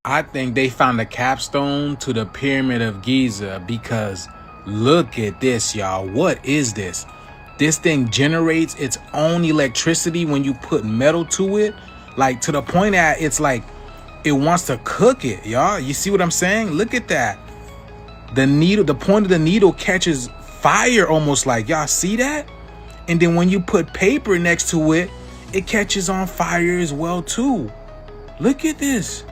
I think they found the capstone to the Pyramid of Giza because look at this, y'all. What is this? This thing generates its own electricity when you put metal to it, like to the point that it's like it wants to cook it, y'all. You see what I'm saying? Look at that. The needle, the point of the needle catches fire almost, like, y'all see that? And then when you put paper next to it, it catches on fire as well too. Look at this.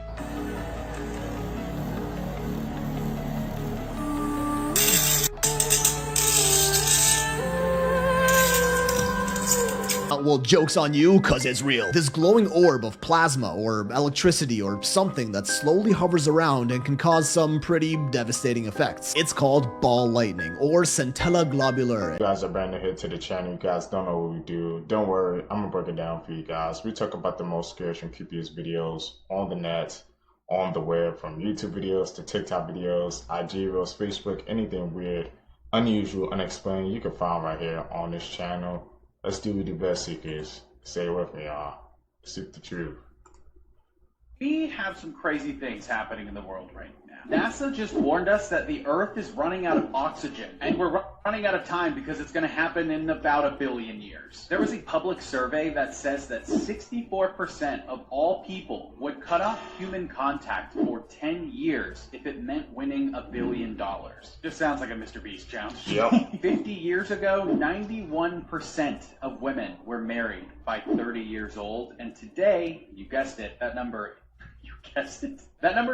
Well, joke's on you, cause it's real. This glowing orb of plasma or electricity or something that slowly hovers around and can cause some pretty devastating effects. It's called ball lightning or centella globular. You guys are brand new here to the channel. You guys don't know what we do. Don't worry, I'm gonna break it down for you guys. We talk about the most scariest and creepiest videos on the net, on the web, from YouTube videos to TikTok videos, IG reels, Facebook, anything weird, unusual, unexplained, you can find right here on this channel. Let's do what the best seekers. Stay with me, y'all. Seek the truth. We have some crazy things happening in the world right now. NASA just warned us that the Earth is running out of oxygen, and we're running out of time because it's going to happen in about 1 billion years. There was a public survey that says that 64% of all people would cut off human contact for 10 years if it meant winning $1 billion. Just sounds like a Mr. Beast challenge. Yep. 50 years ago, 91% of women were married by 30 years old, and today, you guessed it, that number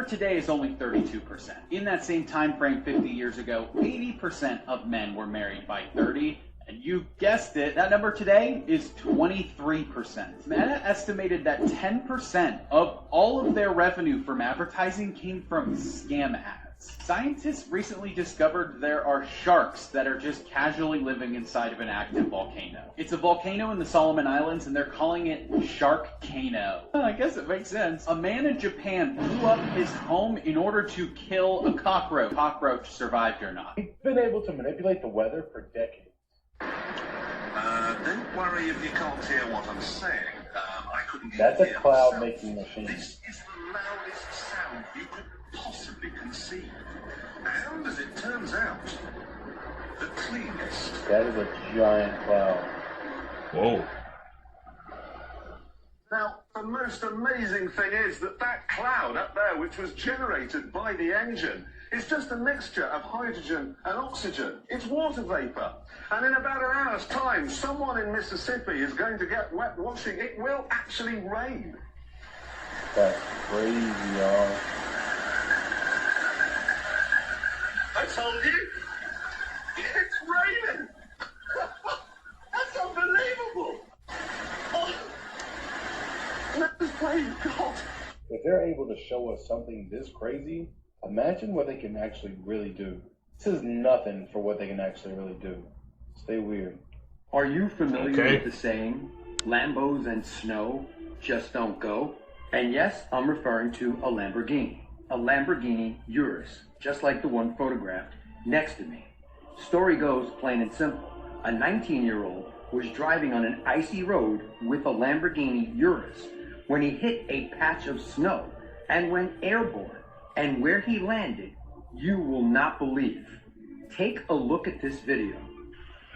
today is only 32%. In that same time frame 50 years ago, 80% of men were married by 30, and you guessed it, that number today is 23%. Meta estimated that 10% of all of their revenue from advertising came from scam ads. Scientists recently discovered there are sharks that are just casually living inside of an active volcano. It's a volcano in the Solomon Islands, and they're calling it Sharkcano. I guess it makes sense. A man in Japan blew up his home in order to kill a cockroach. Cockroach survived or not. We've been able to manipulate the weather for decades. Don't worry if you can't hear what I'm saying. I couldn't hear. That's a cloud-making machine. This is the loudest sound you could possibly conceive. And as it turns out, the cleanest. That is a giant cloud. Whoa. Now, the most amazing thing is that that cloud up there, which was generated by the engine, is just a mixture of hydrogen and oxygen. It's water vapor. And in about an hour's time, someone in Mississippi is going to get wet watching. It will actually rain. That's crazy, y'all. I told you. It's raining. That's unbelievable. Oh. Let's pray God. If they're able to show us something this crazy, imagine what they can actually really do. This is nothing for what they can actually really do. Stay weird. Are you familiar with the saying, Lambos and snow just don't go? And yes, I'm referring to a Lamborghini Urus, just like the one photographed next to me. Story goes plain and simple. A 19-year-old was driving on an icy road with a Lamborghini Urus when he hit a patch of snow and went airborne. And where he landed, you will not believe. Take a look at this video.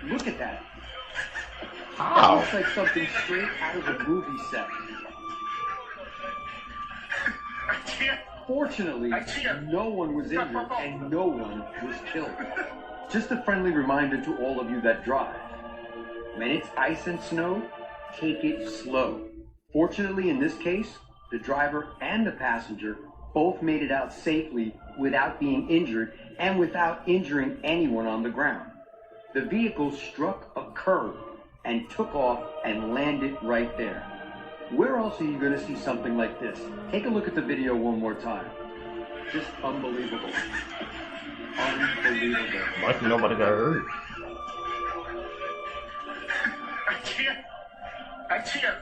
Look at that. How? It looks like something straight out of a movie set. Fortunately, no one was injured and no one was killed. Just a friendly reminder to all of you that drive. When it's ice and snow, take it slow. Fortunately, in this case, the driver and the passenger both made it out safely without being injured and without injuring anyone on the ground. The vehicle struck a curb and took off and landed right there. Where else are you going to see something like this? Take a look at the video one more time. Just unbelievable. Unbelievable. Like nobody got hurt. I can't.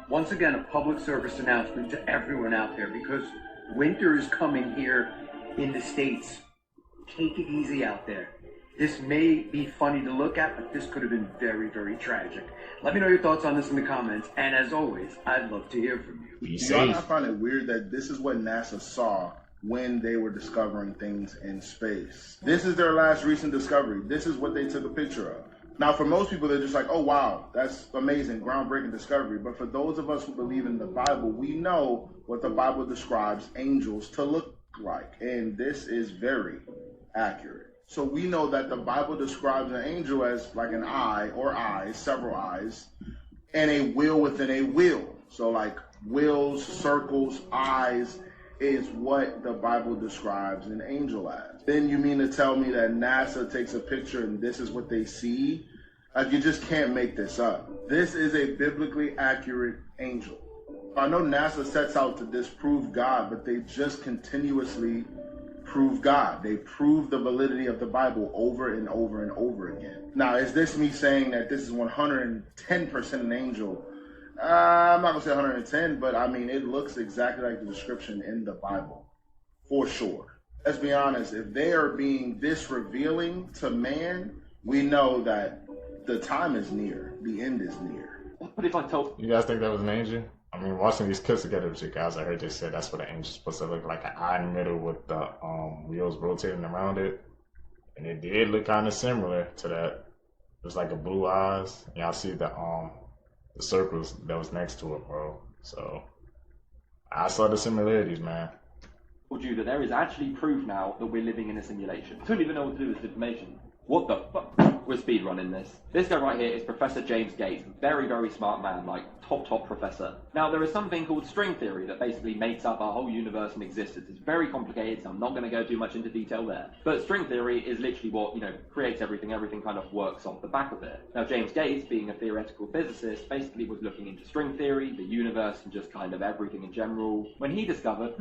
Once again, a public service announcement to everyone out there, because winter is coming here in the States. Take it easy out there. This may be funny to look at, but this could have been very, very tragic. Let me know your thoughts on this in the comments, and as always, I'd love to hear from you. Be Do y'all safe. not find it weird that this is what NASA saw when they were discovering things in space? This is their last recent discovery. This is what they took a picture of. Now, for most people, they're just like, oh, wow, that's amazing, groundbreaking discovery. But for those of us who believe in the Bible, we know what the Bible describes angels to look like. And this is very accurate. So we know that the Bible describes an angel as like an eye or eyes, several eyes, and a wheel within a wheel. So like wheels, circles, eyes is what the Bible describes an angel as. Then you mean to tell me that NASA takes a picture and this is what they see? Like, you just can't make this up. This is a biblically accurate angel. I know NASA sets out to disprove God, but they just continuously prove God. They prove the validity of the Bible over and over and over again. Now, is this me saying that this is 110% an angel? I'm not gonna say 110, but I mean, it looks exactly like the description in the Bible, for sure. Let's be honest, if they are being this revealing to man, we know that the time is near, the end is near. But if I told You guys think that was an angel? I mean, watching these clips together with you guys, I heard they said that's what an angel's supposed to look like, an eye in the middle with the wheels rotating around it. And it did look kind of similar to that. It was like a blue eyes. Y'all see the circles that was next to it, bro. So I saw the similarities, man. you that there is actually proof now that we're living in a simulation. I don't even know what to do with this information. What the fuck? We're speedrunning this. This guy right here is Professor James Gates. Very, very smart man, like top professor. Now, there is something called string theory that basically makes up our whole universe and existence. It's very complicated, so I'm not going to go too much into detail there. But string theory is literally what, creates everything. Everything kind of works off the back of it. Now, James Gates, being a theoretical physicist, basically was looking into string theory, the universe, and just kind of everything in general, when he discovered,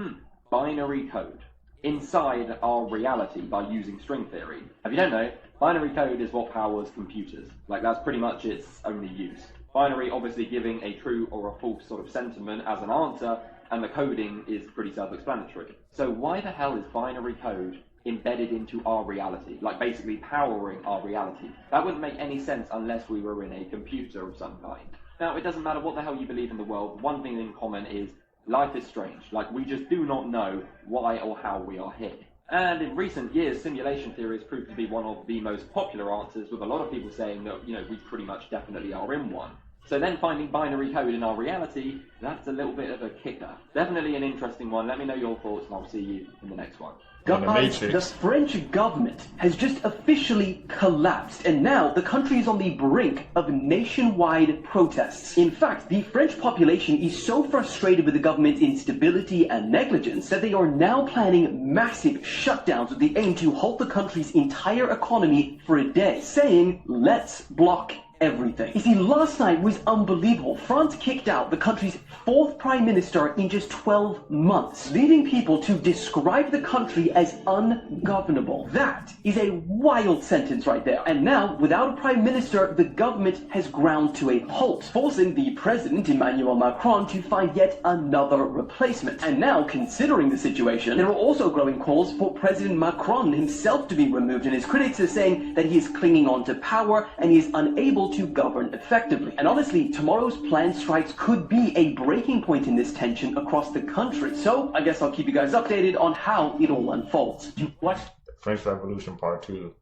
binary code inside our reality by using string theory. If you don't know, binary code is what powers computers. Like, that's pretty much its only use. Binary obviously giving a true or a false sort of sentiment as an answer, and the coding is pretty self-explanatory. So why the hell is binary code embedded into our reality, like basically powering our reality? That wouldn't make any sense unless we were in a computer of some kind. Now, it doesn't matter what the hell you believe in the world, one thing in common is life is strange. Like, we just do not know why or how we are here. And in recent years, simulation theory has proved to be one of the most popular answers, with a lot of people saying that, we pretty much definitely are in one. So then finding binary code in our reality, that's a little bit of a kicker. Definitely an interesting one. Let me know your thoughts, and I'll see you in the next one. Guys, the French government has just officially collapsed, and now the country is on the brink of nationwide protests. In fact, the French population is so frustrated with the government's instability and negligence that they are now planning massive shutdowns with the aim to halt the country's entire economy for a day, saying, "Let's block everything." You see, last night was unbelievable. France kicked out the country's 4th prime minister in just 12 months, leading people to describe the country as ungovernable. That is a wild sentence right there. And now, without a prime minister, the government has ground to a halt, forcing the president, Emmanuel Macron, to find yet another replacement. And now, considering the situation, there are also growing calls for President Macron himself to be removed, and his critics are saying that he is clinging on to power and he is unable to govern effectively. And honestly, tomorrow's planned strikes could be a breaking point in this tension across the country. So I guess I'll keep you guys updated on how it all unfolds. What? French Revolution Part 2.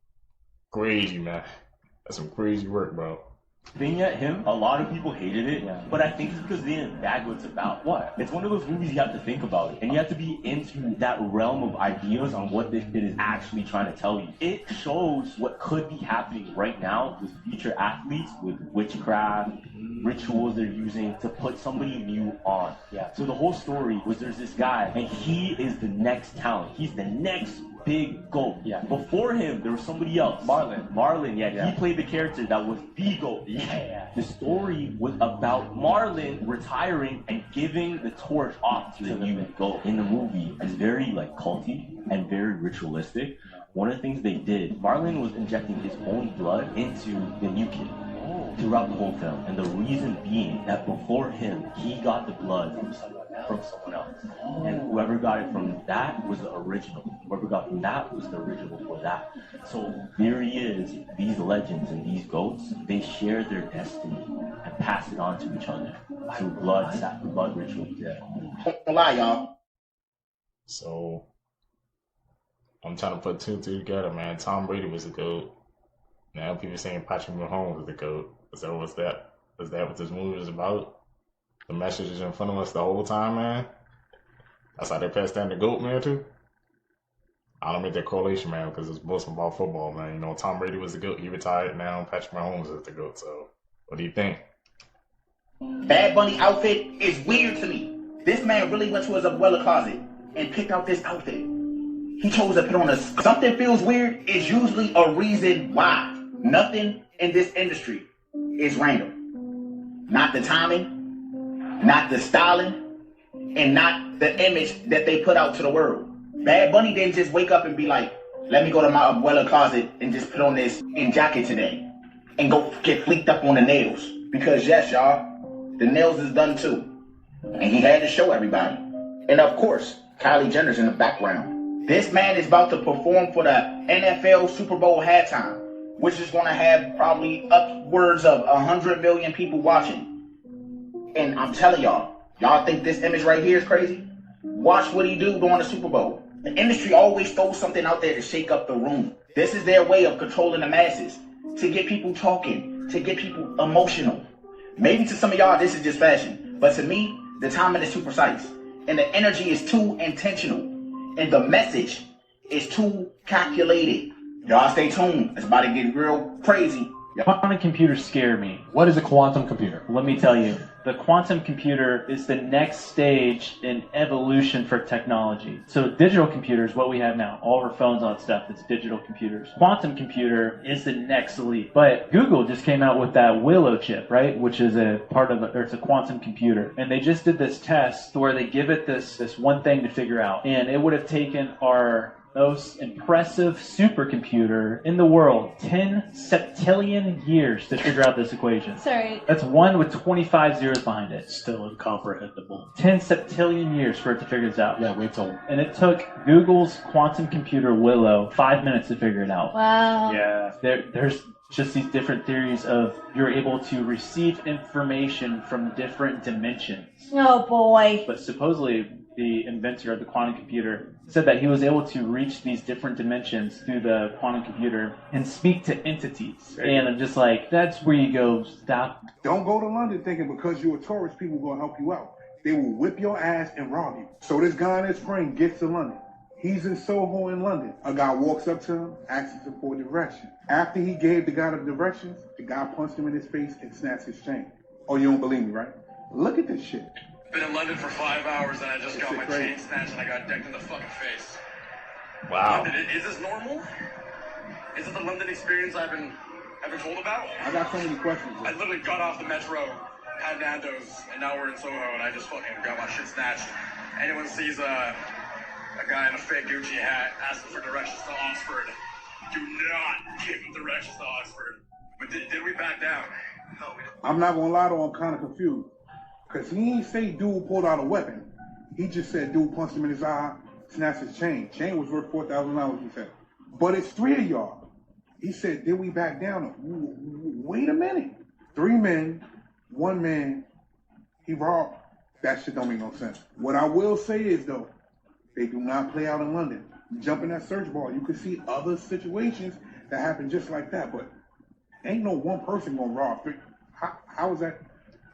Crazy, man. That's some crazy work, bro. Being at him, a lot of people hated it, but I think it's because they didn't bag what it's about. What? It's one of those movies you have to think about it, and you have to be into that realm of ideas on what this shit is actually trying to tell you. It shows what could be happening right now with future athletes, with witchcraft, rituals they're using to put somebody new on. So the whole story was there's this guy, and he is the next talent. He's the next big GOAT. Before him, there was somebody else. Marlon, he played the character that was the GOAT. The story was about Marlon retiring and giving the torch off to the new GOAT. In the movie, it's very culty and very ritualistic. One of the things they did, Marlon was injecting his own blood into the new kid throughout the whole film. And the reason being that before him, he got the blood from someone else. And whoever got it from that was the original. Whoever got from that was the original for that. So theory is these legends and these goats, they share their destiny and pass it on to each other through blood rituals. Yeah. Don't lie, y'all. So I'm trying to put two and two together, man. Tom Brady was the GOAT. Now people saying Patrick Mahomes was the GOAT. So what's that? Is that what this movie is about? The message is in front of us the whole time, man. That's how they passed down the GOAT, man, too. I don't make that correlation, man, because it's mostly about football, man. You know, Tom Brady was the GOAT. He retired. Now Patrick Mahomes is the GOAT. So what do you think? Bad Bunny outfit is weird to me. This man really went to his abuela closet and picked out this outfit. He chose to put on something feels weird is usually a reason why. Nothing in this industry is random. Not the timing, not the styling, and not the image that they put out to the world. Bad Bunny didn't just wake up and be like, let me go to my abuela closet and just put on this jacket today and go get fleeked up on the nails. Because yes, y'all, the nails is done too. And he had to show everybody. And of course, Kylie Jenner's in the background. This man is about to perform for the NFL Super Bowl halftime, which is going to have probably upwards of 100 million people watching. And I'm telling y'all think this image right here is crazy? Watch what he do during the Super Bowl. The industry always throws something out there to shake up the room. This is their way of controlling the masses, to get people talking, to get people emotional. Maybe to some of y'all this is just fashion, but to me, the timing is too precise, and the energy is too intentional, and the message is too calculated. Y'all stay tuned. It's about to get real crazy. Quantum computers scare me. What is a quantum computer? Let me tell you. The quantum computer is the next stage in evolution for technology. So digital computers, what we have now, all our phones, all that stuff, it's digital computers. Quantum computer is the next leap. But Google just came out with that Willow chip, right? Which is a part of it's a quantum computer. And they just did this test where they give it this one thing to figure out. And it would have taken our most impressive supercomputer in the world 10 septillion years to figure out this equation. Sorry. That's one with 25 zeros behind it. Still incomprehensible. 10 septillion years for it to figure this out. Yeah, wait till. And it took Google's quantum computer Willow 5 minutes to figure it out. Wow. Yeah. There's just these different theories of you're able to receive information from different dimensions. Oh boy. But supposedly the inventor of the quantum computer said that he was able to reach these different dimensions through the quantum computer and speak to entities. And I'm just like, that's where you go, stop. Don't go to London thinking because you're a tourist, people will help you out. They will whip your ass and rob you. So this guy and his friend gets to London. He's in Soho in London. A guy walks up to him, asks him for direction. After he gave the guy the directions, the guy punched him in his face and snatched his chain. Oh, you don't believe me, right? Look at this shit. Been in London for 5 hours and I just got my chain snatched and I got decked in the fucking face. Wow. London, is this normal? Is it the London experience I've been told about? I got so many questions. I literally got off the metro, had Nando's, and now we're in Soho and I just fucking got my shit snatched. Anyone sees a guy in a fake Gucci hat asking for directions to Oxford, do not give him directions to Oxford. But did we back down? No, we didn't. I'm not gonna lie though, I'm kind of confused. Because he ain't say dude pulled out a weapon. He just said dude punched him in his eye, snatched his chain. Chain was worth $4,000, he said. But it's 3 of y'all. He said, did we back down? Wait a minute. 3 men, 1 man, he robbed. That shit don't make no sense. What I will say is, though, they do not play out in London. You jump in that search bar, you can see other situations that happen just like that. But ain't no one person gonna rob 3. How is that?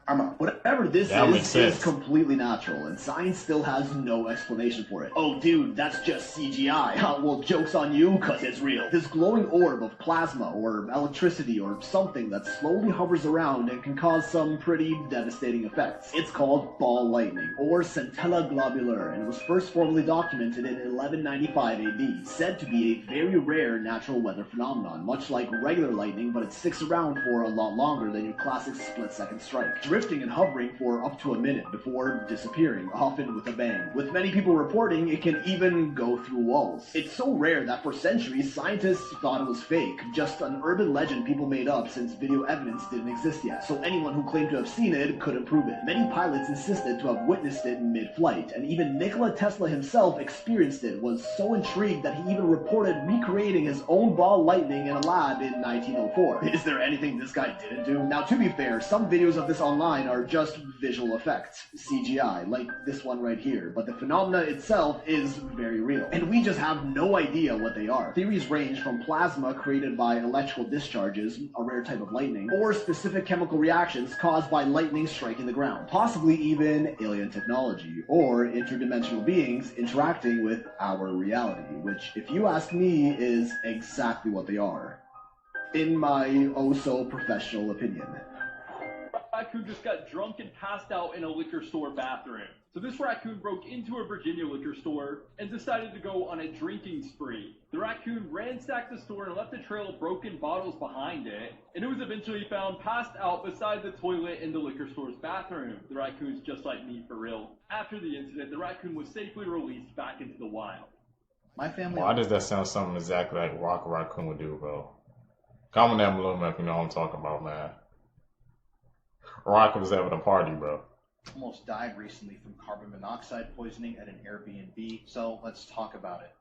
I'm out. Whatever this is completely natural, and science still has no explanation for it. Oh, dude, that's just CGI. Well, joke's on you, because it's real. This glowing orb of plasma, or electricity, or something that slowly hovers around and can cause some pretty devastating effects. It's called ball lightning, or centella globular, and was first formally documented in 1195 AD. Said to be a very rare natural weather phenomenon, much like regular lightning, but it sticks around for a lot longer than your classic split-second strike. drifting and hovering for up to a minute before disappearing, often with a bang. With many people reporting, it can even go through walls. It's so rare that for centuries, scientists thought it was fake, just an urban legend people made up since video evidence didn't exist yet, so anyone who claimed to have seen it couldn't prove it. Many pilots insisted to have witnessed it in mid-flight, and even Nikola Tesla himself experienced it, was so intrigued that he even reported recreating his own ball lightning in a lab in 1904. Is there anything this guy didn't do? Now, to be fair, some videos of this online are just visual effects, CGI, like this one right here, but the phenomena itself is very real, and we just have no idea what they are. Theories range from plasma created by electrical discharges, a rare type of lightning, or specific chemical reactions caused by lightning striking the ground, possibly even alien technology, or interdimensional beings interacting with our reality, which, if you ask me, is exactly what they are. In my oh-so-professional opinion. Raccoon just got drunk and passed out in a liquor store bathroom. So this raccoon broke into a Virginia liquor store and decided to go on a drinking spree. The raccoon ransacked the store and left a trail of broken bottles behind it, and it was eventually found passed out beside the toilet in the liquor store's bathroom. The raccoon's just like me for real. After the incident, the raccoon was safely released back into the wild. My family. Why does that sound something exactly like Rocket Raccoon would do, bro? Comment down below if you know what I'm talking about, man. Rocket was having a party, bro. Almost died recently from carbon monoxide poisoning at an Airbnb, so let's talk about it.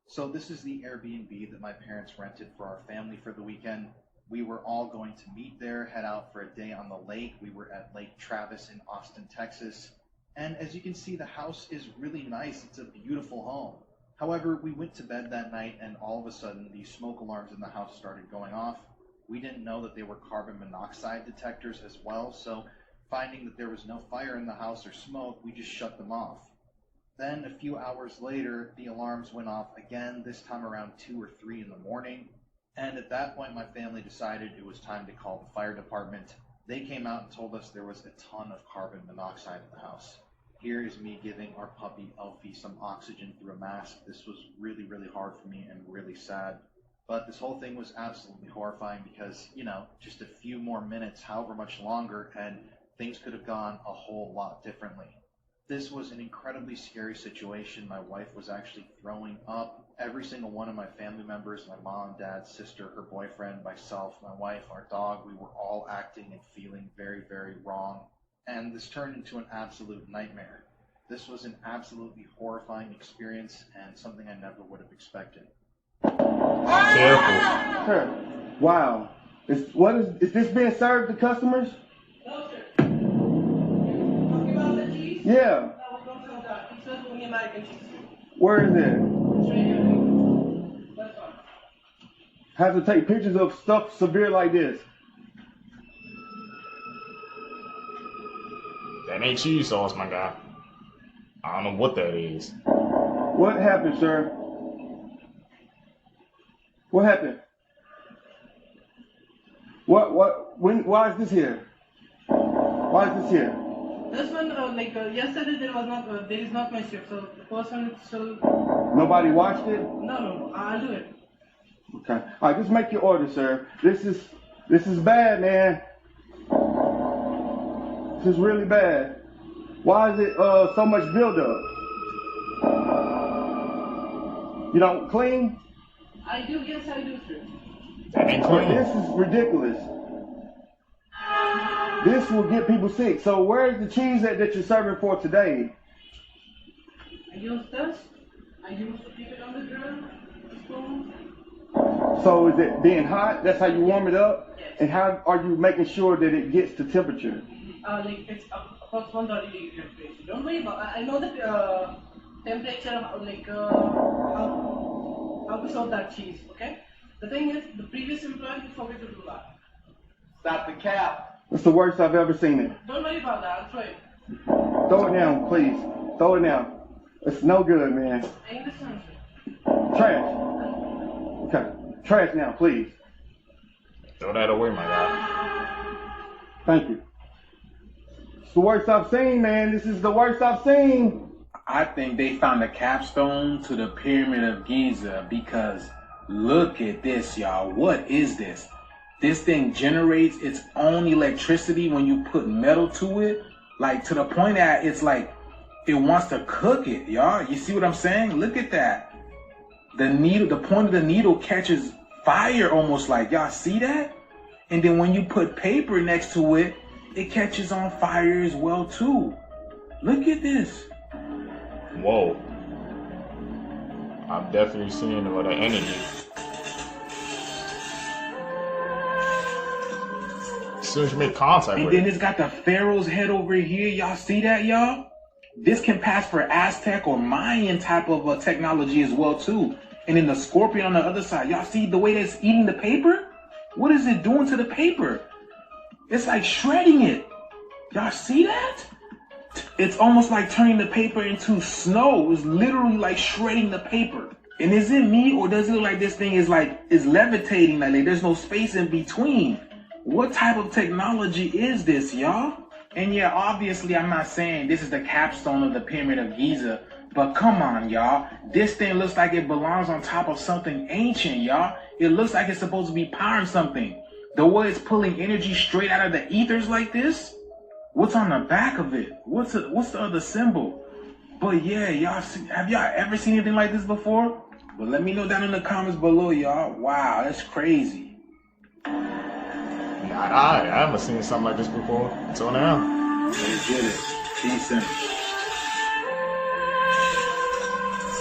So this is the Airbnb that my parents rented for our family for the weekend. We were all going to meet there, head out for a day on the lake. We were at Lake Travis in Austin, Texas. And as you can see, the house is really nice. It's a beautiful home. However, we went to bed that night and all of a sudden the smoke alarms in the house started going off. We didn't know that they were carbon monoxide detectors as well, so finding that there was no fire in the house or smoke, we just shut them off. Then a few hours later, the alarms went off again, this time around 2 or 3 in the morning. And at that point, my family decided it was time to call the fire department. They came out and told us there was a ton of carbon monoxide in the house. Here is me giving our puppy Elfie some oxygen through a mask. This was really, really hard for me and really sad. But this whole thing was absolutely horrifying because, you know, just a few more minutes, however much longer, and things could have gone a whole lot differently. This was an incredibly scary situation. My wife was actually throwing up. Every single one of my family members, my mom, dad, sister, her boyfriend, myself, my wife, our dog, we were all acting and feeling very, very wrong. And this turned into an absolute nightmare. This was an absolutely horrifying experience and something I never would have expected. Careful. Sir, wow. Is this being served to customers? No, sir. Talking about the cheese? Yeah. No, we don't sell that. We sell only American cheese. Where is it? It's right here. That's fine. Has to take pictures of stuff severe like this. That ain't cheese sauce, my guy. I don't know what that is. What happened, sir? What happened? Why is this here? Why is this here? This one, yesterday there is not my shift, so the person still... Nobody watched it? No, I'll do it. Okay. All right, just make your order, sir. This is bad, man. This is really bad. Why is it so much buildup? You don't clean? I do, yes I do, sir. This is ridiculous. This will get people sick. So where's the cheese that you're serving for today? I use this. I used to keep it on the grill. Spoon. So is it being hot? That's how you warm it up? Yes. And how are you making sure that it gets to temperature? It's approx 130 degree temperature. Don't worry about it. I know the temperature of how to serve that cheese, okay? The thing is, the previous employee forgot to do that. Stop the cap. It's the worst I've ever seen it. Don't worry about that, I'll try it. Throw it down, please. Throw it down. It's no good, man. I understand, sir. Trash. Okay. Trash now, please. Throw that away, my guy. Thank you. It's the worst I've seen, man. This is the worst I've seen. I think they found the capstone to the Pyramid of Giza because look at this, y'all. What is this? This thing generates its own electricity when you put metal to it, like to the point that it's like it wants to cook it, y'all. You see what I'm saying? Look at that. The point of the needle catches fire almost, like, y'all see that? And then when you put paper next to it, it catches on fire as well too. Look at this. Whoa. I'm definitely seeing a lot of energy. As soon as you make contact and with then it. it's got the pharaoh's head over here. Y'all see that, y'all? This can pass for Aztec or Mayan type of technology as well too. And then the scorpion on the other side. Y'all see the way that's eating the paper? What is it doing to the paper? It's like shredding it. Y'all see that? It's almost like turning the paper into snow. It's literally like shredding the paper. And is it me, or does it look like this thing is levitating, like there's no space in between? What type of technology is this, y'all? And yeah, obviously I'm not saying this is the capstone of the Pyramid of Giza, but come on, y'all. This thing looks like it belongs on top of something ancient, y'all. It looks like it's supposed to be powering something. The way it's pulling energy straight out of the ethers like this? What's on the back of it? What's the other symbol? But yeah, y'all have y'all ever seen anything like this before? But let me know down in the comments below, y'all. Wow, that's crazy. I haven't seen something like this before until now. Let's get it. Decent.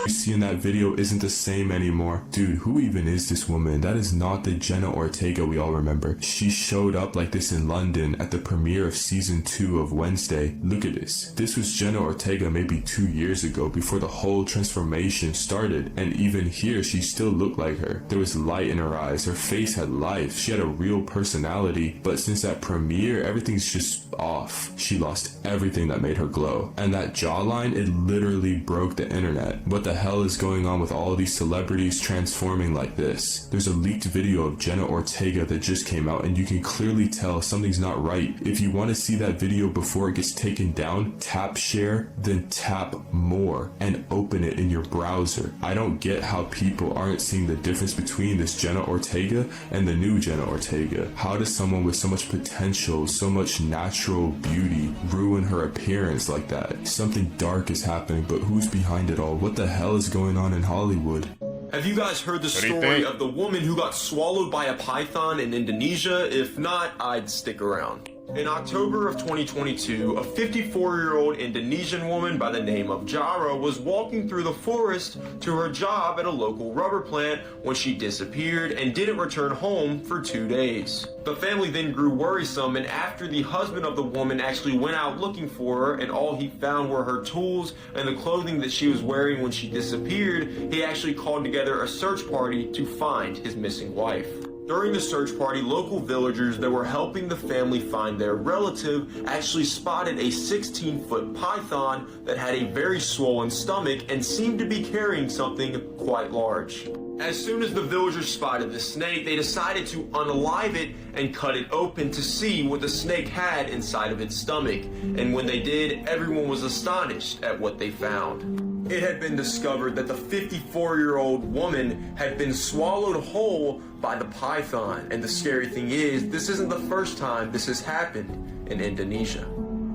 You see in that video isn't the same anymore. Dude, who even is this woman? That is not the Jenna Ortega we all remember. She showed up like this in London at the premiere of season 2 of Wednesday. Look at this. This was Jenna Ortega maybe 2 years ago, before the whole transformation started. And even here, she still looked like her. There was light in her eyes. Her face had life. She had a real personality. But since that premiere, everything's just off. She lost everything that made her glow. And that jawline, it literally broke the internet. What the hell is going on with all these celebrities transforming like this? There's a leaked video of Jenna Ortega that just came out, and you can clearly tell something's not right. If you want to see that video before it gets taken down, tap share, then tap more and open it in your browser. I don't get how people aren't seeing the difference between this Jenna Ortega and the new Jenna Ortega. How does someone with so much potential, so much natural beauty, ruin her appearance like that? Something dark is happening, but who's behind it all? What the hell is going on in Hollywood? Have you guys heard the story of the woman who got swallowed by a python in Indonesia? If not, I'd stick around. In October of 2022, a 54-year-old Indonesian woman by the name of Jara was walking through the forest to her job at a local rubber plant when she disappeared and didn't return home for 2 days. The family then grew worrisome, and after the husband of the woman actually went out looking for her and all he found were her tools and the clothing that she was wearing when she disappeared, he actually called together a search party to find his missing wife. During the search party, local villagers that were helping the family find their relative actually spotted a 16-foot python that had a very swollen stomach and seemed to be carrying something quite large. As soon as the villagers spotted the snake, they decided to unalive it and cut it open to see what the snake had inside of its stomach. And when they did, everyone was astonished at what they found. It had been discovered that the 54-year-old woman had been swallowed whole by the python. And the scary thing is, this isn't the first time this has happened in Indonesia.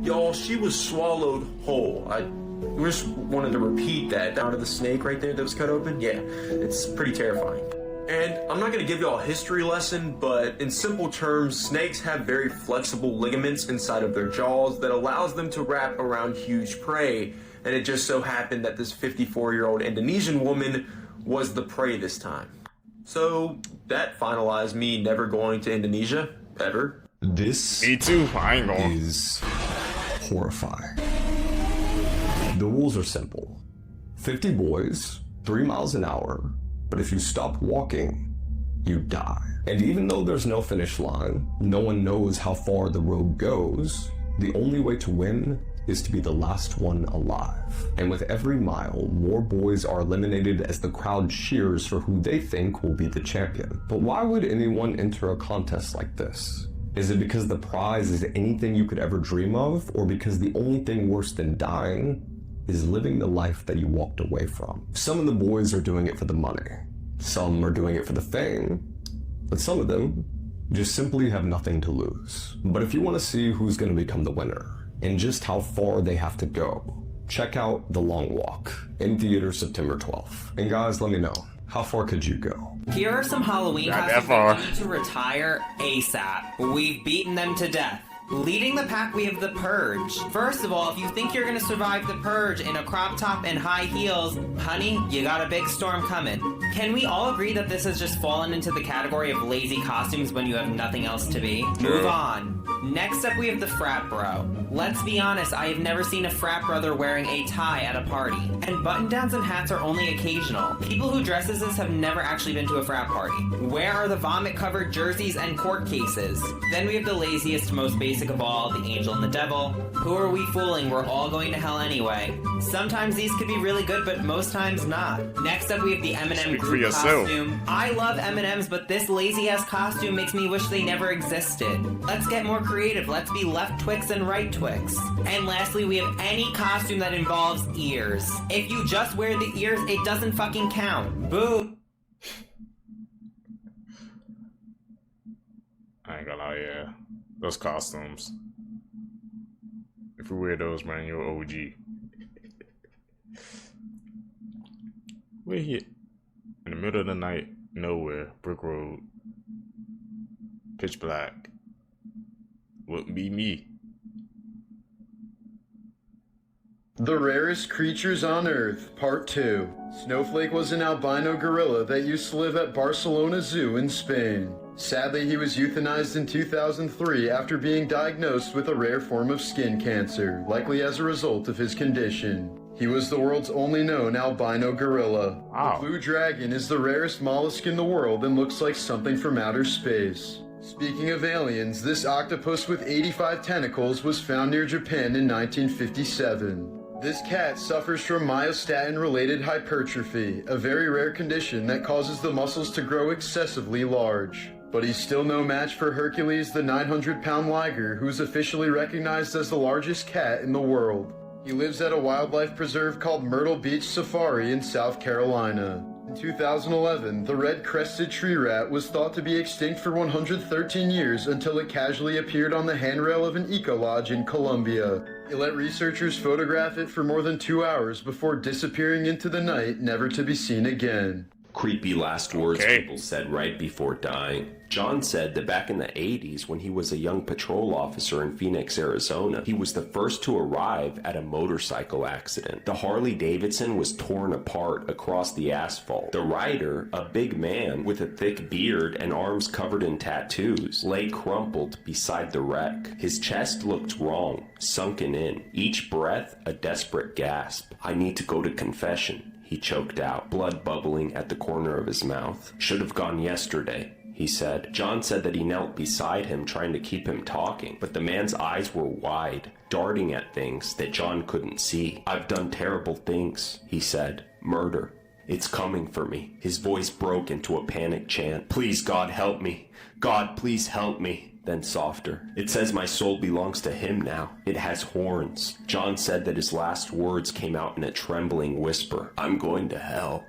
Y'all, she was swallowed whole. I just wanted to repeat that. Down to the snake right there that was cut open. Yeah, it's pretty terrifying. And I'm not going to give y'all a history lesson, but in simple terms, snakes have very flexible ligaments inside of their jaws that allows them to wrap around huge prey. And it just so happened that this 54-year-old Indonesian woman was the prey this time. So that finalized me never going to Indonesia, ever. This Me too. I ain't going. is horrifying. The rules are simple. 50 boys, 3 miles an hour, but if you stop walking, you die. And even though there's no finish line, no one knows how far the road goes, the only way to win is to be the last one alive. And with every mile, more boys are eliminated as the crowd cheers for who they think will be the champion. But why would anyone enter a contest like this? Is it because the prize is anything you could ever dream of, or because the only thing worse than dying is living the life that you walked away from? Some of the boys are doing it for the money. Some are doing it for the fame. But some of them just simply have nothing to lose. But if you want to see who's going to become the winner, and just how far they have to go, check out The Long Walk, in theaters September 12th. And guys, let me know, how far could you go? Here are some Halloween Not that costumes far. that need to retire ASAP. We've beaten them to death. Leading the pack, we have The Purge. First of all, if you think you're gonna survive The Purge in a crop top and high heels, honey, you got a big storm coming. Can we all agree that this has just fallen into the category of lazy costumes when you have nothing else to be? True. Move on. Next up, we have the frat bro. Let's be honest, I have never seen a frat brother wearing a tie at a party. And button-downs and hats are only occasional. People who dress as this have never actually been to a frat party. Where are the vomit-covered jerseys and court cases? Then we have the laziest, most basic of all, the angel and the devil. Who are we fooling? We're all going to hell anyway. Sometimes these could be really good, but most times not. Next up, we have the Eminem Speak for group yourself. costume. I love M&Ms, but this lazy-ass costume makes me wish they never existed. Let's get more creative. Let's be left Twix and right Twix. And lastly, we have any costume that involves ears. If you just wear the ears, it doesn't fucking count. Boo! I ain't gonna lie, yeah. Those costumes. If you wear those, man, you're OG. We're here in the middle of the night, nowhere, brick road, pitch black. Wouldn't be me. The Rarest Creatures on Earth, Part 2. Snowflake was an albino gorilla that used to live at Barcelona Zoo in Spain. Sadly, he was euthanized in 2003 after being diagnosed with a rare form of skin cancer, likely as a result of his condition. He was the world's only known albino gorilla. Wow. The blue dragon is the rarest mollusk in the world and looks like something from outer space. Speaking of aliens, this octopus with 85 tentacles was found near Japan in 1957. This cat suffers from myostatin-related hypertrophy, a very rare condition that causes the muscles to grow excessively large. But he's still no match for Hercules the 900-pound liger, who's officially recognized as the largest cat in the world. He lives at a wildlife preserve called Myrtle Beach Safari in South Carolina. In 2011, the red-crested tree rat was thought to be extinct for 113 years until it casually appeared on the handrail of an eco-lodge in Colombia. It let researchers photograph it for more than 2 hours before disappearing into the night, never to be seen again. Creepy last words people said right before dying. John said that back in the 80s, when he was a young patrol officer in Phoenix, Arizona, he was the first to arrive at a motorcycle accident. The Harley Davidson was torn apart across the asphalt. The rider, a big man with a thick beard and arms covered in tattoos, lay crumpled beside the wreck. His chest looked wrong, sunken in. Each breath, a desperate gasp. I need to go to confession, he choked out, blood bubbling at the corner of his mouth. Should have gone yesterday, he said. John said that he knelt beside him trying to keep him talking, but the man's eyes were wide, darting at things that John couldn't see. I've done terrible things, he said. Murder. It's coming for me. His voice broke into a panic chant. Please, God, help me. God, please help me. Then softer. It says my soul belongs to him now. It has horns. John said that his last words came out in a trembling whisper. I'm going to hell,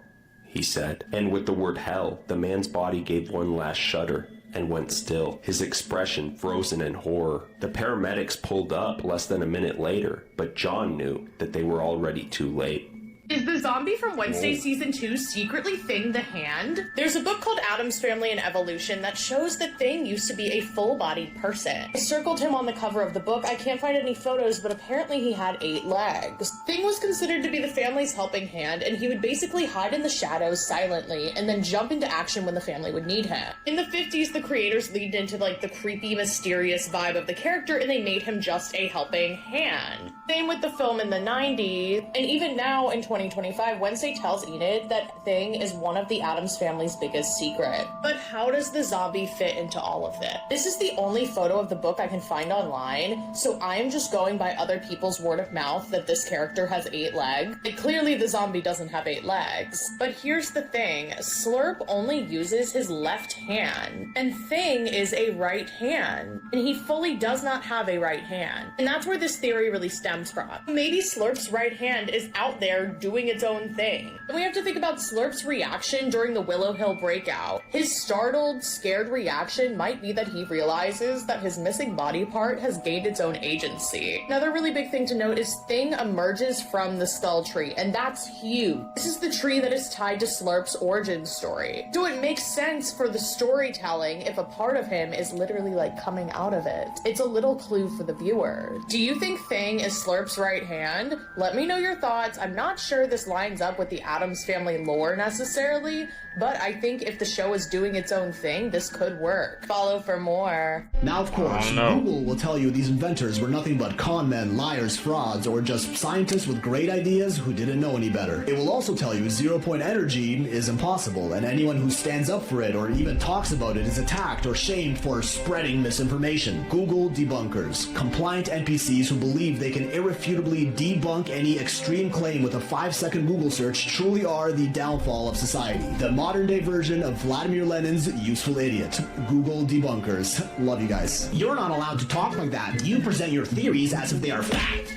he said. And with the word hell, the man's body gave one last shudder and went still, his expression frozen in horror. The paramedics pulled up less than a minute later, but John knew that they were already too late. Is the zombie from Wednesday Season 2 secretly Thing the Hand? There's a book called Addams Family and Evolution that shows that Thing used to be a full-bodied person. I circled him on the cover of the book. I can't find any photos, but apparently he had 8 legs. Thing was considered to be the family's helping hand, and he would basically hide in the shadows silently and then jump into action when the family would need him. In the 50s, the creators leaned into like the creepy, mysterious vibe of the character, and they made him just a helping hand. Same with the film in the 90s, and even now in 2025, Wednesday tells Enid that Thing is one of the Addams family's biggest secret. But how does the zombie fit into all of this? This is the only photo of the book I can find online, so I am just going by other people's word of mouth that this character has 8 legs. And clearly the zombie doesn't have 8 legs. But here's the thing, Slurp only uses his left hand, and Thing is a right hand, and he fully does not have a right hand. And that's where this theory really stems from. Maybe Slurp's right hand is out there doing its own thing. And we have to think about Slurp's reaction during the Willow Hill breakout. His startled, scared reaction might be that he realizes that his missing body part has gained its own agency. Another really big thing to note is Thing emerges from the skull tree, and that's huge. This is the tree that is tied to Slurp's origin story. So it makes sense for the storytelling if a part of him is literally like coming out of it. It's a little clue for the viewer. Do you think Thing is Slurp's right hand? Let me know your thoughts. I'm not sure this lines up with the Addams Family lore necessarily, but I think if the show is doing its own thing, this could work. Follow for more. Now, of course, Google will tell you these inventors were nothing but con men, liars, frauds, or just scientists with great ideas who didn't know any better. It will also tell you 0-point energy is impossible, and anyone who stands up for it or even talks about it is attacked or shamed for spreading misinformation. Google debunkers, compliant NPCs who believe they can irrefutably debunk any extreme claim with a 5-second Google search, truly are the downfall of society. The modern-day version of Vladimir Lenin's useful idiot. Google debunkers. Love you guys. You're not allowed to talk like that. You present your theories as if they are fact.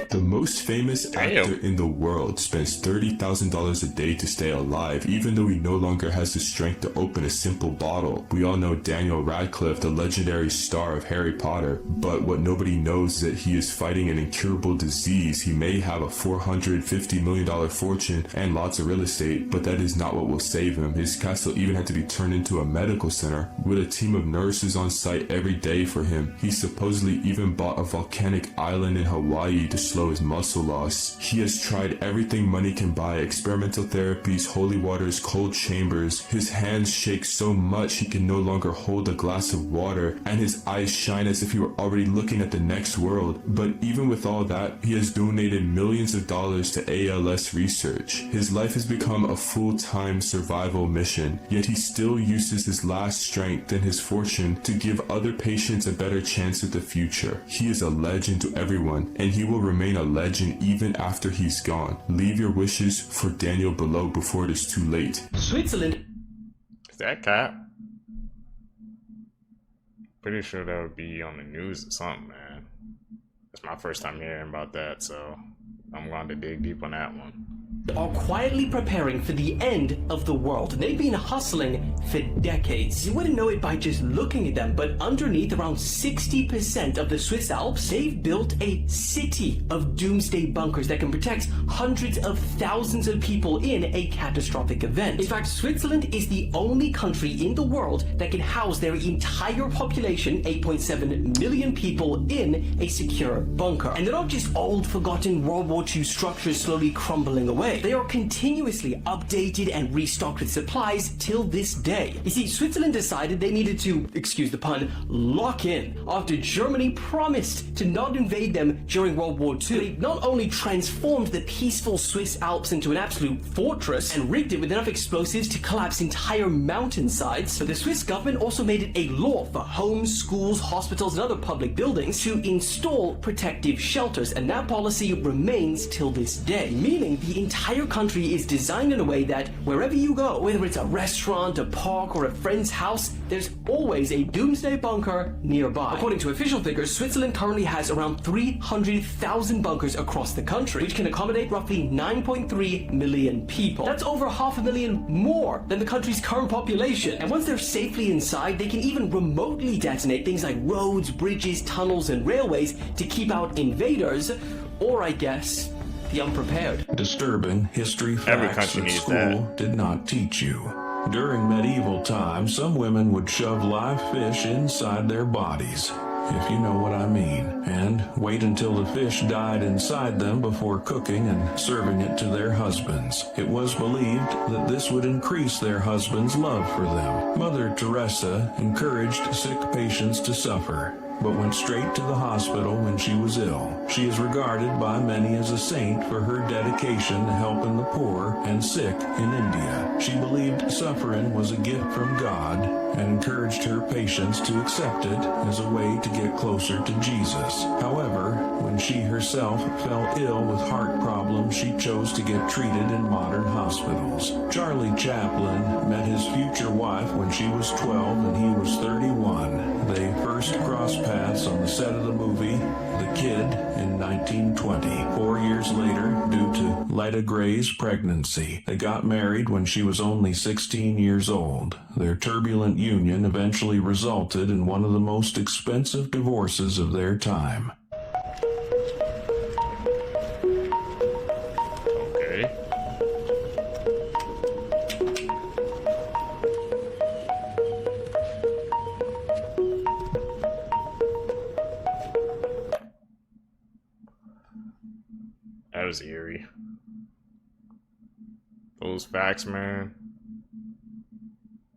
The most famous actor in the world spends $30,000 a day to stay alive, even though he no longer has the strength to open a simple bottle. We all know Daniel Radcliffe, the legendary star of Harry Potter, but what nobody knows is that he is fighting an incurable disease. He may have a $450 million fortune and lots of real estate, but that is not what will save him. His castle even had to be turned into a medical center with a team of nurses on site every day for him. He supposedly even bought a volcanic island in Hawaii to slow his muscle loss. He has tried everything money can buy: experimental therapies, holy waters, cold chambers. His hands shake so much he can no longer hold a glass of water, and his eyes shine as if he were already looking at the next world. But even with all that, he has donated millions of dollars to ALS research. His life has become a full-time survival mission, yet he still uses his last strength and his fortune to give other patients a better chance at the future. He is a legend to everyone, and he will remain a legend even after he's gone. Leave your wishes for Daniel below before it is too late. Switzerland. Is that cap? Pretty sure that would be on the news or something, man. It's my first time hearing about that, so I'm going to dig deep on that one. Are quietly preparing for the end of the world. They've been hustling for decades. You wouldn't know it by just looking at them, but underneath around 60% of the Swiss Alps, they've built a city of doomsday bunkers that can protect hundreds of thousands of people in a catastrophic event. In fact, Switzerland is the only country in the world that can house their entire population, 8.7 million people, in a secure bunker. And they're not just old, forgotten World War II structures slowly crumbling away. They are continuously updated and restocked with supplies till this day. You see, Switzerland decided they needed to, excuse the pun, lock in after Germany promised to not invade them during World War II. They not only transformed the peaceful Swiss Alps into an absolute fortress and rigged it with enough explosives to collapse entire mountainsides, but the Swiss government also made it a law for homes, schools, hospitals, and other public buildings to install protective shelters, and that policy remains till this day, meaning the entire country is designed in a way that wherever you go, whether it's a restaurant, a park, or a friend's house, there's always a doomsday bunker nearby. According to official figures, Switzerland currently has around 300,000 bunkers across the country, which can accommodate roughly 9.3 million people. That's over 500,000 more than the country's current population. And once they're safely inside, they can even remotely detonate things like roads, bridges, tunnels, and railways to keep out invaders, or I guess, the unprepared. Disturbing history facts that school did not teach you. During medieval times, some women would shove live fish inside their bodies, if you know what I mean, and wait until the fish died inside them before cooking and serving it to their husbands. It was believed that this would increase their husband's love for them. Mother Teresa encouraged sick patients to suffer, but went straight to the hospital when she was ill. She is regarded by many as a saint for her dedication to helping the poor and sick in India. She believed suffering was a gift from God and encouraged her patients to accept it as a way to get closer to Jesus. However, when she herself fell ill with heart problems, she chose to get treated in modern hospitals. Charlie Chaplin met his future wife when she was 12 and he was 31. They first crossed paths on the set of the movie The Kid in 1920. 4 years later, due to Letta Gray's pregnancy, they got married when she was only 16 years old. Their turbulent union eventually resulted in one of the most expensive divorces of their time. Okay. That was eerie. Those facts, man.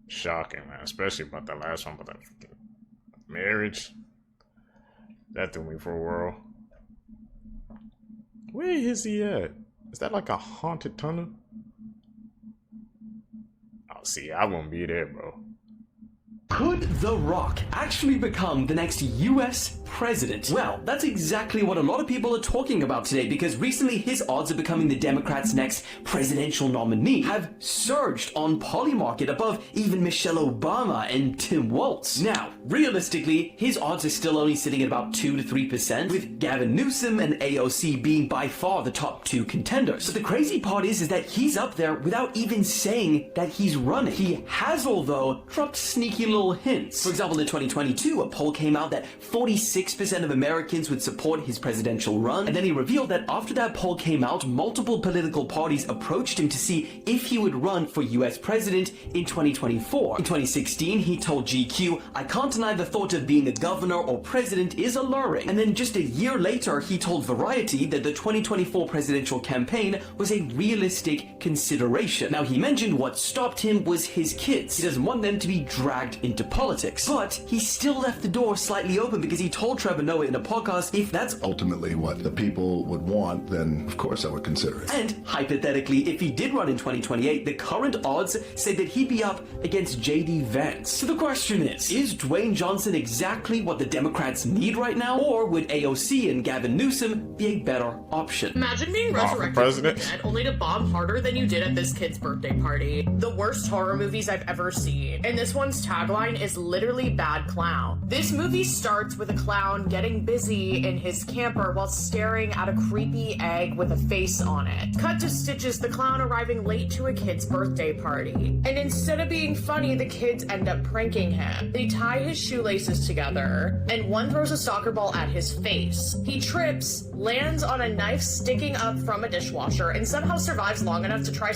Shocking, man. Especially about that last one, about that marriage. That threw me for a whirl. Where is he at? Is that like a haunted tunnel? Oh, see, I won't be there, bro. Could The Rock actually become the next US president? Well, that's exactly what a lot of people are talking about today, because recently his odds of becoming the Democrats' next presidential nominee have surged on Polymarket above even Michelle Obama and Tim Walz. Now, realistically, his odds are still only sitting at about 2 to 3%, with Gavin Newsom and AOC being by far the top two contenders. But the crazy part is that he's up there without even saying that he's running. He has, although, dropped sneaky little hints. For example, in 2022, a poll came out that 46% of Americans would support his presidential run, and then he revealed that after that poll came out, multiple political parties approached him to see if he would run for US president in 2024. In 2016, he told GQ, "I can't deny the thought of being a governor or president is alluring." And then just a year later, he told Variety that the 2024 presidential campaign was a realistic consideration. Now, he mentioned what stopped him was his kids. He doesn't want them to be dragged into politics. But he still left the door slightly open because he told Trevor Noah in a podcast, if that's ultimately what the people would want, then of course I would consider it. And hypothetically, if he did run in 2028, the current odds say that he'd be up against JD Vance. So the question is Dwayne Johnson exactly what the Democrats need right now? Or would AOC and Gavin Newsom be a better option? Imagine being resurrected from the dead only to bomb harder than you did at this kid's birthday party. The worst horror movies I've ever seen. And this one's tagline is literally Bad Clown. This movie starts with a clown getting busy in his camper while staring at a creepy egg with a face on it. Cut to Stitches, the clown arriving late to a kid's birthday party. And instead of being funny, the kids end up pranking him. They tie his shoelaces together, and one throws a soccer ball at his face. He trips, lands on a knife sticking up from a dishwasher, and somehow survives long enough to try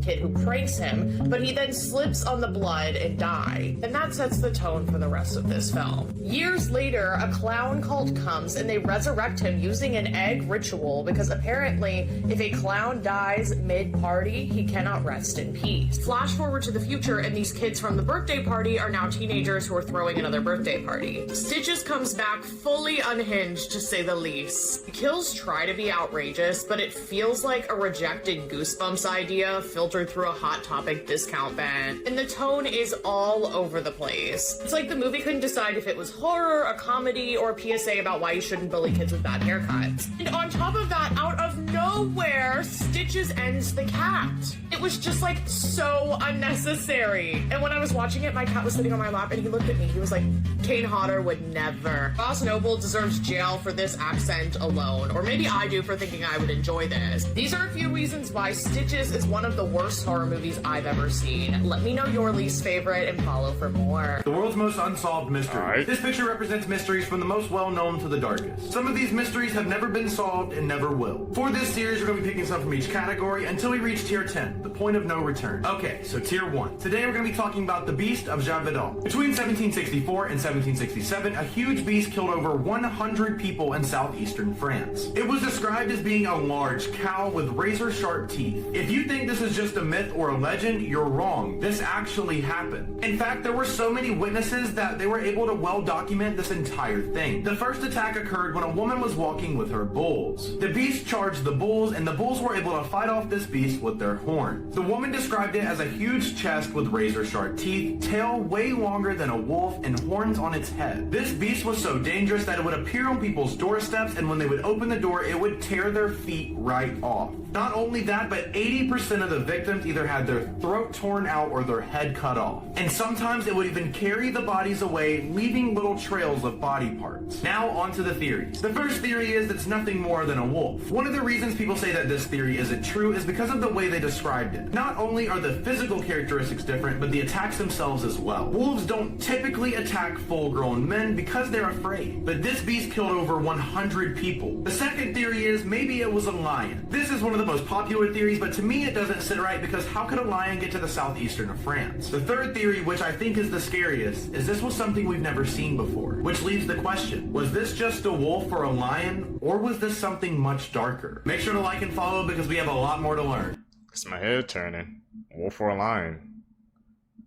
kid who pranks him, but he then slips on the blood and dies. And that sets the tone for the rest of this film. Years later, a clown cult comes and they resurrect him using an egg ritual because apparently if a clown dies mid-party, he cannot rest in peace. Flash forward to the future and these kids from the birthday party are now teenagers who are throwing another birthday party. Stitches comes back fully unhinged, to say the least. The kills try to be outrageous, but it feels like a rejected Goosebumps idea filtered through a Hot Topic discount bin, and the tone is all over the place. It's like the movie couldn't decide if it was horror, a comedy, or a PSA about why you shouldn't bully kids with bad haircuts. And on top of that, out of nowhere, Stitches ends the cat. It was just like so unnecessary. And when I was watching it, my cat was sitting on my lap and he looked at me. He was like, Kane Hodder would never. Ross Noble deserves jail for this accent alone. Or maybe I do for thinking I would enjoy this. These are a few reasons why Stitches is one of the worst horror movies I've ever seen. Let me know your least favorite and follow for more. The world's most unsolved mystery. Right. This picture represents mysteries from the most well-known to the darkest. Some of these mysteries have never been solved and never will. For this series, we're going to be picking some from each category until we reach tier 10, the point of no return. Okay, so tier 1. Today we're going to be talking about the Beast of Jacques Vidal. Between 1764 and 1767, a huge beast killed over 100 people in southeastern France. It was described as being a large cow with razor-sharp teeth. If you think this is just a myth or a legend, you're wrong. This actually happened. In fact, there were so many witnesses that they were able to well document this entire thing. The first attack occurred when a woman was walking with her bulls. The beast charged the bulls bulls, and the bulls were able to fight off this beast with their horns. The woman described it as a huge chest with razor-sharp teeth, tail way longer than a wolf, and horns on its head. This beast was so dangerous that it would appear on people's doorsteps, and when they would open the door, it would tear their feet right off. Not only that, but 80% of the victims either had their throat torn out or their head cut off. And sometimes it would even carry the bodies away, leaving little trails of body parts. Now on to the theories. The first theory is it's nothing more than a wolf. One of the reasons people say that this theory isn't true is because of the way they described it. Not only are the physical characteristics different, but the attacks themselves as well. Wolves don't typically attack full-grown men because they're afraid. But this beast killed over 100 people. The second theory is maybe it was a lion. This is one of the most popular theories, but to me it doesn't sit right because how could a lion get to the southeastern of France? The third theory, which I think is the scariest, is this was something we've never seen before. Which leaves the question, was this just a wolf or a lion, or was this something much darker? Make sure to like and follow because we have a lot more to learn. It's my head turning. Wolf or a lion?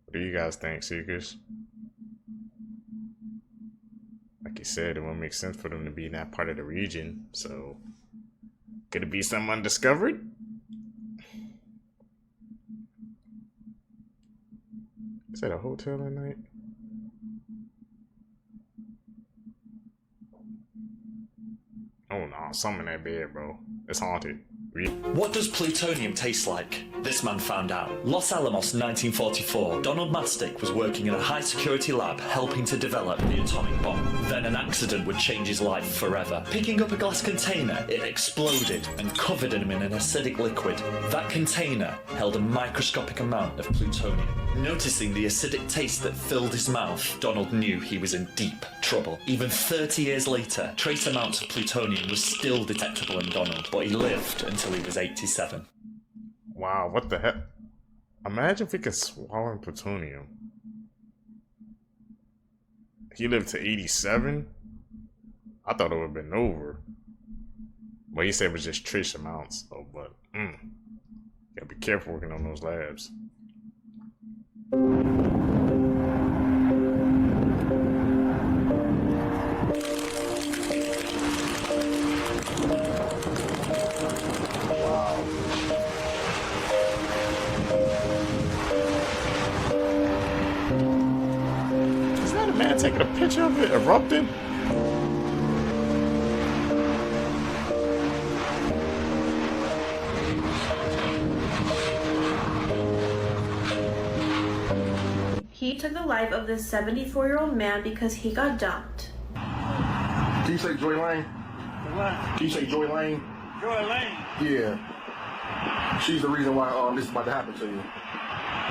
What do you guys think, Seekers? Like you said, it won't make sense for them to be in that part of the region, so could it be something undiscovered? Is that a hotel at night? Oh no, something in that bed, bro. It's haunted. What does plutonium taste like? This man found out. Los Alamos, 1944. Donald Mastic was working in a high-security lab helping to develop the atomic bomb. Then an accident would change his life forever. Picking up a glass container, it exploded and covered him in an acidic liquid. That container held a microscopic amount of plutonium. Noticing the acidic taste that filled his mouth, Donald knew he was in deep trouble. Even 30 years later, trace amounts of plutonium was still detectable in Donald, but he lived until he was 87. Wow, what the heck? Imagine if we could swallow plutonium. He lived to 87? I thought it would have been over. But he said it was just trace amounts. Oh, but, gotta be careful working on those labs. Is that a man taking a picture of it erupting? He took the life of this 74-year-old man because he got dumped. Can you say Joy Lane? What? Can you say Joy Lane? Joy Lane? Yeah. She's the reason why this is about to happen to you.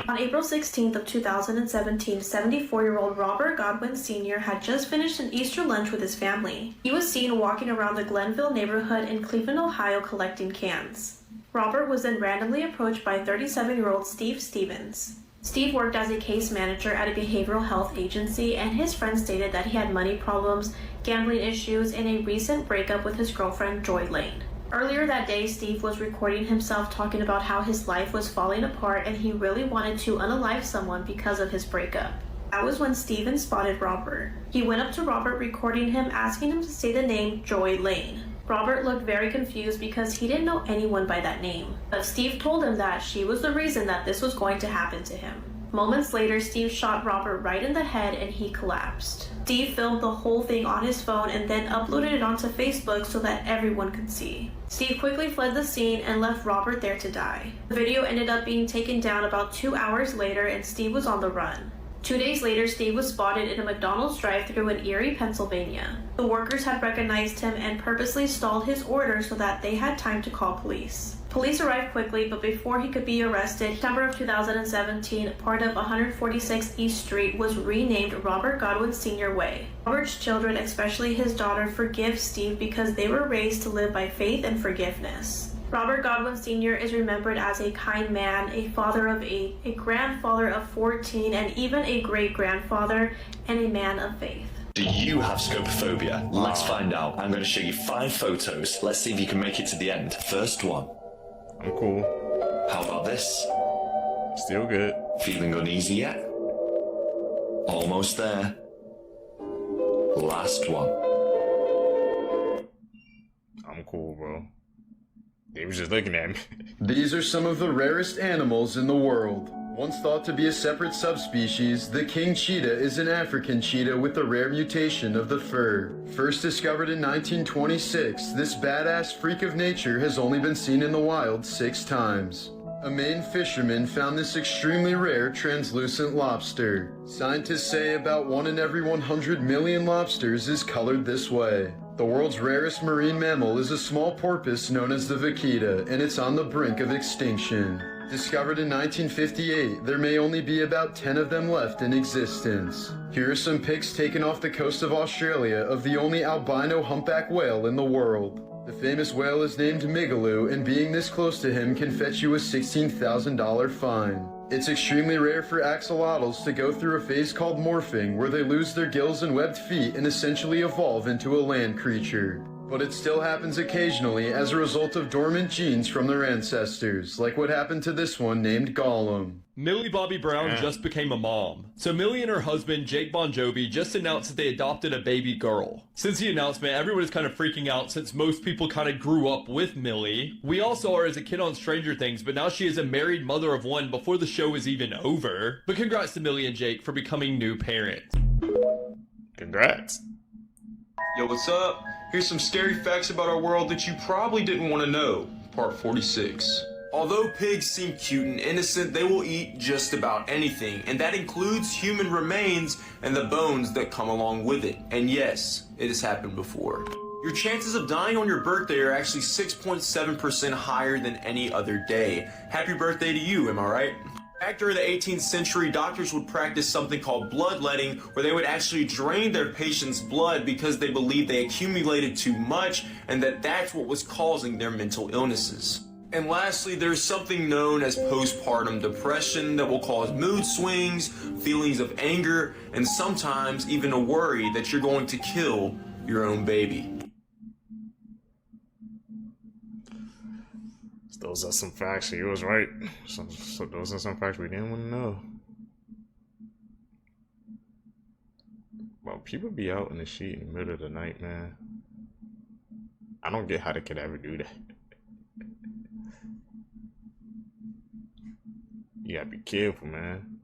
On April 16th of 2017, 74-year-old Robert Godwin Sr. had just finished an Easter lunch with his family. He was seen walking around the Glenville neighborhood in Cleveland, Ohio, collecting cans. Robert was then randomly approached by 37-year-old Steve Stevens. Steve worked as a case manager at a behavioral health agency, and his friend stated that he had money problems, gambling issues, and a recent breakup with his girlfriend, Joy Lane. Earlier that day, Steve was recording himself talking about how his life was falling apart and he really wanted to unalive someone because of his breakup. That was when Steven spotted Robert. He went up to Robert, recording him, asking him to say the name Joy Lane. Robert looked very confused because he didn't know anyone by that name, but Steve told him that she was the reason that this was going to happen to him. Moments later, Steve shot Robert right in the head and he collapsed. Steve filmed the whole thing on his phone and then uploaded it onto Facebook so that everyone could see. Steve quickly fled the scene and left Robert there to die. The video ended up being taken down about 2 hours later and Steve was on the run. 2 days later, Steve was spotted in a McDonald's drive-thru in Erie, Pennsylvania. The workers had recognized him and purposely stalled his order so that they had time to call police. Police arrived quickly, but before he could be arrested, September of 2017, part of 146 East Street was renamed Robert Godwin Sr. Way. Robert's children, especially his daughter, forgive Steve because they were raised to live by faith and forgiveness. Robert Godwin Sr. is remembered as a kind man, a father of 8, a grandfather of 14, and even a great-grandfather, and a man of faith. Do you have scopophobia? Let's find out. I'm going to show you 5 photos. Let's see if you can make it to the end. First one. I'm cool. How about this? Still good. Feeling uneasy yet? Almost there. Last one. I'm cool, bro. They was just looking at me. These are some of the rarest animals in the world. Once thought to be a separate subspecies, the king cheetah is an African cheetah with a rare mutation of the fur. First discovered in 1926, this badass freak of nature has only been seen in the wild 6 times. A Maine fisherman found this extremely rare translucent lobster. Scientists say about 1 in every 100 million lobsters is colored this way. The world's rarest marine mammal is a small porpoise known as the vaquita, and it's on the brink of extinction. Discovered in 1958, there may only be about 10 of them left in existence. Here are some pics taken off the coast of Australia of the only albino humpback whale in the world. The famous whale is named Migaloo, and being this close to him can fetch you a $16,000 fine. It's extremely rare for axolotls to go through a phase called morphing, where they lose their gills and webbed feet and essentially evolve into a land creature. But it still happens occasionally as a result of dormant genes from their ancestors, like what happened to this one named Gollum. Millie Bobby Brown just became a mom. So Millie and her husband, Jake Bon Jovi, just announced that they adopted a baby girl. Since the announcement, everyone is kind of freaking out since most people kind of grew up with Millie. We all saw her as a kid on Stranger Things, but now she is a married mother of 1 before the show is even over. But congrats to Millie and Jake for becoming new parents. Congrats. Yo, what's up? Here's some scary facts about our world that you probably didn't want to know. Part 46. Although pigs seem cute and innocent, they will eat just about anything, and that includes human remains and the bones that come along with it. And yes, it has happened before. Your chances of dying on your birthday are actually 6.7% higher than any other day. Happy birthday to you, am I right? Back during the 18th century, doctors would practice something called bloodletting, where they would actually drain their patients' blood because they believed they accumulated too much and that's what was causing their mental illnesses. And lastly, there's something known as postpartum depression that will cause mood swings, feelings of anger, and sometimes even a worry that you're going to kill your own baby. Those are some facts. He was right. So those are some facts we didn't want to know. Well, people be out in the street in the middle of the night, man. I don't get how they could ever do that. You gotta be careful, man.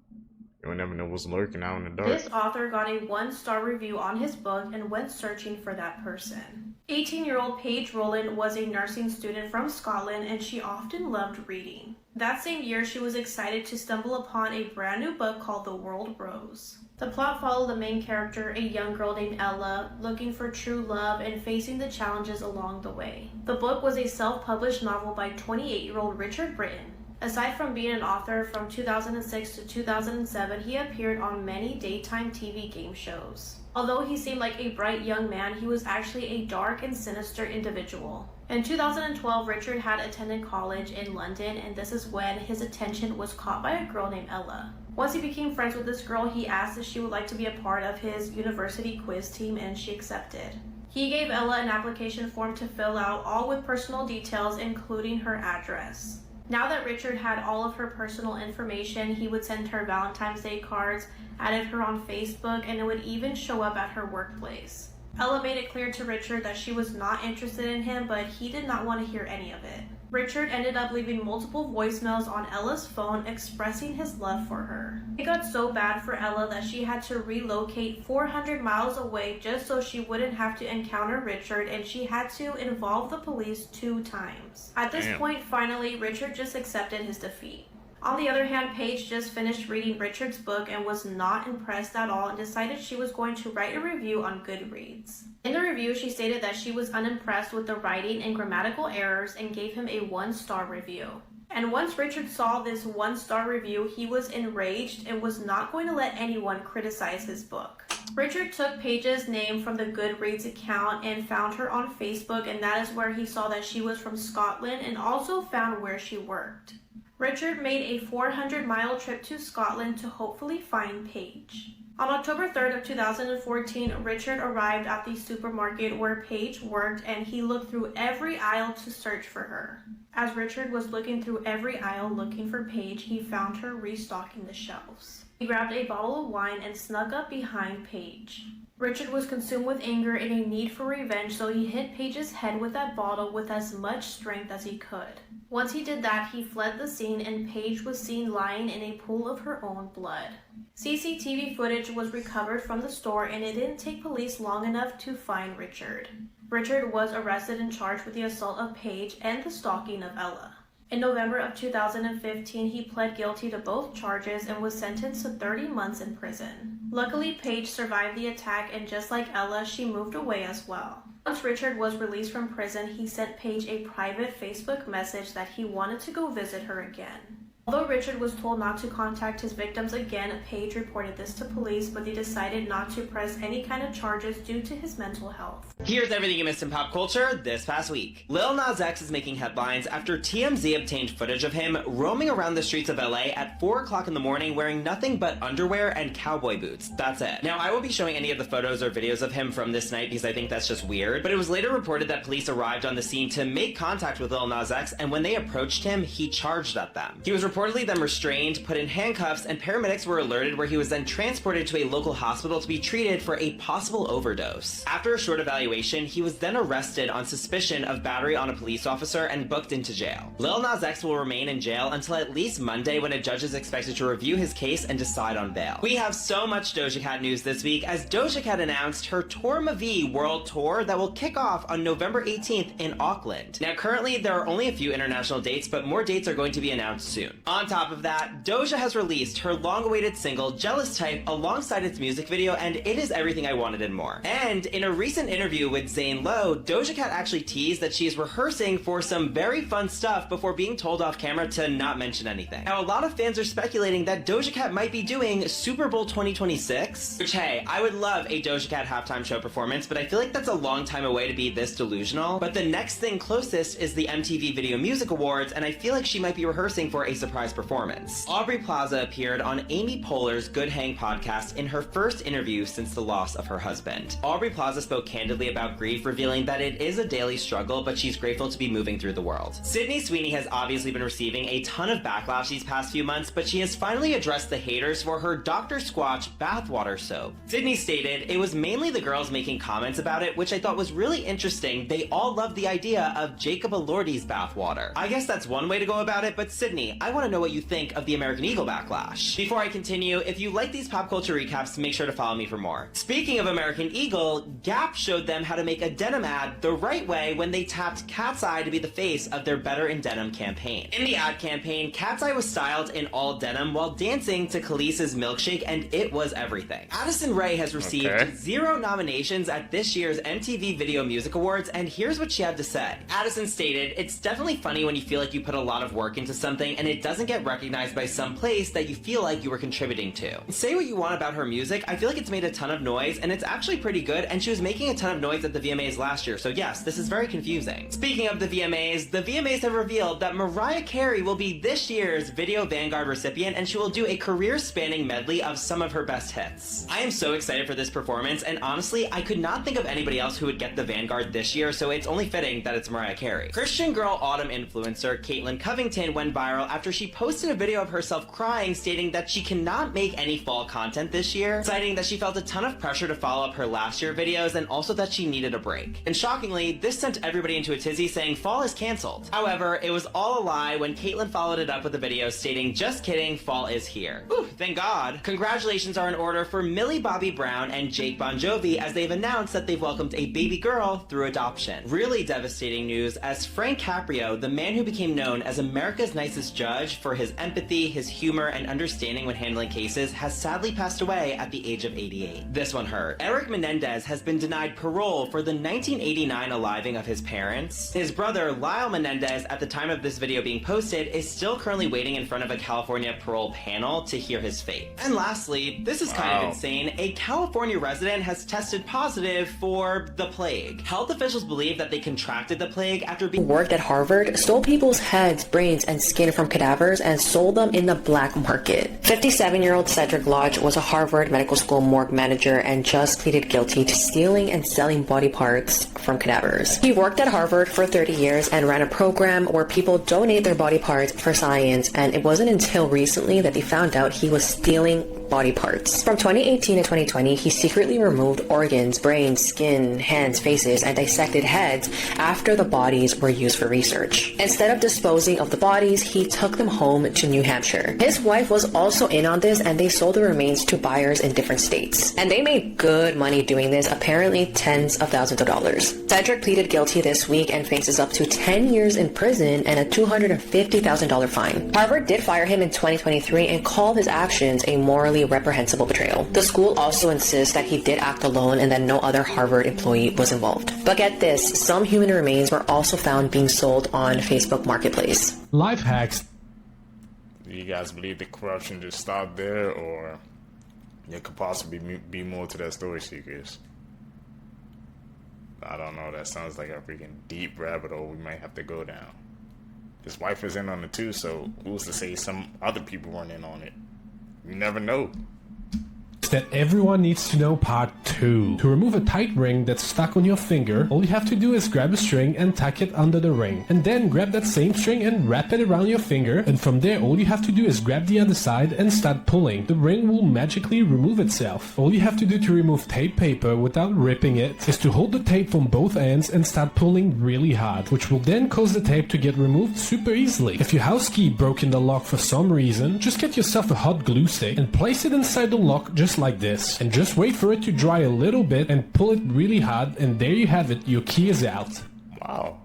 You never know what's lurking out in the dark. This author got a 1-star review on his book and went searching for that person. 18-year-old Paige Rowland was a nursing student from Scotland, and she often loved reading. That same year, she was excited to stumble upon a brand new book called The World Bros. The plot followed the main character, a young girl named Ella, looking for true love and facing the challenges along the way. The book was a self-published novel by 28-year-old Richard Britton. Aside from being an author, from 2006 to 2007, he appeared on many daytime TV game shows. Although he seemed like a bright young man, he was actually a dark and sinister individual. In 2012, Richard had attended college in London, and this is when his attention was caught by a girl named Ella. Once he became friends with this girl, he asked if she would like to be a part of his university quiz team, and she accepted. He gave Ella an application form to fill out, all with personal details, including her address. Now that Richard had all of her personal information, he would send her Valentine's Day cards, added her on Facebook, and it would even show up at her workplace. Ella made it clear to Richard that she was not interested in him, but he did not want to hear any of it. Richard ended up leaving multiple voicemails on Ella's phone expressing his love for her. It got so bad for Ella that she had to relocate 400 miles away just so she wouldn't have to encounter Richard, and she had to involve the police 2 times. At this point, finally, Richard just accepted his defeat. On the other hand, Paige just finished reading Richard's book and was not impressed at all and decided she was going to write a review on Goodreads. In the review, she stated that she was unimpressed with the writing and grammatical errors and gave him a 1-star review. And once Richard saw this 1-star review, he was enraged and was not going to let anyone criticize his book. Richard took Paige's name from the Goodreads account and found her on Facebook, and that is where he saw that she was from Scotland and also found where she worked. Richard made a 400-mile trip to Scotland to hopefully find Paige. On October 3rd of 2014, Richard arrived at the supermarket where Paige worked, and he looked through every aisle to search for her. As Richard was looking through every aisle looking for Paige, he found her restocking the shelves. He grabbed a bottle of wine and snuck up behind Paige. Richard was consumed with anger and a need for revenge, so he hit Paige's head with that bottle with as much strength as he could. Once he did that, he fled the scene and Paige was seen lying in a pool of her own blood. CCTV footage was recovered from the store and it didn't take police long enough to find Richard. Richard was arrested and charged with the assault of Paige and the stalking of Ella. In November of 2015, he pled guilty to both charges and was sentenced to 30 months in prison. Luckily, Paige survived the attack, and just like Ella, she moved away as well. Once Richard was released from prison, he sent Paige a private Facebook message that he wanted to go visit her again. Although Richard was told not to contact his victims again, Paige reported this to police, but they decided not to press any kind of charges due to his mental health. Here's everything you missed in pop culture this past week. Lil Nas X is making headlines after TMZ obtained footage of him roaming around the streets of LA at 4 o'clock in the morning wearing nothing but underwear and cowboy boots. That's it. Now, I won't be showing any of the photos or videos of him from this night because I think that's just weird, but it was later reported that police arrived on the scene to make contact with Lil Nas X, and when they approached him, he charged at them. He was reportedly then restrained, put in handcuffs, and paramedics were alerted, where he was then transported to a local hospital to be treated for a possible overdose. After a short evaluation, he was then arrested on suspicion of battery on a police officer and booked into jail. Lil Nas X will remain in jail until at least Monday, when a judge is expected to review his case and decide on bail. We have so much Doja Cat news this week, as Doja Cat announced her Tour Mavi World Tour that will kick off on November 18th in Auckland. Now, currently there are only a few international dates, but more dates are going to be announced soon. On top of that, Doja has released her long-awaited single Jealous Type alongside its music video, and it is everything I wanted and more. And in a recent interview with Zane Lowe, Doja Cat actually teased that she is rehearsing for some very fun stuff before being told off camera to not mention anything. Now, a lot of fans are speculating that Doja Cat might be doing Super Bowl 2026, which, hey, I would love a Doja Cat halftime show performance, but I feel like that's a long time away to be this delusional. But the next thing closest is the MTV Video Music Awards, and I feel like she might be rehearsing for a surprise performance. Aubrey Plaza appeared on Amy Poehler's Good Hang podcast in her first interview since the loss of her husband. Aubrey Plaza spoke candidly about grief, revealing that it is a daily struggle, but she's grateful to be moving through the world. Sydney Sweeney has obviously been receiving a ton of backlash these past few months, but she has finally addressed the haters for her Dr. Squatch bathwater soap. Sydney stated, "It was mainly the girls making comments about it, which I thought was really interesting. They all loved the idea of Jacob Elordi's bathwater. I guess that's one way to go about it, but Sydney, I want to know what you think of the American Eagle backlash." Before I continue, if you like these pop culture recaps, make sure to follow me for more. Speaking of American Eagle, Gap showed them how to make a denim ad the right way when they tapped Cat's Eye to be the face of their Better in Denim campaign. In the ad campaign, Cat's Eye was styled in all denim while dancing to Khalees's Milkshake, and it was everything. Addison Rae has received 0 nominations at this year's MTV Video Music Awards, and here's what she had to say. Addison stated, "It's definitely funny when you feel like you put a lot of work into something and it doesn't get recognized by some place that you feel like you were contributing to. Say what you want about her music, I feel like it's made a ton of noise and it's actually pretty good, and she was making a ton of noise at the VMAs last year, so yes, this is very confusing." Speaking of the VMAs have revealed that Mariah Carey will be this year's Video Vanguard recipient, and she will do a career-spanning medley of some of her best hits. I am so excited for this performance, and honestly, I could not think of anybody else who would get the Vanguard this year, so it's only fitting that it's Mariah Carey. Christian Girl Autumn influencer Caitlin Covington went viral after she posted a video of herself crying, stating that she cannot make any fall content this year, citing that she felt a ton of pressure to follow up her last year videos and also that she needed a break. And shockingly, this sent everybody into a tizzy, saying fall is cancelled. However, it was all a lie when Caitlin followed it up with a video stating, "Just kidding, fall is here." Whew, thank God. Congratulations are in order for Millie Bobby Brown and Jake Bon Jovi, as they've announced that they've welcomed a baby girl through adoption. Really devastating news, as Frank Caprio, the man who became known as America's nicest judge for his empathy, his humor, and understanding when handling cases, has sadly passed away at the age of 88. This one hurt. Eric Menendez has been denied parole for the 1989 aliving of his parents. His brother, Lyle Menendez, at the time of this video being posted, is still currently waiting in front of a California parole panel to hear his fate. And lastly, this is kind of insane, a California resident has tested positive for the plague. Health officials believe that they contracted the plague after being worked at Harvard, stole people's heads, brains, and skin from cadavers cadavers and sold them in the black market. 57-year-old Cedric Lodge was a Harvard Medical School morgue manager and just pleaded guilty to stealing and selling body parts from cadavers. He worked at Harvard for 30 years and ran a program where people donate their body parts for science, and it wasn't until recently that they found out he was stealing body parts. From 2018 to 2020, he secretly removed organs, brains, skin, hands, faces, and dissected heads after the bodies were used for research. Instead of disposing of the bodies, he took them home to New Hampshire. His wife was also in on this, and they sold the remains to buyers in different states. And they made good money doing this, apparently tens of thousands of dollars. Cedric pleaded guilty this week and faces up to 10 years in prison and a $250,000 fine. Harvard did fire him in 2023 and called his actions a morally reprehensible betrayal. The school also insists that he did act alone and that no other Harvard employee was involved. But get this, some human remains were also found being sold on Facebook Marketplace. Life hacks. Do you guys believe the corruption just stopped there, or there could possibly be more to that story, Seekers? I don't know, that sounds like a freaking deep rabbit hole we might have to go down. His wife is in on it too, so who's to say some other people weren't in on it? You never know. That everyone needs to know part 2. To remove a tight ring that's stuck on your finger, all you have to do is grab a string and tuck it under the ring. And then grab that same string and wrap it around your finger, and from there all you have to do is grab the other side and start pulling. The ring will magically remove itself. All you have to do to remove tape paper without ripping it is to hold the tape from both ends and start pulling really hard, which will then cause the tape to get removed super easily. If your house key broke in the lock for some reason, just get yourself a hot glue stick and place it inside the lock just like this, and just wait for it to dry a little bit and pull it really hard, and there you have it, your key is out. Wow.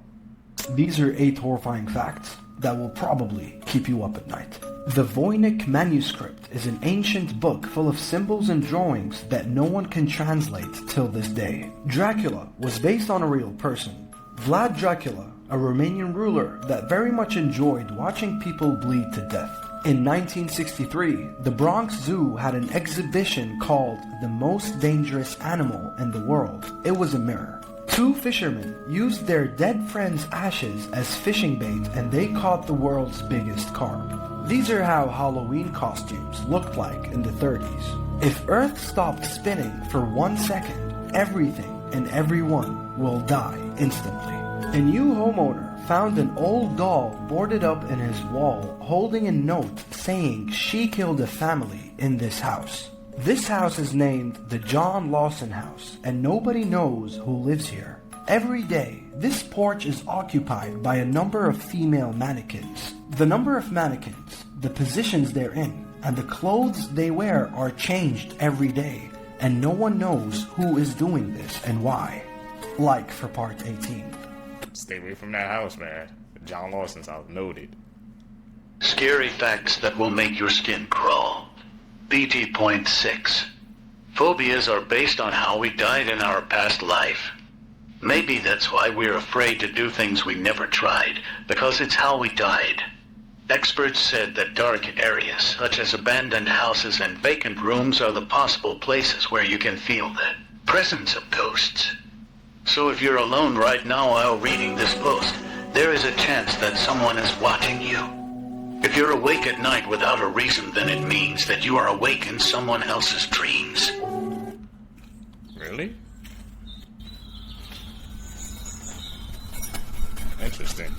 These are 8 horrifying facts that will probably keep you up at night. The Voynich manuscript is an ancient book full of symbols and drawings that no one can translate till this day. Dracula was based on a real person. Vlad Dracula, a Romanian ruler that very much enjoyed watching people bleed to death. In 1963, the Bronx Zoo had an exhibition called The Most Dangerous Animal in the World. It was a mirror. 2 fishermen used their dead friend's ashes as fishing bait, and they caught the world's biggest carp. These are how Halloween costumes looked like in the 30s. If Earth stopped spinning for 1 second, everything and everyone will die instantly. A new homeowner found an old doll boarded up in his wall holding a note saying she killed a family in this house. This house is named the John Lawson House, and nobody knows who lives here. Every day, this porch is occupied by a number of female mannequins. The number of mannequins, the positions they're in, and the clothes they wear are changed every day, and no one knows who is doing this and why. Like for part 18. Stay away from that house, man. John Lawson's house, noted. Scary facts that will make your skin crawl. BT point 6. Phobias are based on how we died in our past life. Maybe that's why we're afraid to do things we never tried, because it's how we died. Experts said that dark areas, such as abandoned houses and vacant rooms, are the possible places where you can feel the presence of ghosts. So if you're alone right now while reading this post, there is a chance that someone is watching you. If you're awake at night without a reason, then it means that you are awake in someone else's dreams. Really? Interesting.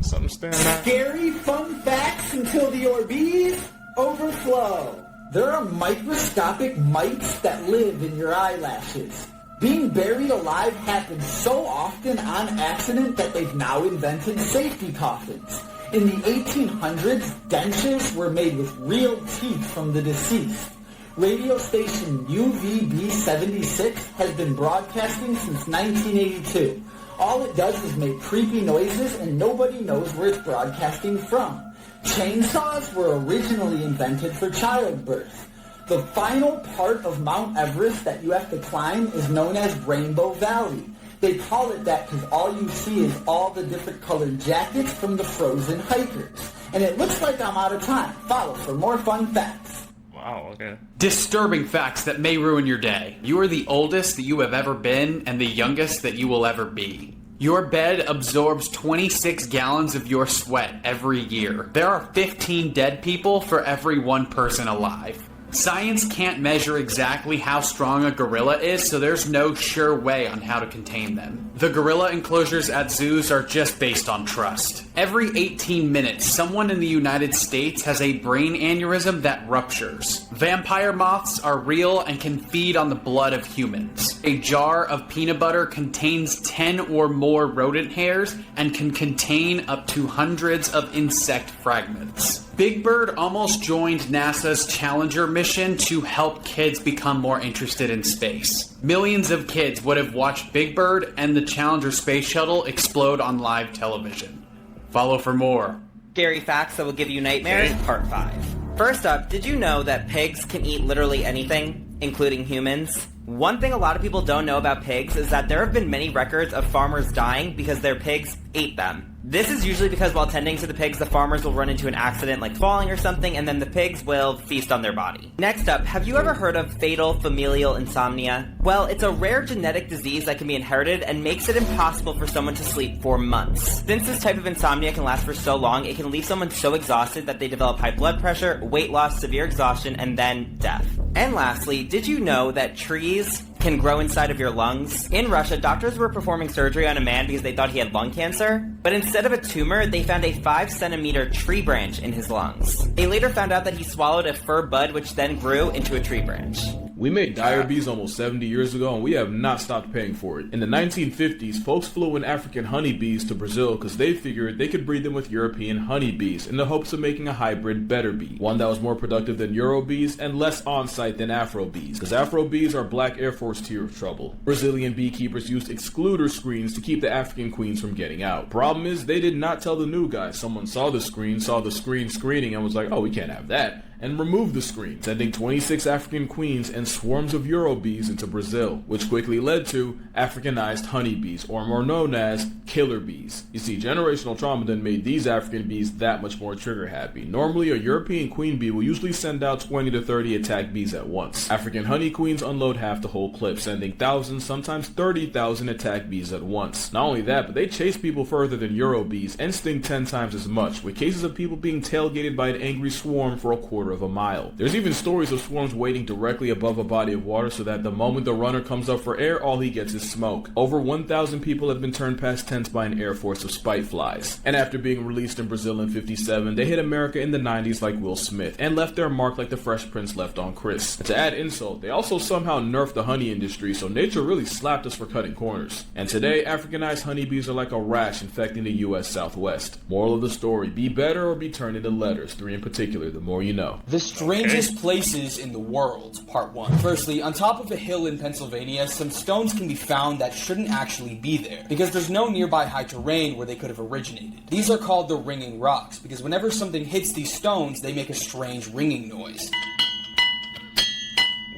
Something standing out. Scary fun facts until the Orbeez overflow. There are microscopic mites that live in your eyelashes. Being buried alive happens so often on accident that they've now invented safety coffins. In the 1800s, dentures were made with real teeth from the deceased. Radio station UVB-76 has been broadcasting since 1982. All it does is make creepy noises and nobody knows where it's broadcasting from. Chainsaws were originally invented for childbirth. The final part of Mount Everest that you have to climb is known as Rainbow Valley. They call it that because all you see is all the different colored jackets from the frozen hikers. And it looks like I'm out of time. Follow for more fun facts. Wow, okay. Disturbing facts that may ruin your day. You are the oldest that you have ever been and the youngest that you will ever be. Your bed absorbs 26 gallons of your sweat every year. There are 15 dead people for every one person alive. Science can't measure exactly how strong a gorilla is, so there's no sure way on how to contain them. The gorilla enclosures at zoos are just based on trust. Every 18 minutes, someone in the United States has a brain aneurysm that ruptures. Vampire moths are real and can feed on the blood of humans. A jar of peanut butter contains 10 or more rodent hairs and can contain up to hundreds of insect fragments. Big Bird almost joined NASA's Challenger mission to help kids become more interested in space. Millions of kids would have watched Big Bird and the Challenger space shuttle explode on live television. Follow for more. Scary facts that will give you nightmares, part 5. First up, did you know that pigs can eat literally anything, including humans? One thing a lot of people don't know about pigs is that there have been many records of farmers dying because their pigs ate them. This is usually because while tending to the pigs, the farmers will run into an accident like falling or something, and then the pigs will feast on their body. Next up, have you ever heard of fatal familial insomnia? Well, it's a rare genetic disease that can be inherited and makes it impossible for someone to sleep for months. Since this type of insomnia can last for so long, it can leave someone so exhausted that they develop high blood pressure, weight loss, severe exhaustion, and then death. And lastly, did you know that trees can grow inside of your lungs? In Russia, doctors were performing surgery on a man because they thought he had lung cancer, but instead of a tumor, they found a 5-centimeter tree branch in his lungs. They later found out that he swallowed a fir bud, which then grew into a tree branch. We made dire bees almost 70 years ago, and we have not stopped paying for it. In the 1950s, folks flew in African honeybees to Brazil because they figured they could breed them with European honeybees in the hopes of making a hybrid better bee, one that was more productive than Euro bees and less on-site than Afro bees, because Afro bees are black Air Force tier of trouble. Brazilian beekeepers used excluder screens to keep the African queens from getting out. Problem is, they did not tell the new guys. Someone saw the screen screening, and was like, oh, we can't have that, and removed the screen, sending 26 African queens and swarms of Euro bees into Brazil, which quickly led to Africanized honeybees, or more known as killer bees. You see, generational trauma then made these African bees that much more trigger happy. Normally, a European queen bee will usually send out 20 to 30 attack bees at once. African honey queens unload half the whole clip, sending thousands, sometimes 30,000 attack bees at once. Not only that, but they chase people further than Euro bees and sting 10 times as much, with cases of people being tailgated by an angry swarm for a quarter of a mile. There's even stories of swarms waiting directly above a body of water so that the moment the runner comes up for air, all he gets is smoke. Over 1,000 people have been turned past tents by an air force of spite flies. And after being released in Brazil in '57, they hit America in the 90s like Will Smith and left their mark like the Fresh Prince left on Chris. And to add insult, they also somehow nerfed the honey industry, so nature really slapped us for cutting corners. And today, Africanized honeybees are like a rash infecting the US Southwest. Moral of the story, be better or be turned into letters, 3 in particular, the more you know. The strangest places in the world, part 1. Firstly, on top of a hill in Pennsylvania, some stones can be found that shouldn't actually be there, because there's no nearby high terrain where they could have originated. These are called the ringing rocks, because whenever something hits these stones, they make a strange ringing noise.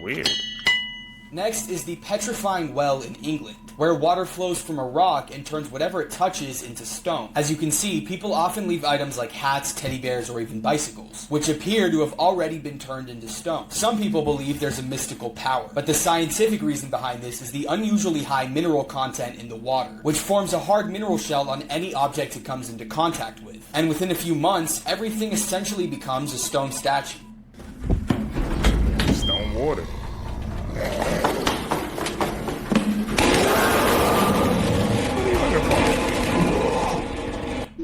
Weird. Next is the Petrifying Well in England, where water flows from a rock and turns whatever it touches into stone. As you can see, people often leave items like hats, teddy bears, or even bicycles, which appear to have already been turned into stone. Some people believe there's a mystical power, but the scientific reason behind this is the unusually high mineral content in the water, which forms a hard mineral shell on any object it comes into contact with. And within a few months, everything essentially becomes a stone statue. Stone water.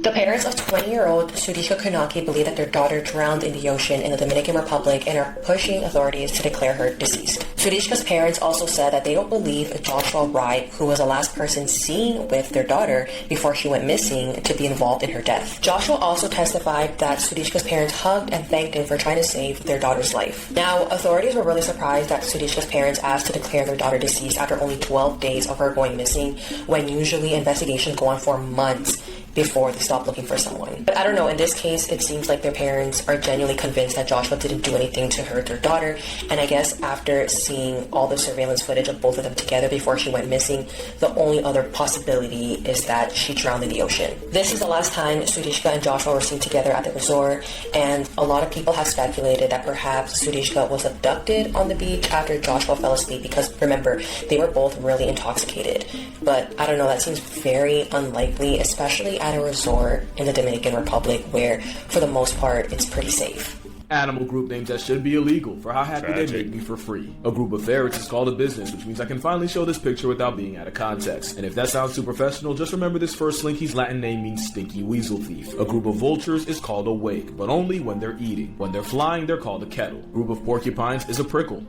The parents of 20-year-old Sudishka Konaki believe that their daughter drowned in the ocean in the Dominican Republic and are pushing authorities to declare her deceased. Sudishka's parents also said that they don't believe Joshua Wright, who was the last person seen with their daughter before she went missing, to be involved in her death. Joshua also testified that Sudishka's parents hugged and thanked him for trying to save their daughter's life. Now, authorities were really surprised that Sudishka's parents asked to declare their daughter deceased after only 12 days of her going missing, when usually investigations go on for months. before they stop looking for someone. But I don't know, in this case, it seems like their parents are genuinely convinced that Joshua didn't do anything to hurt their daughter, and I guess after seeing all the surveillance footage of both of them together before she went missing, the only other possibility is that she drowned in the ocean. This is the last time Sudishka and Joshua were seen together at the resort, and a lot of people have speculated that perhaps Sudishka was abducted on the beach after Joshua fell asleep, because remember, they were both really intoxicated. But I don't know, that seems very unlikely, especially at a resort in the Dominican Republic where, for the most part, it's pretty safe. Animal group names that should be illegal for how happy they make me for free. A group of ferrets is called a business, which means I can finally show this picture without being out of context. And if that sounds too professional, just remember this first Slinky's Latin name means stinky weasel thief. A group of vultures is called a wake, but only when they're eating. When they're flying, they're called a kettle. A group of porcupines is a prickle.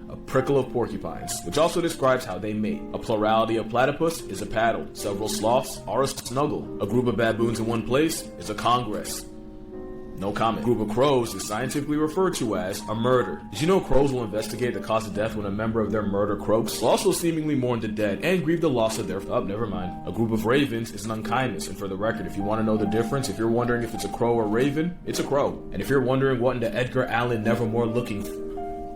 A prickle of porcupines, which also describes how they mate. A plurality of platypus is a paddle. Several sloths are a snuggle. A group of baboons in one place is a congress. No comment. A group of crows is scientifically referred to as a murder. Did you know crows will investigate the cause of death when a member of their murder croaks? Will also seemingly mourn the dead and grieve the loss of their... Oh, never mind. A group of ravens is an unkindness, and for the record, if you want to know the difference, if you're wondering if it's a crow or raven, it's a crow. And if you're wondering what in the Edgar Allan Nevermore looking...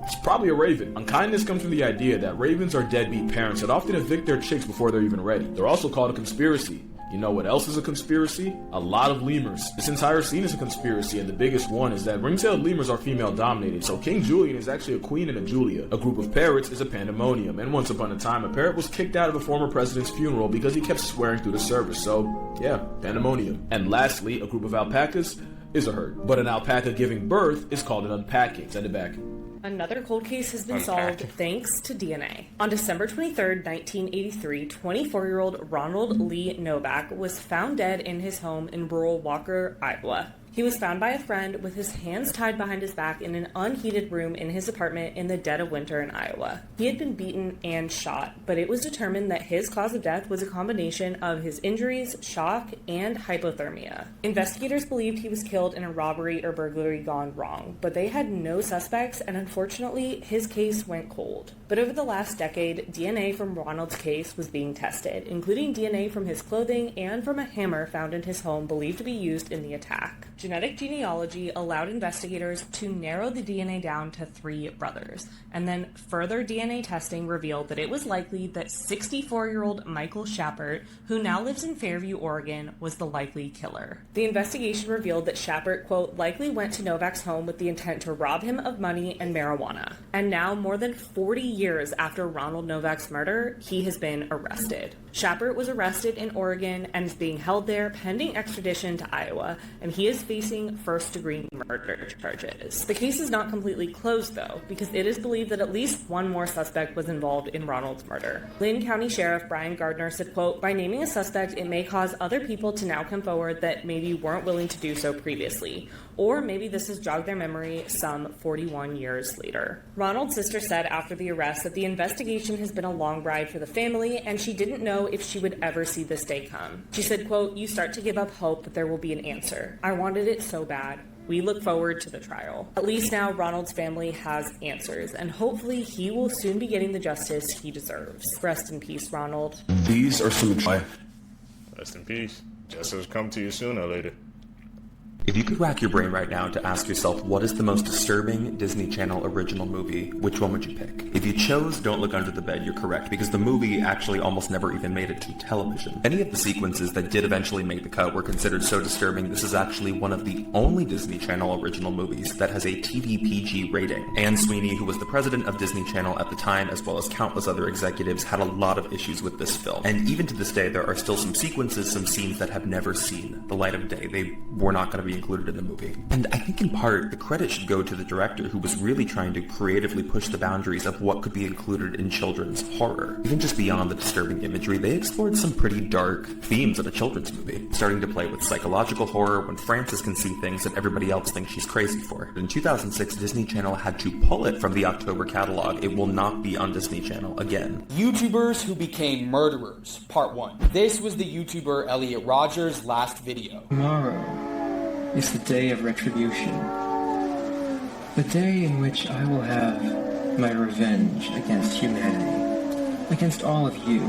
It's probably a raven. Unkindness comes from the idea that ravens are deadbeat parents that often evict their chicks before they're even ready. They're also called a conspiracy. You know what else is a conspiracy? A lot of lemurs. This entire scene is a conspiracy, and the biggest one is that ring-tailed lemurs are female-dominated, so King Julian is actually a queen and a Julia. A group of parrots is a pandemonium, and once upon a time, a parrot was kicked out of a former president's funeral because he kept swearing through the service, so yeah, pandemonium. And lastly, a group of alpacas is a herd. But an alpaca giving birth is called an unpacking. Send it back. Another cold case has been solved thanks to DNA. On December 23, 1983, 24-year-old Ronald Lee Novak was found dead in his home in rural Walker, Iowa. He was found by a friend with his hands tied behind his back in an unheated room in his apartment in the dead of winter in Iowa. He had been beaten and shot, but it was determined that his cause of death was a combination of his injuries, shock, and hypothermia. Investigators believed he was killed in a robbery or burglary gone wrong, but they had no suspects, and unfortunately, his case went cold. But over the last decade, DNA from Ronald's case was being tested, including DNA from his clothing and from a hammer found in his home believed to be used in the attack. Genetic genealogy allowed investigators to narrow the DNA down to 3 brothers, and then further DNA testing revealed that it was likely that 64-year-old Michael Schappert, who now lives in Fairview, Oregon, was the likely killer. The investigation revealed that Schappert, quote, likely went to Novak's home with the intent to rob him of money and marijuana. And now, more than 40 years after Ronald Novak's murder, he has been arrested. Schappert was arrested in Oregon and is being held there pending extradition to Iowa, and he is facing first-degree murder charges. The case is not completely closed, though, because it is believed that at least one more suspect was involved in Ronald's murder. Lynn County Sheriff Brian Gardner said, quote, by naming a suspect, it may cause other people to now come forward that maybe weren't willing to do so previously, or maybe this has jogged their memory some 41 years later. Ronald's sister said after the arrest that the investigation has been a long ride for the family, and she didn't know if she would ever see this day come. She said, quote, you start to give up hope that there will be an answer. I wanted it so bad. We look forward to the trial. At least now Ronald's family has answers, and hopefully he will soon be getting the justice he deserves. Rest in peace, Ronald. These are some... Rest in peace. Justice will come to you sooner or later. If you could rack your brain right now to ask yourself what is the most disturbing Disney Channel original movie, which one would you pick? If you chose Don't Look Under the Bed, you're correct, because the movie actually almost never even made it to television. Any of the sequences that did eventually make the cut were considered so disturbing, this is actually one of the only Disney Channel original movies that has a TV PG rating. Anne Sweeney, who was the president of Disney Channel at the time, as well as countless other executives, had a lot of issues with this film. And even to this day, there are still some sequences, some scenes that have never seen the light of day. They were not going to be included in the movie. And I think in part, the credit should go to the director, who was really trying to creatively push the boundaries of what could be included in children's horror. Even just beyond the disturbing imagery, they explored some pretty dark themes in a children's movie, starting to play with psychological horror when Frances can see things that everybody else thinks she's crazy for. In 2006, Disney Channel had to pull it from the October catalog. It will not be on Disney Channel again. YouTubers who became murderers, part 1. This was the YouTuber Elliot Rogers' last video. Tomorrow is the day of retribution. The day in which I will have my revenge against humanity, against all of you,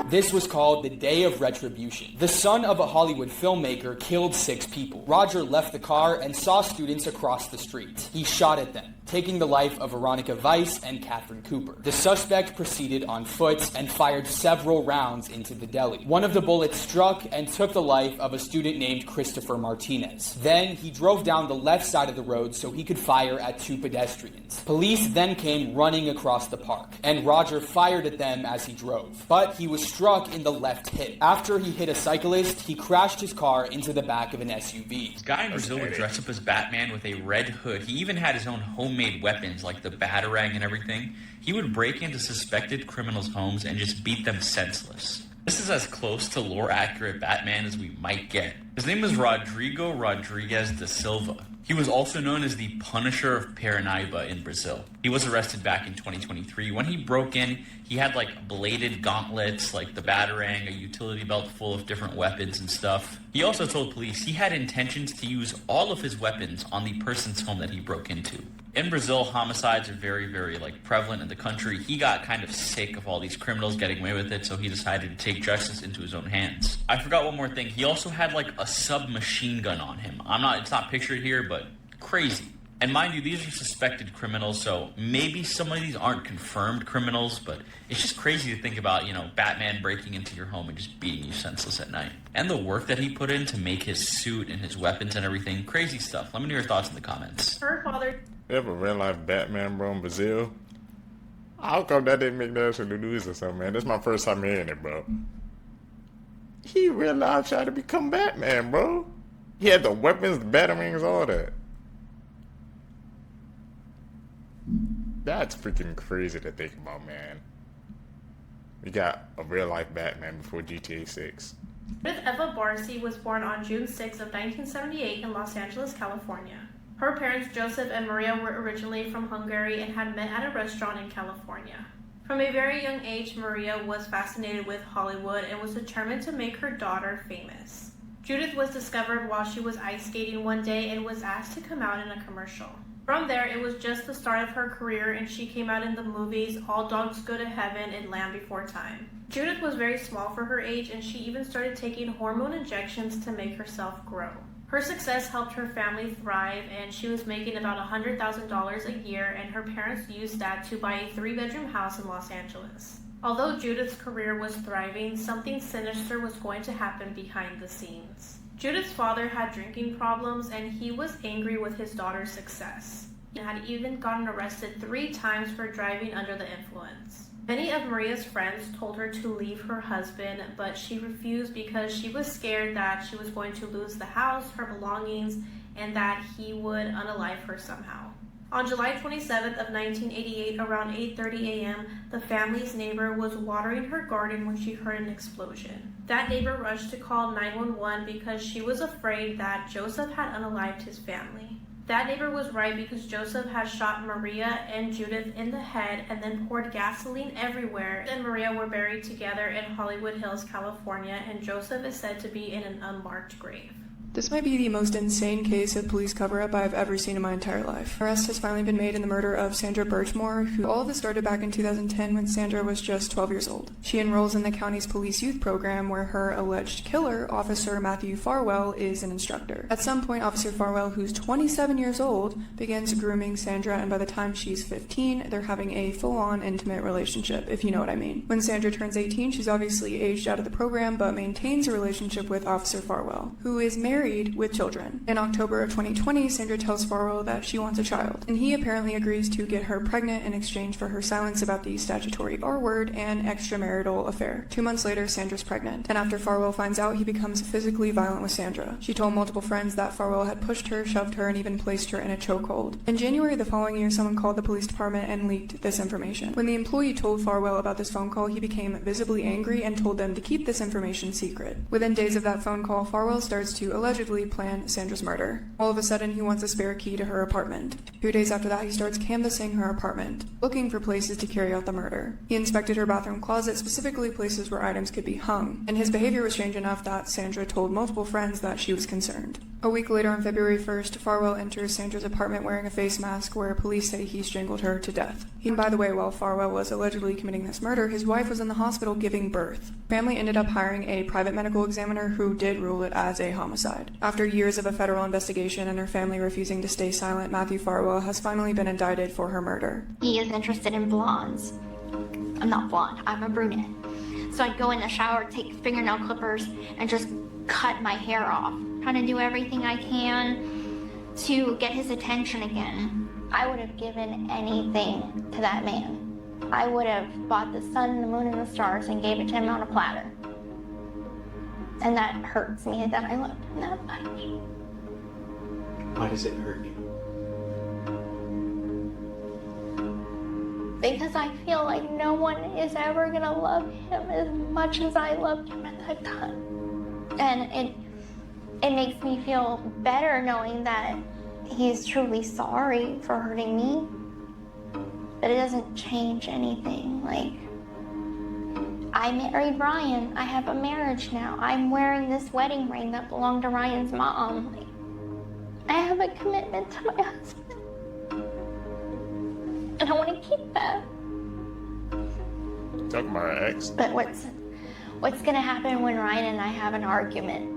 This was called the Day of Retribution. The son of a Hollywood filmmaker killed 6 people. Roger left the car and saw students across the street. He shot at them, taking the life of Veronica Weiss and Catherine Cooper. The suspect proceeded on foot and fired several rounds into the deli. One of the bullets struck and took the life of a student named Christopher Martinez. Then he drove down the left side of the road so he could fire at 2 pedestrians. Police then came running across the park, and Roger fired at them as he drove. But he was struck in the left hip. After he hit a cyclist, he crashed his car into the back of an SUV. This guy in Brazil would dress up as Batman with a red hood. He even had his own homemade weapons like the Batarang and everything. He would break into suspected criminals' homes and just beat them senseless. This is as close to lore-accurate Batman as we might get. His name is Rodrigo Rodrigues da Silva. He was also known as the Punisher of Paranaíba in Brazil. He was arrested back in 2023. When he broke in, he had like bladed gauntlets, like the Batarang, a utility belt full of different weapons and stuff. He also told police he had intentions to use all of his weapons on the person's home that he broke into. In Brazil, homicides are very, very prevalent in the country. He got kind of sick of all these criminals getting away with it, so he decided to take justice into his own hands. I forgot one more thing. He also had a submachine gun on him. It's not pictured here, but crazy. And mind you, these are suspected criminals, so maybe some of these aren't confirmed criminals, but it's just crazy to think about, Batman breaking into your home and just beating you senseless at night. And the work that he put in to make his suit and his weapons and everything, crazy stuff. Let me know your thoughts in the comments. Her father... You ever real life Batman, bro, in Brazil? How come that didn't make that in the news or something, man? This is my first time hearing it, bro. He real life tried to become Batman, bro. He had the weapons, the Batarangs, all that. That's freaking crazy to think about, man. We got a real life Batman before GTA 6. Judith Eva Barsi was born on June 6 of 1978 in Los Angeles, California. Her parents, Joseph and Maria, were originally from Hungary and had met at a restaurant in California. From a very young age, Maria was fascinated with Hollywood and was determined to make her daughter famous. Judith was discovered while she was ice skating one day and was asked to come out in a commercial. From there, it was just the start of her career, and she came out in the movies All Dogs Go to Heaven and Land Before Time. Judith was very small for her age, and she even started taking hormone injections to make herself grow. Her success helped her family thrive, and she was making about $100,000 a year, and her parents used that to buy a 3-bedroom house in Los Angeles. Although Judith's career was thriving, something sinister was going to happen behind the scenes. Judith's father had drinking problems, and he was angry with his daughter's success. He had even gotten arrested 3 times for driving under the influence. Many of Maria's friends told her to leave her husband, but she refused because she was scared that she was going to lose the house, her belongings, and that he would unalive her somehow. On July 27th of 1988, around 8:30 a.m., the family's neighbor was watering her garden when she heard an explosion. That neighbor rushed to call 911 because she was afraid that Joseph had unalived his family. That neighbor was right because Joseph had shot Maria and Judith in the head and then poured gasoline everywhere. And Maria were buried together in Hollywood Hills, California, and Joseph is said to be in an unmarked grave. This might be the most insane case of police cover-up I've ever seen in my entire life. Arrest has finally been made in the murder of Sandra Birchmore, who all of this started back in 2010 when Sandra was just 12 years old. She enrolls in the county's police youth program where her alleged killer, Officer Matthew Farwell, is an instructor. At some point, Officer Farwell, who's 27 years old, begins grooming Sandra, and by the time she's 15, they're having a full-on intimate relationship, if you know what I mean. When Sandra turns 18, she's obviously aged out of the program, but maintains a relationship with Officer Farwell, who is married with children. In October of 2020, Sandra tells Farwell that she wants a child, and he apparently agrees to get her pregnant in exchange for her silence about the statutory R-word and extramarital affair. 2 months later, Sandra's pregnant, and after Farwell finds out, he becomes physically violent with Sandra. She told multiple friends that Farwell had pushed her, shoved her, and even placed her in a chokehold. In January the following year, someone called the police department and leaked this information. When the employee told Farwell about this phone call, he became visibly angry and told them to keep this information secret. Within days of that phone call, Farwell starts to allegedly plan Sandra's murder. All of a sudden, he wants a spare key to her apartment. 2 days after that, he starts canvassing her apartment, looking for places to carry out the murder. He inspected her bathroom closet, specifically places where items could be hung, and his behavior was strange enough that Sandra told multiple friends that she was concerned. A week later, on February 1st, Farwell enters Sandra's apartment wearing a face mask where police say he strangled her to death. And by the way, while Farwell was allegedly committing this murder, his wife was in the hospital giving birth. Family ended up hiring a private medical examiner who did rule it as a homicide. After years of a federal investigation and her family refusing to stay silent, Matthew Farwell has finally been indicted for her murder. He is interested in blondes. I'm not blonde, I'm a brunette. So I'd go in the shower, take fingernail clippers, and just cut my hair off. Trying to do everything I can to get his attention again. I would have given anything to that man. I would have bought the sun, the moon, and the stars and gave it to him on a platter. And that hurts me that I loved him that much. Why does it hurt you? Because I feel like no one is ever gonna love him as much as I loved him at that time. And it makes me feel better knowing that he's truly sorry for hurting me. But it doesn't change anything. Like, I married Ryan. I have a marriage now. I'm wearing this wedding ring that belonged to Ryan's mom. Like, I have a commitment to my husband. And I want to keep that. Talking about her ex. But what's gonna happen when Ryan and I have an argument?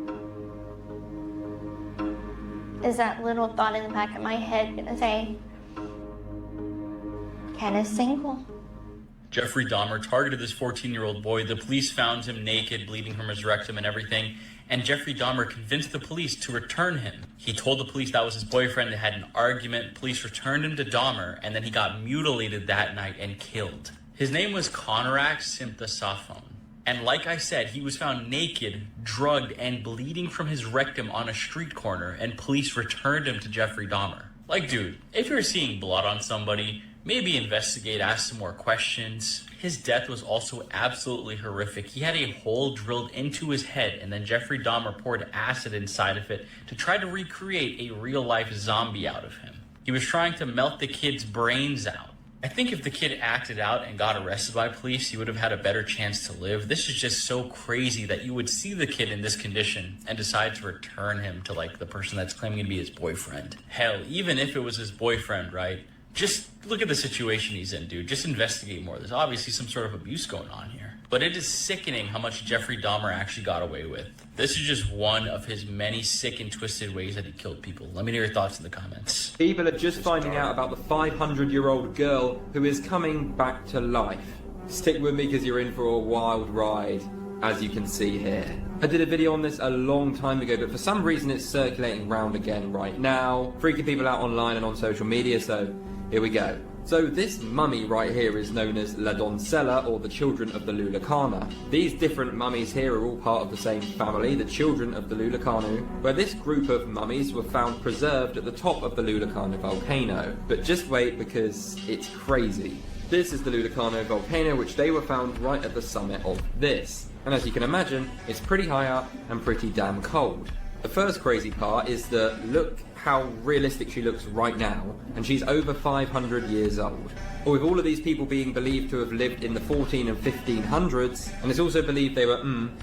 Is that little thought in the back of my head gonna say, Ken is single? Jeffrey Dahmer targeted this 14-year-old boy. The police found him naked, bleeding from his rectum and everything. And Jeffrey Dahmer convinced the police to return him. He told the police that was his boyfriend. They had an argument. Police returned him to Dahmer, and then he got mutilated that night and killed. His name was Konorak Sympthosophone. And like I said, he was found naked, drugged, and bleeding from his rectum on a street corner, and police returned him to Jeffrey Dahmer. Like, dude, if you're seeing blood on somebody, maybe investigate, ask some more questions. His death was also absolutely horrific. He had a hole drilled into his head, and then Jeffrey Dahmer poured acid inside of it to try to recreate a real-life zombie out of him. He was trying to melt the kid's brains out. I think if the kid acted out and got arrested by police, he would have had a better chance to live. This is just so crazy that you would see the kid in this condition and decide to return him to, like, the person that's claiming to be his boyfriend. Hell, even if it was his boyfriend, right? Just look at the situation he's in, dude. Just investigate more. There's obviously some sort of abuse going on here. But it is sickening how much Jeffrey Dahmer actually got away with. This is just one of his many sick and twisted ways that he killed people. Let me know your thoughts in the comments. People are just finding out about the 500-year-old girl who is coming back to life. Stick with me because you're in for a wild ride, as you can see here. I did a video on this a long time ago, but for some reason it's circulating round again right now, freaking people out online and on social media, so here we go. So this mummy right here is known as La Doncella, or the Children of the Lulacana. These different mummies here are all part of the same family, the Children of the Lulacanu, where this group of mummies were found preserved at the top of the Lulacano volcano. But just wait, because it's crazy. This is the Lulacano volcano, which they were found right at the summit of this. And as you can imagine, it's pretty high up and pretty damn cold. The first crazy part is that look how realistic she looks right now, and she's over 500 years old. But with all of these people being believed to have lived in the 14 and 1500s, and it's also believed they were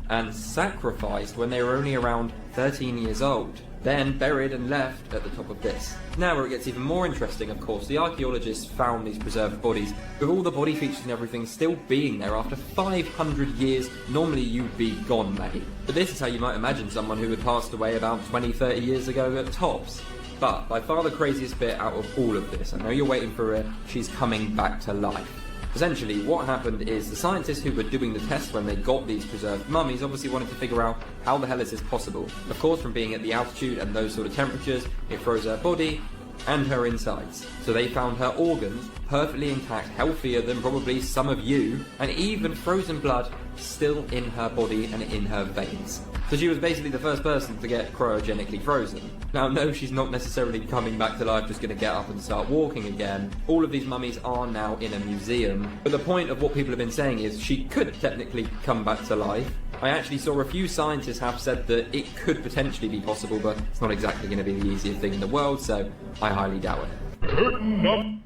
and sacrificed when they were only around 13 years old, then buried and left at the top of this. Now where it gets even more interesting, of course, the archaeologists found these preserved bodies with all the body features and everything still being there after 500 years. Normally you'd be gone, mate. But this is how you might imagine someone who had passed away about 20-30 years ago at tops. But by far the craziest bit out of all of this, I know you're waiting for it, she's coming back to life. Essentially, what happened is the scientists who were doing the test when they got these preserved mummies obviously wanted to figure out how the hell is this possible. Of course, from being at the altitude and those sort of temperatures, it froze her body and her insides. So they found her organs perfectly intact, healthier than probably some of you, and even frozen blood still in her body and in her veins. So she was basically the first person to get cryogenically frozen. Now, no, she's not necessarily coming back to life, just going to get up and start walking again. All of these mummies are now in a museum. But the point of what people have been saying is she could technically come back to life. I actually saw a few scientists have said that it could potentially be possible, but it's not exactly going to be the easiest thing in the world, so I highly doubt it. And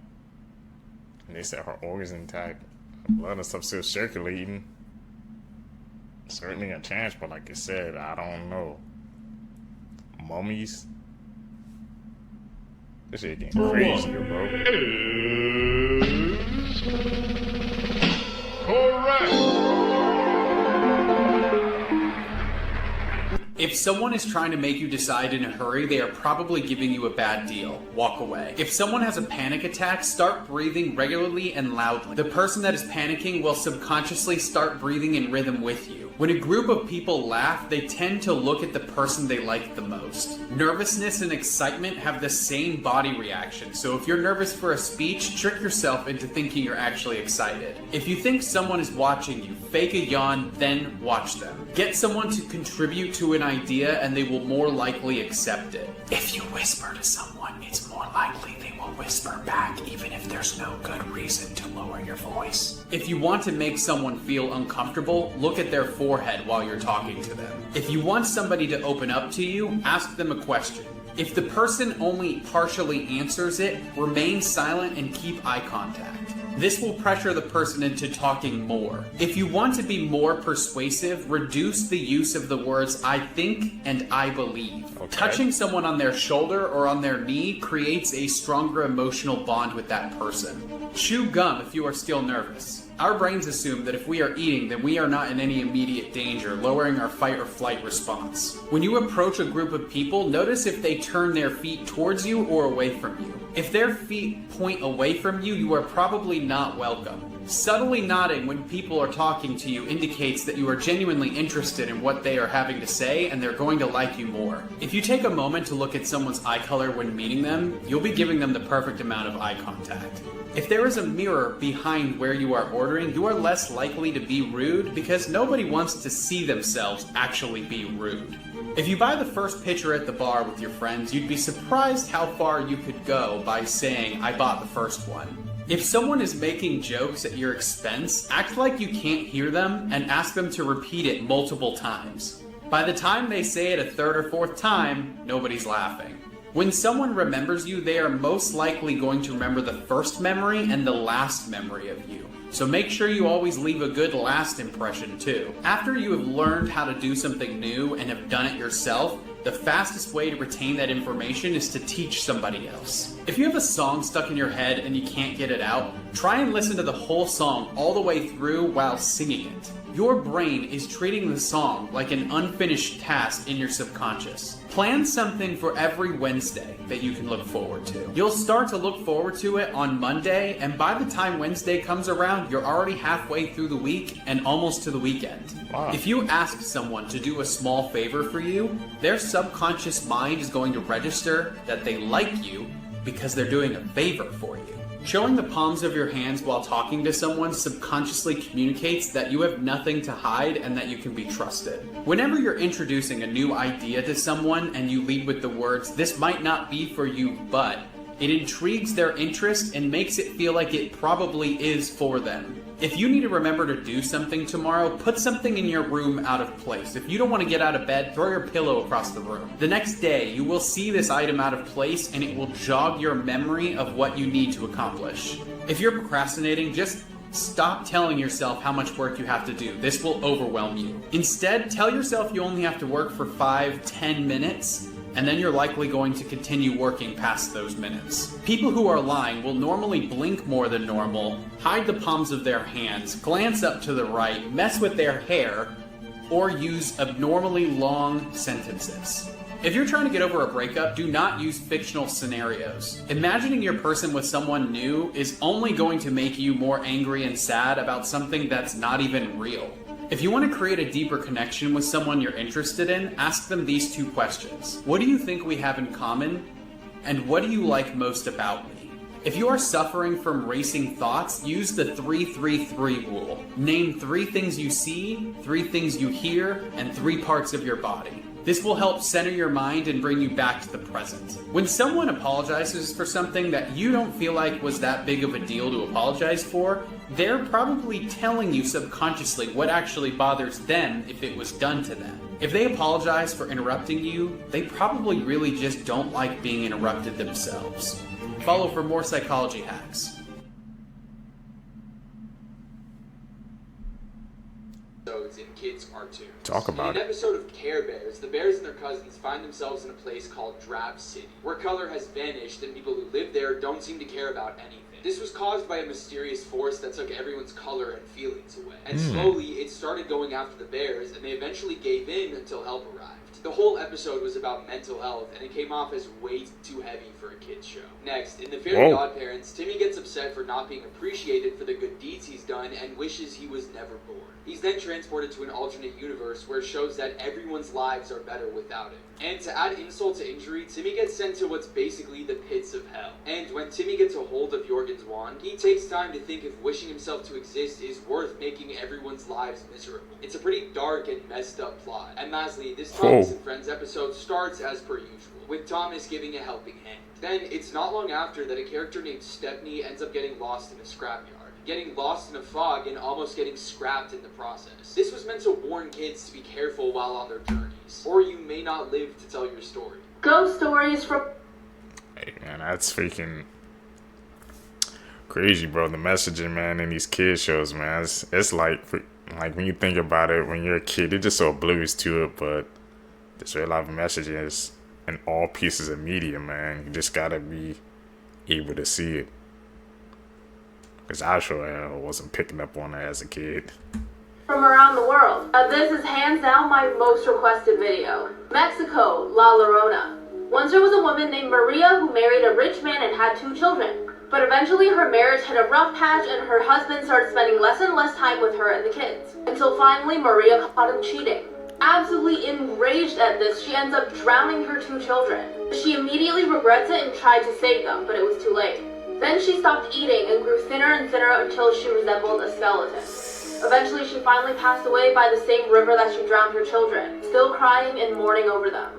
they said her organs intact. Blood and stuff still circulating. Certainly a chance, but like I said, I don't know. mummies. This shit getting crazier, bro. If someone is trying to make you decide in a hurry, they are probably giving you a bad deal. Walk away. If someone has a panic attack, start breathing regularly and loudly. The person that is panicking will subconsciously start breathing in rhythm with you. When a group of people laugh, they tend to look at the person they like the most. Nervousness and excitement have the same body reaction, so if you're nervous for a speech, trick yourself into thinking you're actually excited. If you think someone is watching you, fake a yawn, then watch them. Get someone to contribute to an idea and they will more likely accept it. If you whisper to someone, it's more likely they will whisper back even if there's no good reason to lower your voice. If you want to make someone feel uncomfortable, look at their forehead while you're talking to them. If you want somebody to open up to you, ask them a question. If the person only partially answers it, remain silent and keep eye contact. This will pressure the person into talking more. If you want to be more persuasive, reduce the use of the words I think and I believe. Okay. Touching someone on their shoulder or on their knee creates a stronger emotional bond with that person. Chew gum if you are still nervous. Our brains assume that if we are eating, then we are not in any immediate danger, lowering our fight or flight response. When you approach a group of people, notice if they turn their feet towards you or away from you. If their feet point away from you, you are probably not welcome. Subtly nodding when people are talking to you indicates that you are genuinely interested in what they are having to say and they're going to like you more. If you take a moment to look at someone's eye color when meeting them, you'll be giving them the perfect amount of eye contact. If there is a mirror behind where you are ordering, you are less likely to be rude because nobody wants to see themselves actually be rude. If you buy the first pitcher at the bar with your friends, you'd be surprised how far you could go by saying, I bought the first one. If someone is making jokes at your expense, act like you can't hear them and ask them to repeat it multiple times. By the time they say it a third or fourth time, nobody's laughing. When someone remembers you, they are most likely going to remember the first memory and the last memory of you. So make sure you always leave a good last impression too. After you have learned how to do something new and have done it yourself, the fastest way to retain that information is to teach somebody else. If you have a song stuck in your head and you can't get it out, try and listen to the whole song all the way through while singing it. Your brain is treating the song like an unfinished task in your subconscious. Plan something for every Wednesday that you can look forward to. You'll start to look forward to it on Monday, and by the time Wednesday comes around, you're already halfway through the week and almost to the weekend. Wow. If you ask someone to do a small favor for you, their subconscious mind is going to register that they like you because they're doing a favor for you. Showing the palms of your hands while talking to someone subconsciously communicates that you have nothing to hide and that you can be trusted. Whenever you're introducing a new idea to someone and you lead with the words, "This might not be for you, but," it intrigues their interest and makes it feel like it probably is for them. If you need to remember to do something tomorrow, put something in your room out of place. If you don't want to get out of bed, throw your pillow across the room. The next day, you will see this item out of place and it will jog your memory of what you need to accomplish. If you're procrastinating, just stop telling yourself how much work you have to do. This will overwhelm you. Instead, tell yourself you only have to work for 5-10 minutes, and then you're likely going to continue working past those minutes. People who are lying will normally blink more than normal, hide the palms of their hands, glance up to the right, mess with their hair, or use abnormally long sentences. If you're trying to get over a breakup, do not use fictional scenarios. Imagining your person with someone new is only going to make you more angry and sad about something that's not even real. If you want to create a deeper connection with someone you're interested in, ask them these two questions. What do you think we have in common? And what do you like most about me? If you are suffering from racing thoughts, use the 3-3-3 rule. Name 3 things you see, 3 things you hear, and 3 parts of your body. This will help center your mind and bring you back to the present. When someone apologizes for something that you don't feel like was that big of a deal to apologize for, they're probably telling you subconsciously what actually bothers them if it was done to them. If they apologize for interrupting you, they probably really just don't like being interrupted themselves. Follow for more psychology hacks. So episodes in kids' cartoons. Talk about In an it. episode of Care Bears, the bears and their cousins find themselves in a place called Drab City, where color has vanished and people who live there don't seem to care about anything. This was caused by a mysterious force that took everyone's color and feelings away. And slowly, it started going after the bears, and they eventually gave in until help arrived. The whole episode was about mental health, and it came off as way too heavy for a kid's show. Next, in The Fairy Godparents, Timmy gets upset for not being appreciated for the good deeds he's done and wishes he was never born. He's then transported to an alternate universe where it shows that everyone's lives are better without him. And to add insult to injury, Timmy gets sent to what's basically the pits of hell. And when Timmy gets a hold of Jorgen's wand, he takes time to think if wishing himself to exist is worth making everyone's lives miserable. It's a pretty dark and messed up plot. And lastly, this Thomas and Friends episode starts as per usual, with Thomas giving a helping hand. Then, it's not long after that a character named Stepney ends up getting lost in a scrapyard, getting lost in a fog and almost getting scrapped in the process. This was meant to warn kids to be careful while on their journeys, or you may not live to tell your story. Ghost stories from... Hey, man, that's freaking crazy, bro. The messaging, man, in these kid shows, man, it's like when you think about it, when you're a kid, you're just so oblivious to it, but there's real life messages in all pieces of media, man. You just gotta be able to see it. Because I sure wasn't picking up on it as a kid. From around the world. This is hands down my most requested video. Mexico, La Llorona. Once there was a woman named Maria who married a rich man and had 2 children. But eventually her marriage hit a rough patch and her husband started spending less and less time with her and the kids. Until finally Maria caught him cheating. Absolutely enraged at this, she ends up drowning her 2 children. She immediately regrets it and tried to save them, but it was too late. Then she stopped eating and grew thinner and thinner until she resembled a skeleton. Eventually she finally passed away by the same river that she drowned her children, still crying and mourning over them.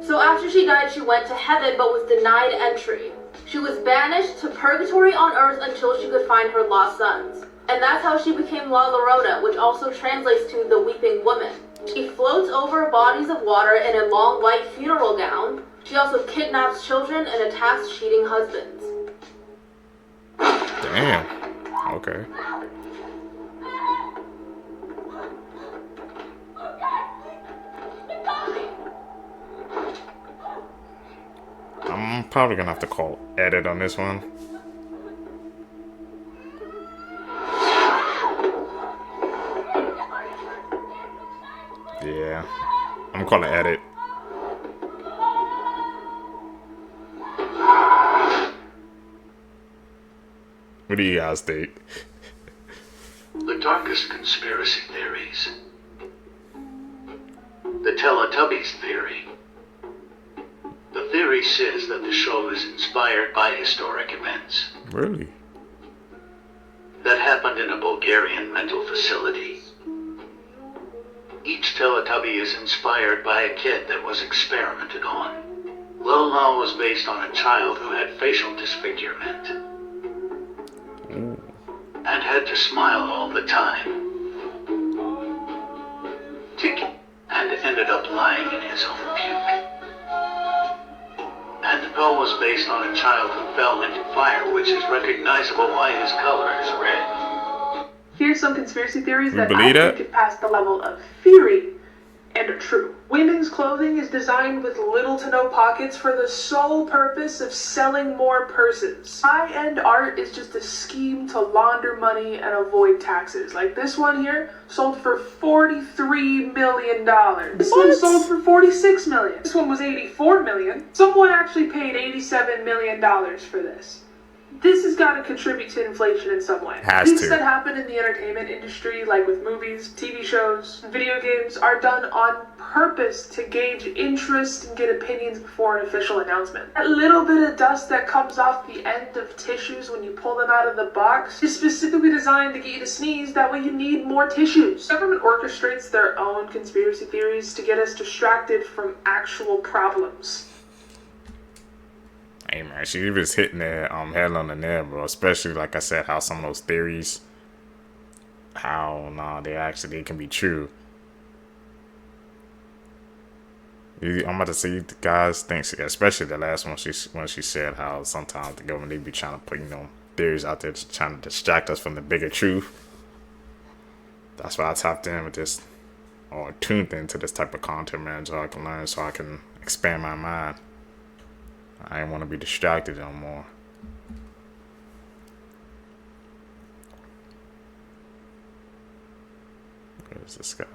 So after she died, she went to heaven but was denied entry. She was banished to purgatory on earth until she could find her lost sons. And that's how she became La Llorona, which also translates to the weeping woman. She floats over bodies of water in a long white funeral gown. She also kidnaps children and attacks cheating husbands. Damn. Okay. I'm probably gonna have to call edit on this one. Yeah, I'm gonna call it edit. What do you guys think? The darkest conspiracy theories. The Teletubbies theory. The theory says that the show is inspired by historic events Really? that happened in a Bulgarian mental facility. Each Teletubby is inspired by a kid that was experimented on. Lola was based on a child who had facial disfigurement and had to smile all the time. And ended up lying in his own puke. And Bill was based on a child who fell into fire, which is recognizable why his color is red. Here's some conspiracy theories You that believe I that? think get past the level of theory and are true. Women's clothing is designed with little to no pockets for the sole purpose of selling more purses. High-end art is just a scheme to launder money and avoid taxes. Like this one here, sold for $43 million. This one sold for $46 million. This one was $84 million. Someone actually paid $87 million for this. This has got to contribute to inflation in some way. Has Things to. that happen in the entertainment industry, like with movies, TV shows, video games, are done on purpose to gauge interest and get opinions before an official announcement. That little bit of dust that comes off the end of tissues when you pull them out of the box is specifically designed to get you to sneeze, that way you need more tissues. Government orchestrates their own conspiracy theories to get us distracted from actual problems. Hey man, she was hitting that head on the nail, bro. Especially like I said, how some of those theories, they can be true. I'm about to say, you guys think, especially the last one, when she said how sometimes the government, they be trying to put theories out there, trying to distract us from the bigger truth. That's why I tapped in with this or tuned into this type of content, man, so I can learn, so I can expand my mind. I didn't want to be distracted no more. Where's this guy?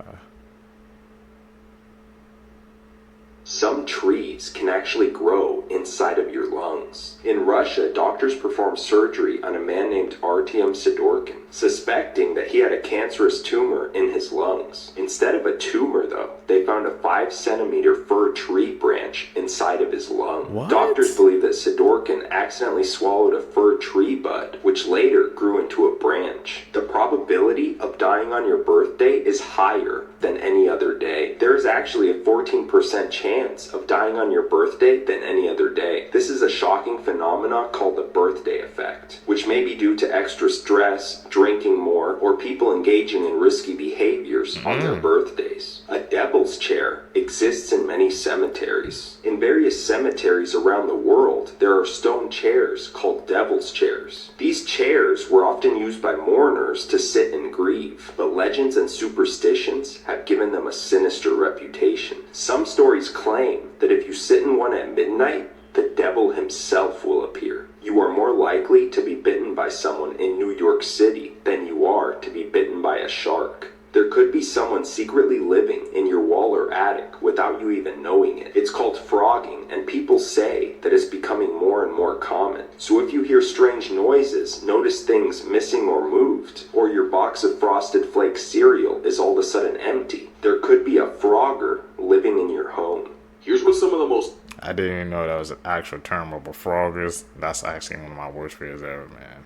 Some trees can actually grow inside of your lungs. In Russia, doctors performed surgery on a man named Artyom Sidorkin, suspecting that he had a cancerous tumor in his lungs. Instead of a tumor, though, they found a 5-centimeter fir tree branch inside of his lung. What? Doctors believe that Sidorkin accidentally swallowed a fir tree bud, which later grew into a branch. The probability of dying on your birthday is higher than any other day. There is actually a 14% chance of dying on your birthday than any other day. This is a shocking phenomenon called the birthday effect, which may be due to extra stress, drinking more, or people engaging in risky behaviors on their birthdays. A devil's chair exists in many cemeteries. In various cemeteries around the world, there are stone chairs called devil's chairs. These chairs were often used by mourners to sit and grieve, but legends and superstitions have given them a sinister reputation. Some stories claim that if you sit in one at midnight, the devil himself will appear. You are more likely to be bitten by someone in New York City than you are to be bitten by a shark. There could be someone secretly living in your wall or attic without you even knowing it. It's called frogging, and people say that it's becoming more and more common. So if you hear strange noises, notice things missing or moved, or your box of Frosted Flakes cereal is all of a sudden empty, there could be a frogger living in your home. Here's what some of the most... I didn't even know that was an actual term, but froggers, that's actually one of my worst fears ever, man.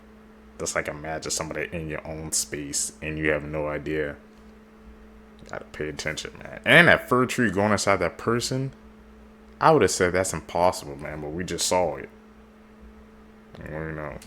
That's like imagine somebody in your own space and you have no idea. You gotta pay attention, man. And that fir tree going inside that person, I would have said that's impossible, man, but we just saw it. And we know.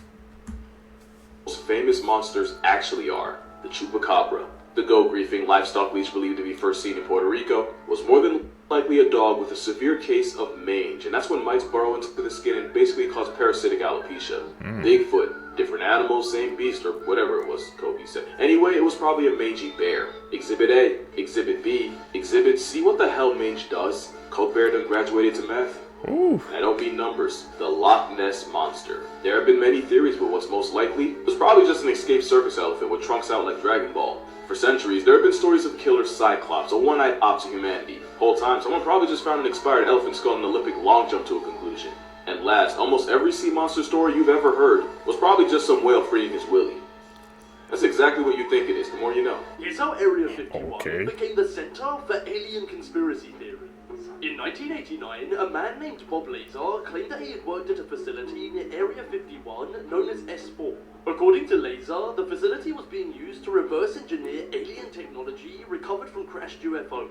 Most famous monsters actually are the chupacabra. The goat-griefing livestock leech believed to be first seen in Puerto Rico was more than likely a dog with a severe case of mange, and that's when mites burrow into the skin and basically cause parasitic alopecia. Bigfoot, different animals, same beast, or whatever it was Kobe said. Anyway, it was probably a mangy bear. Exhibit A, Exhibit B, Exhibit C. What the hell mange does? Coke Bear done graduated to meth? I don't mean numbers. The Loch Ness Monster. There have been many theories, but what's most likely was probably just an escaped circus elephant with trunks out like Dragon Ball. For centuries, there have been stories of killer Cyclops, a one-eyed op to humanity. Whole time, someone probably just found an expired elephant skull in an Olympic long jump to a conclusion. And last, almost every sea monster story you've ever heard was probably just some whale freeing his willy. That's exactly what you think it is, the more you know. Here's how Area 51 became the center for alien conspiracy theories. In 1989, a man named Bob Lazar claimed that he had worked at a facility near Area 51 known as S4. According to Lazar, the facility was being used to reverse engineer alien technology recovered from crashed UFOs.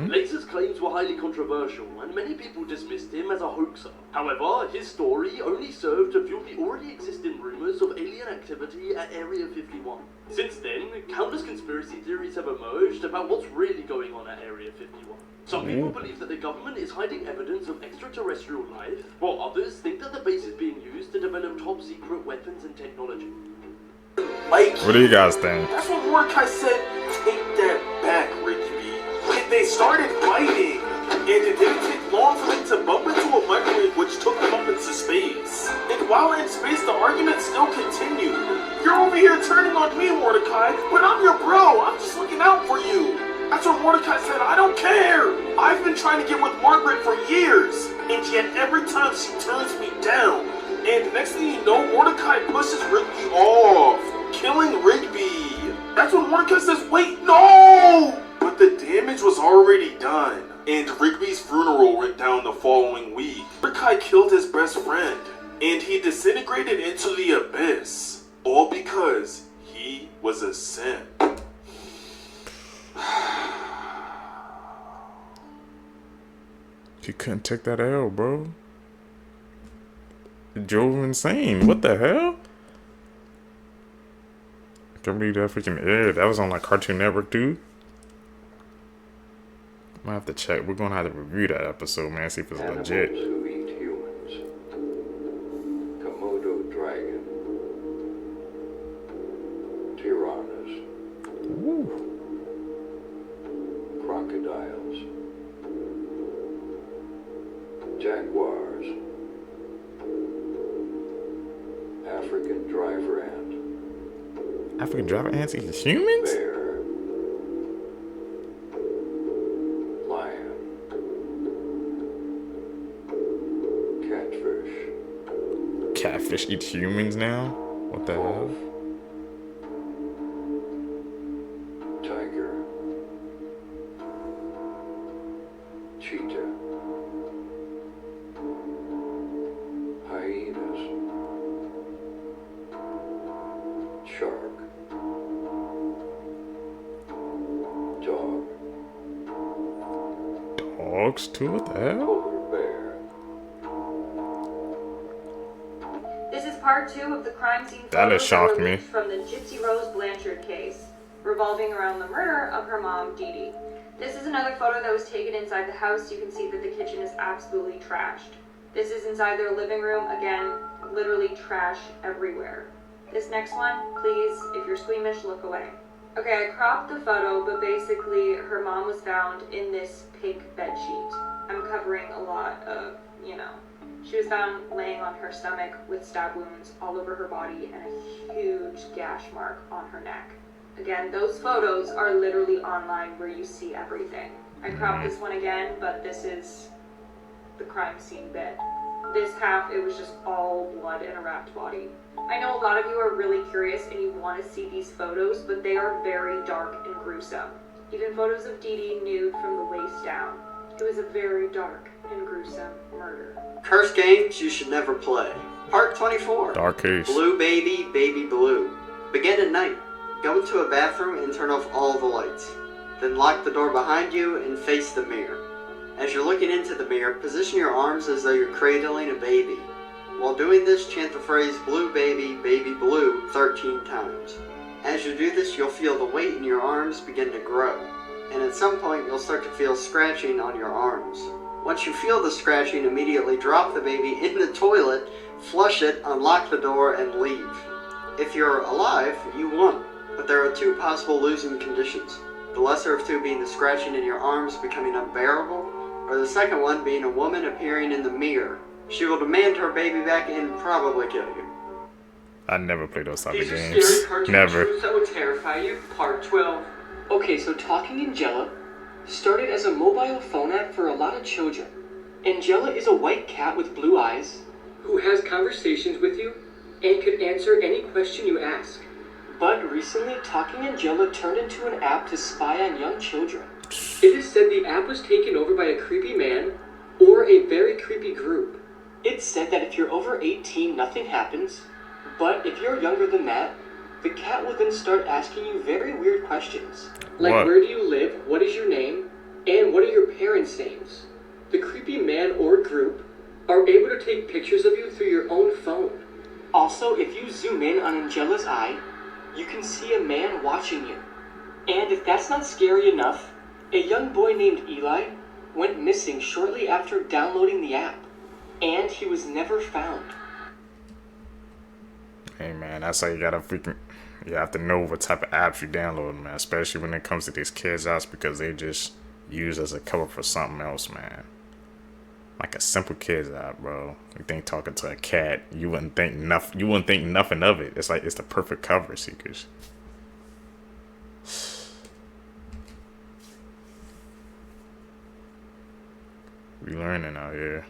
Lazar's claims were highly controversial, and many people dismissed him as a hoaxer. However, his story only served to fuel the already existing rumors of alien activity at Area 51. Since then, countless conspiracy theories have emerged about what's really going on at Area 51. Some people believe that the government is hiding evidence of extraterrestrial life, while others think that the base is being used to develop top-secret weapons and technology. What do you guys think? That's what Mordecai said. Take that back, Rigby. They started fighting, and it didn't take long for them to bump into a microwave which took them up into space. And while in space, the argument still continued. You're over here turning on me, Mordecai, but I'm your bro. I'm just looking out for you. That's what Mordecai said. I don't care. I've been trying to get with Margaret for years, and yet every time she turns me down. And next thing you know, Mordecai pushes Rigby off, killing Rigby. That's when Mordecai says, wait, no! But the damage was already done, and Rigby's funeral went down the following week. Mordecai killed his best friend, and he disintegrated into the abyss, all because he was a simp. He couldn't take that L, bro. It drove him insane. What the hell? I can't believe that freaking aired. That was on like Cartoon Network too. I might have to check. We're gonna have to review that episode, man. See if it's legit. Who eat humans. Komodo dragon. Piranhas. Crocodiles. African driver ant. African driver ants eat humans? Bear. Lion. Catfish. Catfish eat humans now? What the hell? Tiger. Cheetah. Hyenas. Shark. Dog. Dogs too? What the hell? Polar bear. This is part 2 of the crime scene That photos has shocked that were me. leaked from the Gypsy Rose Blanchard case, revolving around the murder of her mom, Dee Dee. This is another photo that was taken inside the house. You can see that the kitchen is absolutely trashed. This is inside their living room. Again, literally trash everywhere. This next one, please, if you're squeamish, look away. Okay, I cropped the photo, but basically her mom was found in this pink bed sheet. I'm covering a lot of, She was found laying on her stomach with stab wounds all over her body and a huge gash mark on her neck. Again, those photos are literally online where you see everything. I cropped this one again, but this is the crime scene bit. This half, it was just all blood and a wrapped body. I know a lot of you are really curious and you want to see these photos, but they are very dark and gruesome. Even photos of Dee Dee nude from the waist down. It was a very dark and gruesome murder. Cursed games you should never play. Part 24. Dark case. Blue baby, baby blue. Begin at night. Go into a bathroom and turn off all the lights. Then lock the door behind you and face the mirror. As you're looking into the mirror, position your arms as though you're cradling a baby. While doing this, chant the phrase blue baby, baby blue 13 times. As you do this, you'll feel the weight in your arms begin to grow. And at some point, you'll start to feel scratching on your arms. Once you feel the scratching, immediately drop the baby in the toilet, flush it, unlock the door, and leave. If you're alive, you won. But there are 2 possible losing conditions. The lesser of 2 being the scratching in your arms becoming unbearable, or the second one being a woman appearing in the mirror. She will demand her baby back and probably kill you. I never play those type of These are games. scary cartoon Never. truths that would terrify you. Part 12. Okay, so Talking Angela started as a mobile phone app for a lot of children. Angela is a white cat with blue eyes who has conversations with you and could answer any question you ask. But recently, Talking Angela turned into an app to spy on young children. It is said the app was taken over by a creepy man or a very creepy group. It's said that if you're over 18, nothing happens. But if you're younger than that, the cat will then start asking you very weird questions. Like, What? where do you live? What is your name? And what are your parents' names? The creepy man or group are able to take pictures of you through your own phone. Also, if you zoom in on Angela's eye, you can see a man watching you. And if that's not scary enough, a young boy named Eli went missing shortly after downloading the app. And he was never found. Hey man, that's how you gotta you have to know what type of apps you download, man. Especially when it comes to these kids' apps, because they just use as a cover for something else, man. Like a simple kids app, bro. You think talking to a cat, you wouldn't think nothing of it. It's like it's the perfect cover, seekers. We learning out here.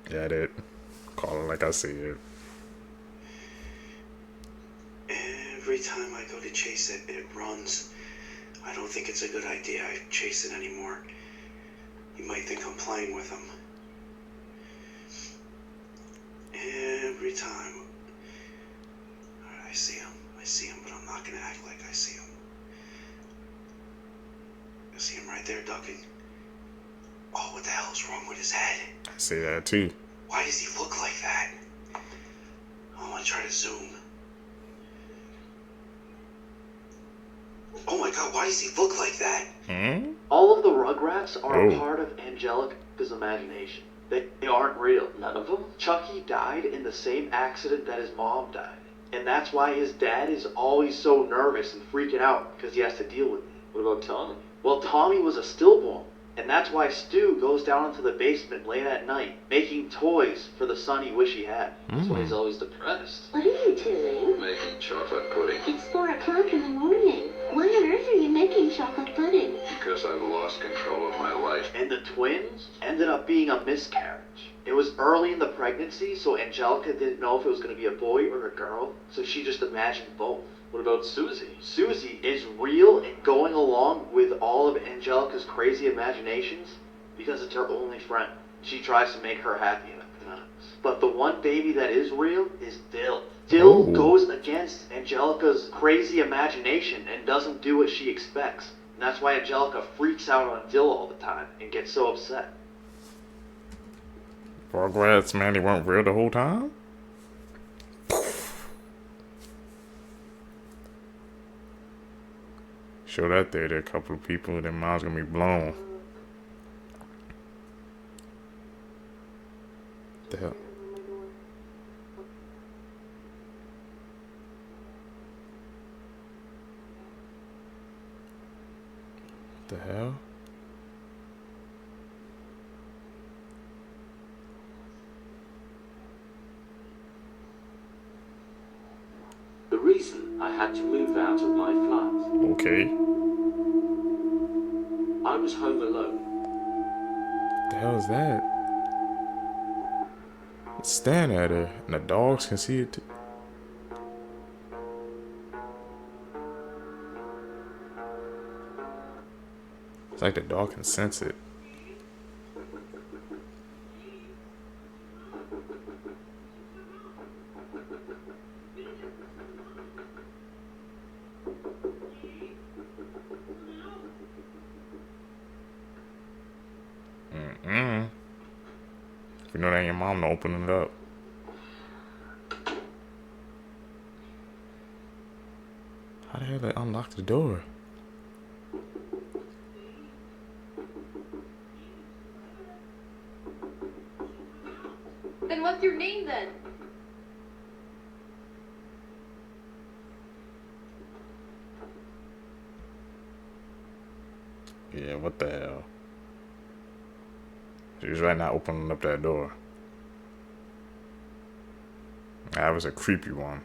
Got it. Call it like I see it. Every time I go to chase it, it runs. I don't think it's a good idea I chase it anymore. You might think I'm playing with him. Every time. I see him, but I'm not gonna act like I see him. I see him right there ducking. Oh, what the hell's wrong with his head? I see that too. Why does he look like that? I want to try to zoom. Oh my god, why does he look like that? All of the Rugrats are Oh. a part of Angelica's imagination. They aren't real. None of them. Chucky died in the same accident that his mom died. And that's why his dad is always so nervous and freaking out because he has to deal with it. What about Tommy? Well, Tommy was a stillborn. And that's why Stu goes down into the basement late at night, making toys for the son he wish he had. That's why he's always depressed. What are you doing? Making chocolate pudding. It's 4 o'clock in the morning. Why on earth are you making chocolate pudding? Because I've lost control of my life. And the twins ended up being a miscarriage. It was early in the pregnancy, so Angelica didn't know if it was going to be a boy or a girl, so she just imagined both. What about Susie? Susie is real and going along with all of Angelica's crazy imaginations because it's her only friend. She tries to make her happy at times. But the one baby that is real is Dill. Dill goes against Angelica's crazy imagination and doesn't do what she expects. And that's why Angelica freaks out on Dill all the time and gets so upset. Rugrats, man, they weren't real the whole time? Show that there to a couple of people, their minds gonna be blown. The hell? The hell? The reason I had to move out of my flat. Okay. I was home alone. The hell is that? It's staring at her, and the dogs can see it too. It's like the dog can sense it. If you know that ain't your mom, to open it up. How the hell they unlock the door? Then what's your name then? Yeah, what the hell? She's right now opening up that door. That was a creepy one.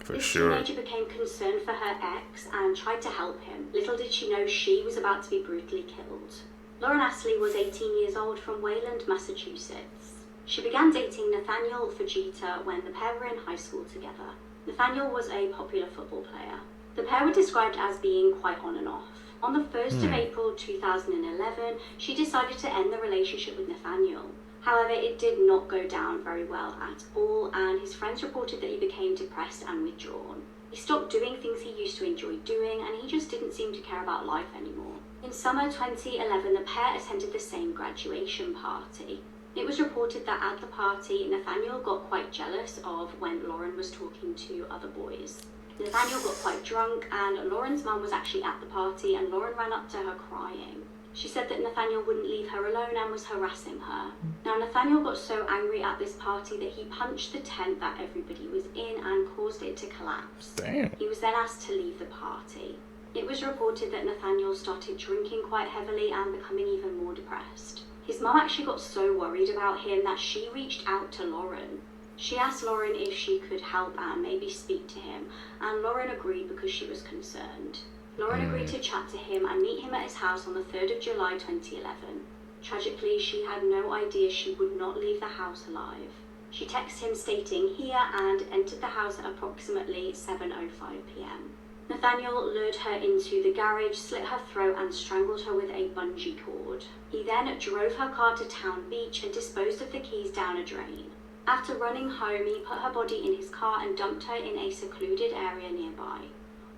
For sure. This teenager became concerned for her ex and tried to help him. Little did she know she was about to be brutally killed. Lauren Astley was 18 years old from Wayland, Massachusetts. She began dating Nathaniel Fujita when the pair were in high school together. Nathaniel was a popular football player. The pair were described as being quite on and off. On the 1st of April 2011, she decided to end the relationship with Nathaniel. However, it did not go down very well at all, and his friends reported that he became depressed and withdrawn. He stopped doing things he used to enjoy doing, and he just didn't seem to care about life anymore. In summer 2011, the pair attended the same graduation party. It was reported that at the party, Nathaniel got quite jealous of when Lauren was talking to other boys. Nathaniel got quite drunk, and Lauren's mum was actually at the party, and Lauren ran up to her crying. She said that Nathaniel wouldn't leave her alone and was harassing her. Now, Nathaniel got so angry at this party that he punched the tent that everybody was in and caused it to collapse. Damn. He was then asked to leave the party. It was reported that Nathaniel started drinking quite heavily and becoming even more depressed. His mum actually got so worried about him that she reached out to Lauren. She asked Lauren if she could help and maybe speak to him, and Lauren agreed because she was concerned. Lauren agreed to chat to him and meet him at his house on the 3rd of July 2011. Tragically, she had no idea she would not leave the house alive. She texted him stating "here" and entered the house at approximately 7:05 p.m. Nathaniel lured her into the garage, slit her throat and strangled her with a bungee cord. He then drove her car to Town Beach and disposed of the keys down a drain. After running home, he put her body in his car and dumped her in a secluded area nearby.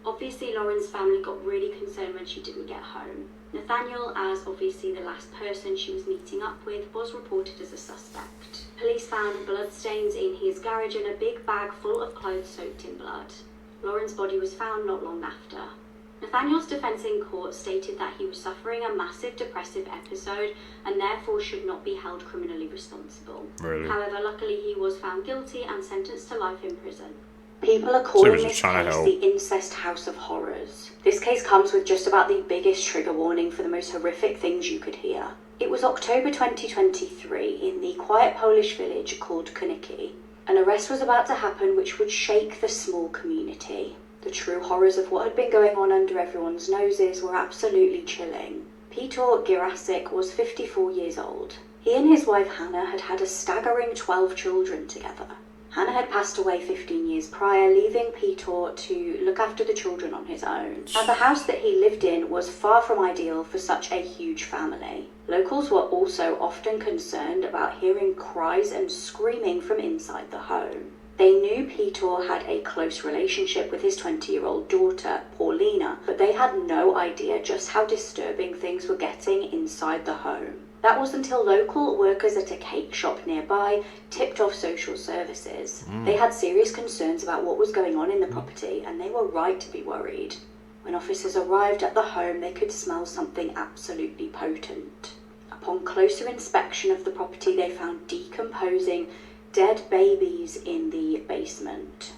Obviously, Lauren's family got really concerned when she didn't get home. Nathaniel, as obviously the last person she was meeting up with, was reported as a suspect. Police found bloodstains in his garage and a big bag full of clothes soaked in blood. Lauren's body was found not long after. Nathaniel's defense in court stated that he was suffering a massive depressive episode and therefore should not be held criminally responsible. Really? However, luckily he was found guilty and sentenced to life in prison. People are calling was this just trying to case help. the Incest House of Horrors. This case comes with just about the biggest trigger warning for the most horrific things you could hear. It was October 2023 in the quiet Polish village called Koniki. An arrest was about to happen which would shake the small community. The true horrors of what had been going on under everyone's noses were absolutely chilling. Piotr Girasik was 54 years old. He and his wife Hannah had had a staggering 12 children together. Hannah had passed away 15 years prior, leaving Piotr to look after the children on his own. Now, the house that he lived in was far from ideal for such a huge family. Locals were also often concerned about hearing cries and screaming from inside the home. They knew Piotr had a close relationship with his 20-year-old daughter, Paulina, but they had no idea just how disturbing things were getting inside the home. That was until local workers at a cake shop nearby tipped off social services. They had serious concerns about what was going on in the property, and they were right to be worried. When officers arrived at the home, they could smell something absolutely potent. Upon closer inspection of the property, they found decomposing, dead babies in the basement.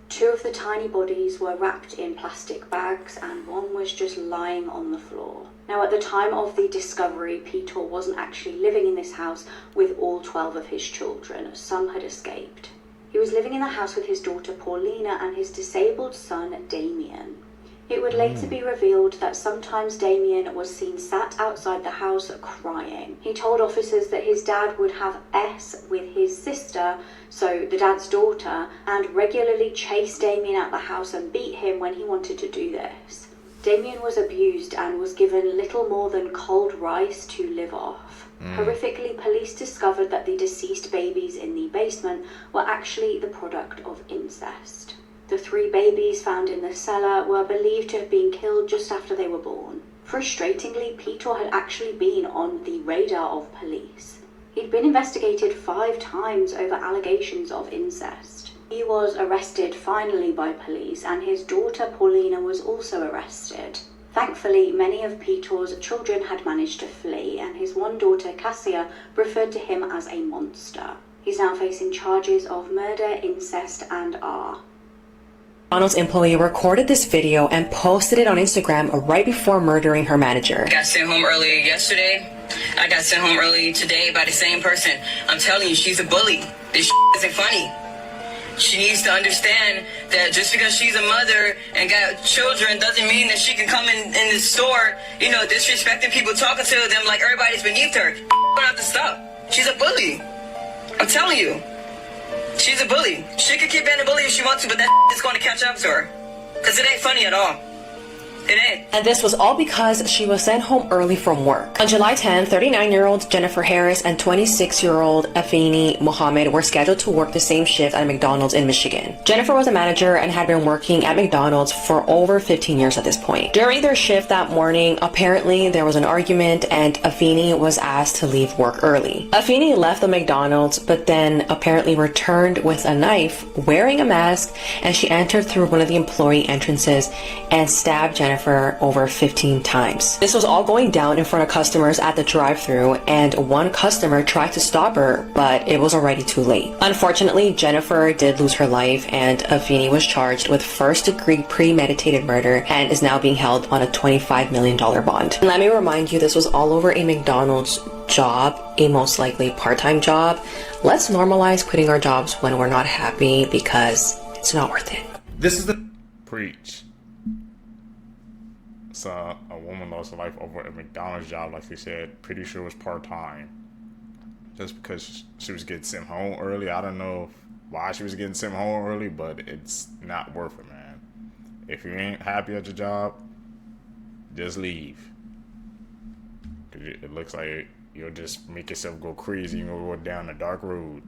2 of the tiny bodies were wrapped in plastic bags, and one was just lying on the floor. Now, at the time of the discovery, Piotr wasn't actually living in this house with all 12 of his children. Some had escaped. He was living in the house with his daughter Paulina and his disabled son Damien. It would later be revealed that sometimes Damien was seen sat outside the house crying. He told officers that his dad would have S with his sister, so the dad's daughter, and regularly chase Damien out the house and beat him when he wanted to do this. Damien was abused and was given little more than cold rice to live off. Horrifically, police discovered that the deceased babies in the basement were actually the product of incest. The 3 babies found in the cellar were believed to have been killed just after they were born. Frustratingly, Piotr had actually been on the radar of police. He'd been investigated 5 times over allegations of incest. He was arrested finally by police, and his daughter Paulina was also arrested. Thankfully, many of Piotr's children had managed to flee, and his one daughter Kasia referred to him as a monster. He's now facing charges of murder, incest, and R. McDonald's employee recorded this video and posted it on Instagram right before murdering her manager. I got sent home early yesterday. I got sent home early today by the same person. I'm telling you, she's a bully. This isn't funny. She needs to understand that just because she's a mother and got children doesn't mean that she can come in the store, disrespecting people, talking to them like everybody's beneath her. Gonna have to stop. She's a bully. I'm telling you. She's a bully. She could keep being a bully if she wants to, but that is going to catch up to her. Because it ain't funny at all. It ain't. And this was all because she was sent home early from work. On July 10, 39-year-old Jennifer Harris and 26-year-old Afeni Mohammed were scheduled to work the same shift at McDonald's in Michigan. Jennifer was a manager and had been working at McDonald's for over 15 years at this point. During their shift that morning, apparently there was an argument and Afeni was asked to leave work early. Afeni left the McDonald's, but then apparently returned with a knife, wearing a mask, and she entered through one of the employee entrances and stabbed Jennifer over 15 times. This was all going down in front of customers at the drive-thru, and one customer tried to stop her, but it was already too late. Unfortunately, Jennifer did lose her life, and Afeni was charged with first-degree premeditated murder and is now being held on a $25 million bond. And let me remind you, this was all over a McDonald's job, a most likely part-time job. Let's normalize quitting our jobs when we're not happy, because it's not worth it. This is the preach. So a woman lost her life over a McDonald's job, like she said, pretty sure it was part-time. Just because she was getting sent home early. I don't know why she was getting sent home early, but it's not worth it, man. If you ain't happy at your job, just leave. 'Cause it looks like you'll just make yourself go crazy and go down a dark road.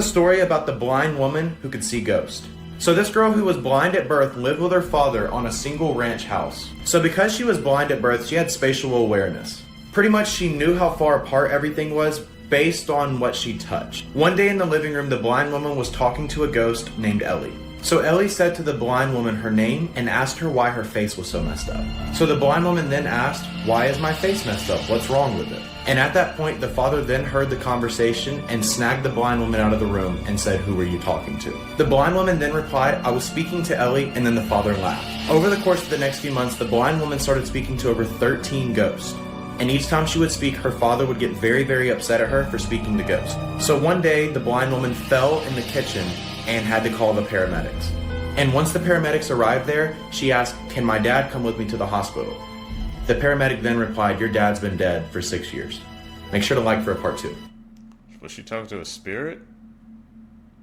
A story about the blind woman who could see ghosts. So this girl who was blind at birth lived with her father on a single ranch house. So because she was blind at birth, she had spatial awareness. Pretty much she knew how far apart everything was based on what she touched. One day in the living room, the blind woman was talking to a ghost named Ellie. So Ellie said to the blind woman her name and asked her why her face was so messed up. So the blind woman then asked, "Why is my face messed up? What's wrong with it?" And at that point, the father then heard the conversation and snagged the blind woman out of the room and said, "Who were you talking to?" The blind woman then replied, "I was speaking to Ellie," and then the father laughed. Over the course of the next few months, the blind woman started speaking to over 13 ghosts. And each time she would speak, her father would get very, very upset at her for speaking to ghosts. So one day, the blind woman fell in the kitchen and had to call the paramedics. And once the paramedics arrived there, she asked, "Can my dad come with me to the hospital?" The paramedic then replied, "Your dad's been dead for 6 years." Make sure to like for a part 2. Was she talking to a spirit?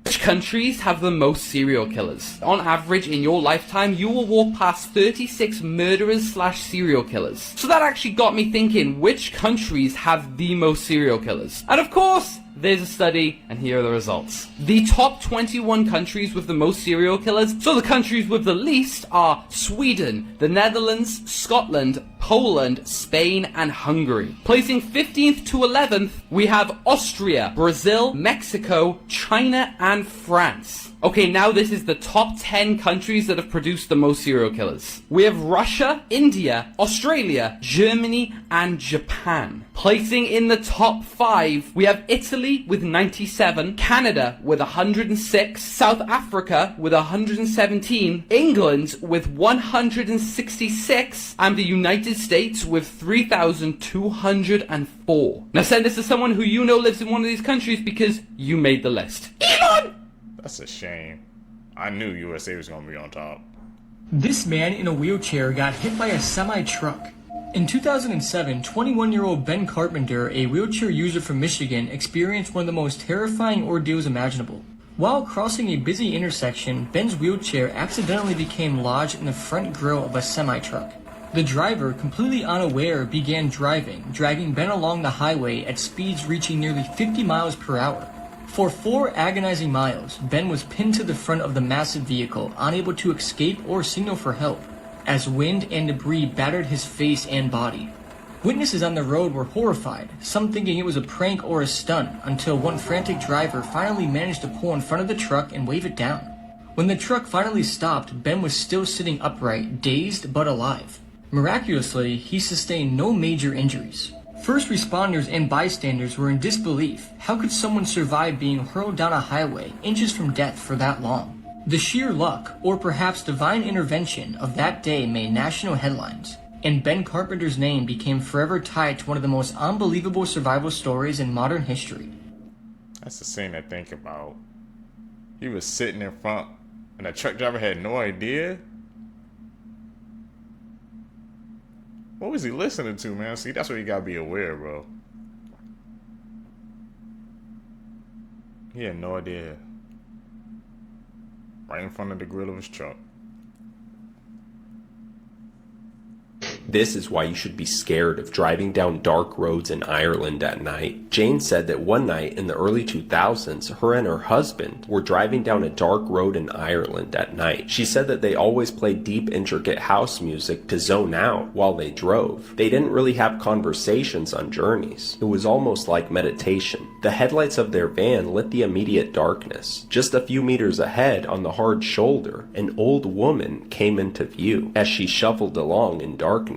Which countries have the most serial killers? On average, in your lifetime, you will walk past 36 murderers/serial killers. So that actually got me thinking, which countries have the most serial killers? And of course, there's a study, and here are the results. The top 21 countries with the most serial killers, so the countries with the least, are Sweden, the Netherlands, Scotland, Poland, Spain, and Hungary. Placing 15th to 11th, we have Austria, Brazil, Mexico, China, and France. Okay, now this is the top 10 countries that have produced the most serial killers. We have Russia, India, Australia, Germany, and Japan. Placing in the top 5, we have Italy with 97, Canada with 106, South Africa with 117, England with 166, and the United States with 3,204. Now send this to someone who you know lives in one of these countries because you made the list. Elon! That's a shame. I knew USA was gonna be on top. This man in a wheelchair got hit by a semi-truck. In 2007, 21-year-old Ben Carpenter, a wheelchair user from Michigan, experienced one of the most terrifying ordeals imaginable. While crossing a busy intersection, Ben's wheelchair accidentally became lodged in the front grille of a semi-truck. The driver, completely unaware, began driving, dragging Ben along the highway at speeds reaching nearly 50 miles per hour. For 4 agonizing miles, Ben was pinned to the front of the massive vehicle, unable to escape or signal for help, as wind and debris battered his face and body. Witnesses on the road were horrified, some thinking it was a prank or a stunt, until one frantic driver finally managed to pull in front of the truck and wave it down. When the truck finally stopped, Ben was still sitting upright, dazed but alive. Miraculously, he sustained no major injuries. First responders and bystanders were in disbelief. How could someone survive being hurled down a highway, inches from death, for that long? The sheer luck, or perhaps divine intervention, of that day made national headlines, and Ben Carpenter's name became forever tied to one of the most unbelievable survival stories in modern history. That's the scene I think about. He was sitting in front, and the truck driver had no idea. What was he listening to, man? See, that's what you gotta be aware, bro. He had no idea. Right in front of the grill of his truck. This is why you should be scared of driving down dark roads in Ireland at night. Jane said that one night in the early 2000s, her and her husband were driving down a dark road in Ireland at night. She said that they always played deep, intricate house music to zone out while they drove. They didn't really have conversations on journeys. It was almost like meditation. The headlights of their van lit the immediate darkness. Just a few meters ahead, on the hard shoulder, an old woman came into view as she shuffled along in darkness.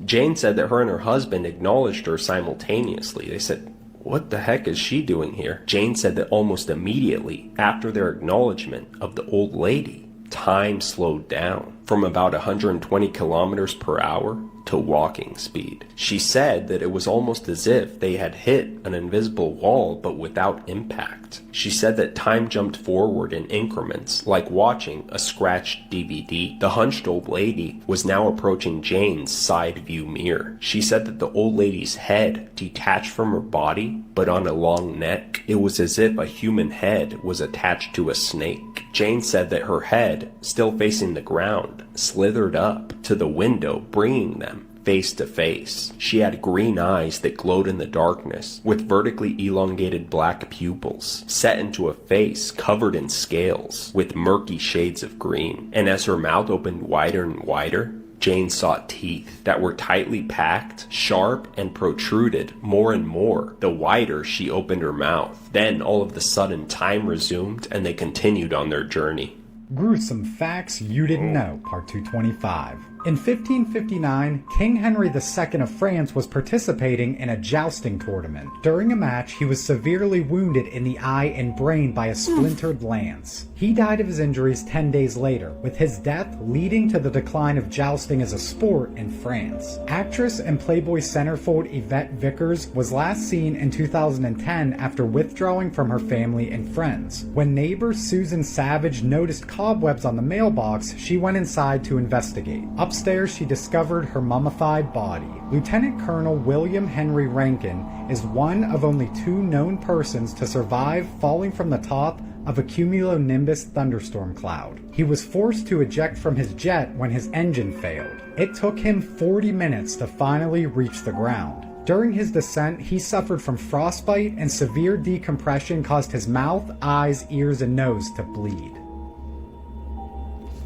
Jane said that her and her husband acknowledged her simultaneously. They said, "What the heck is she doing here?" Jane said that almost immediately after their acknowledgement of the old lady, time slowed down from about 120 kilometers per hour to walking speed. She said that it was almost as if they had hit an invisible wall but without impact. She said that time jumped forward in increments, like watching a scratched DVD. The hunched old lady was now approaching Jane's side view mirror. She said that the old lady's head detached from her body, but on a long neck. It was as if a human head was attached to a snake. Jane said that her head, still facing the ground, slithered up to the window, bringing them face to face. She had green eyes that glowed in the darkness, with vertically elongated black pupils, set into a face covered in scales, with murky shades of green. And as her mouth opened wider and wider, Jane saw teeth that were tightly packed, sharp, and protruded more and more the wider she opened her mouth. Then all of a sudden time resumed and they continued on their journey. Gruesome Facts You Didn't Know, Part 225. In 1559, King Henry II of France was participating in a jousting tournament. During a match, he was severely wounded in the eye and brain by a splintered lance. He died of his injuries 10 days later, with his death leading to the decline of jousting as a sport in France. Actress and Playboy centerfold Yvette Vickers was last seen in 2010 after withdrawing from her family and friends. When neighbor Susan Savage noticed cobwebs on the mailbox, she went inside to investigate. Upstairs, she discovered her mummified body. Lieutenant Colonel William Henry Rankin is one of only 2 known persons to survive falling from the top of a cumulonimbus thunderstorm cloud. He was forced to eject from his jet when his engine failed. It took him 40 minutes to finally reach the ground. During his descent, he suffered from frostbite, and severe decompression caused his mouth, eyes, ears, and nose to bleed.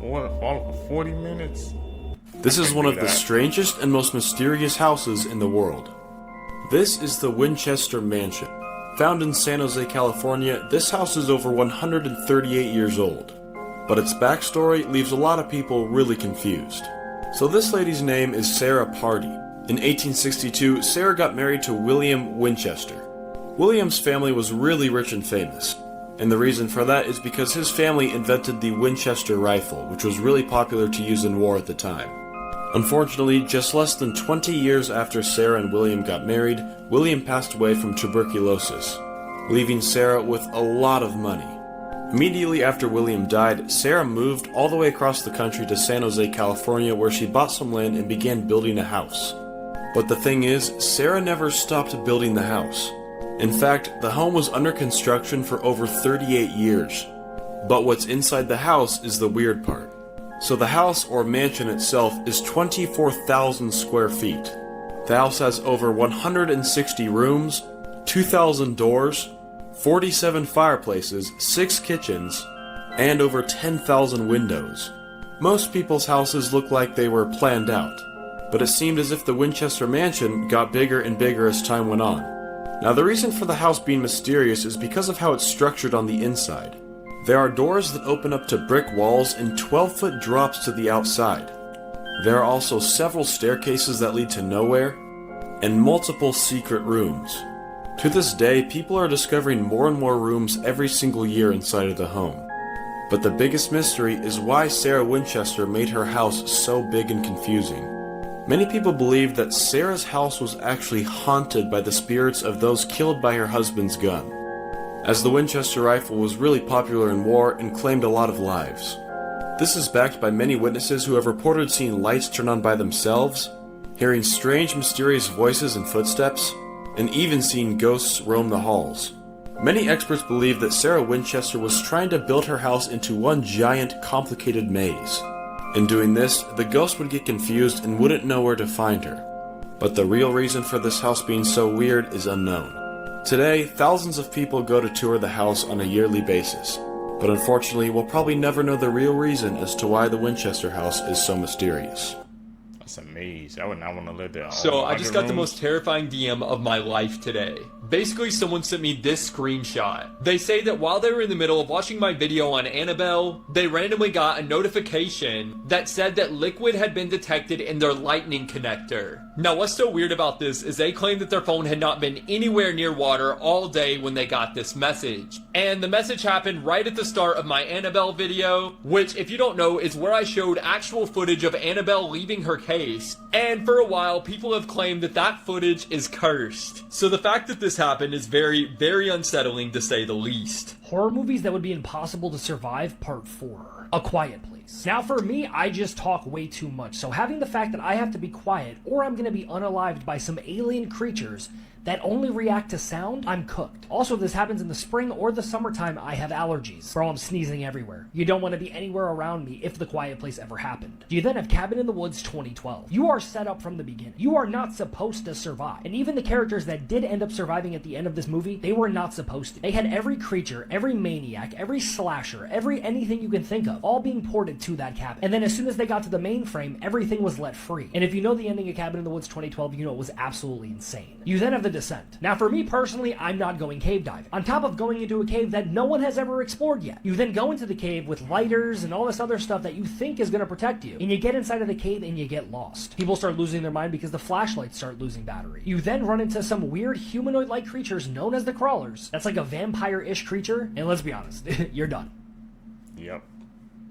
40 minutes? This is one of the strangest and most mysterious houses in the world. This is the Winchester Mansion. Found in San Jose, California, this house is over 138 years old. But its backstory leaves a lot of people really confused. So this lady's name is Sarah Pardee. In 1862, Sarah got married to William Winchester. William's family was really rich and famous. And the reason for that is because his family invented the Winchester rifle, which was really popular to use in war at the time. Unfortunately, just less than 20 years after Sarah and William got married, William passed away from tuberculosis, leaving Sarah with a lot of money. Immediately after William died, Sarah moved all the way across the country to San Jose, California, where she bought some land and began building a house. But the thing is, Sarah never stopped building the house. In fact, the home was under construction for over 38 years. But what's inside the house is the weird part. So the house or mansion itself is 24,000 square feet. The house has over 160 rooms, 2,000 doors, 47 fireplaces, 6 kitchens, and over 10,000 windows. Most people's houses look like they were planned out, but it seemed as if the Winchester Mansion got bigger and bigger as time went on. Now the reason for the house being mysterious is because of how it's structured on the inside. There are doors that open up to brick walls and 12-foot drops to the outside. There are also several staircases that lead to nowhere, and multiple secret rooms. To this day, people are discovering more and more rooms every single year inside of the home. But the biggest mystery is why Sarah Winchester made her house so big and confusing. Many people believe that Sarah's house was actually haunted by the spirits of those killed by her husband's gun, as the Winchester rifle was really popular in war and claimed a lot of lives. This is backed by many witnesses who have reported seeing lights turn on by themselves, hearing strange mysterious voices and footsteps, and even seeing ghosts roam the halls. Many experts believe that Sarah Winchester was trying to build her house into one giant, complicated maze. In doing this, the ghost would get confused and wouldn't know where to find her. But the real reason for this house being so weird is unknown. Today, thousands of people go to tour the house on a yearly basis, but unfortunately we'll probably never know the real reason as to why the Winchester house is so mysterious. That's a maze. I would not want to live there. So I just got the most terrifying DM of my life today. Basically, someone sent me this screenshot. They say that while they were in the middle of watching my video on Annabelle, they randomly got a notification that said that liquid had been detected in their lightning connector. Now, what's so weird about this is they claimed that their phone had not been anywhere near water all day when they got this message. And the message happened right at the start of my Annabelle video, which, if you don't know, is where I showed actual footage of Annabelle leaving her case. And for a while, people have claimed that that footage is cursed. So the fact that this happened is very, very unsettling to say the least. Horror movies that would be impossible to survive, part 4. A Quiet Place. Now for me, I just talk way too much, so having the fact that I have to be quiet or I'm gonna be unalived by some alien creatures that only react to sound, I'm cooked. Also, if this happens in the spring or the summertime, I have allergies. Bro, I'm sneezing everywhere. You don't want to be anywhere around me if The Quiet Place ever happened. You then have Cabin in the Woods 2012. You are set up from the beginning. You are not supposed to survive. And even the characters that did end up surviving at the end of this movie, they were not supposed to. They had every creature, every maniac, every slasher, every anything you can think of, all being ported to that cabin. And then as soon as they got to the mainframe, everything was let free. And if you know the ending of Cabin in the Woods 2012, you know it was absolutely insane. You then have the descent. Now for me personally, I'm not going cave diving. On top of going into a cave that no one has ever explored yet. You then go into the cave with lighters and all this other stuff that you think is going to protect you. And you get inside of the cave and you get lost. People start losing their mind because the flashlights start losing battery. You then run into some weird humanoid-like creatures known as the Crawlers. That's like a vampire-ish creature. And let's be honest, you're done. Yep.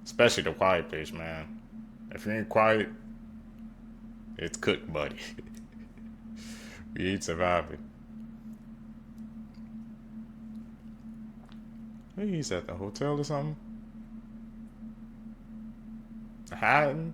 Especially the quiet place, man. If you ain't quiet, it's cooked, buddy. We ain't surviving. Maybe he's at the hotel or something. Hiding.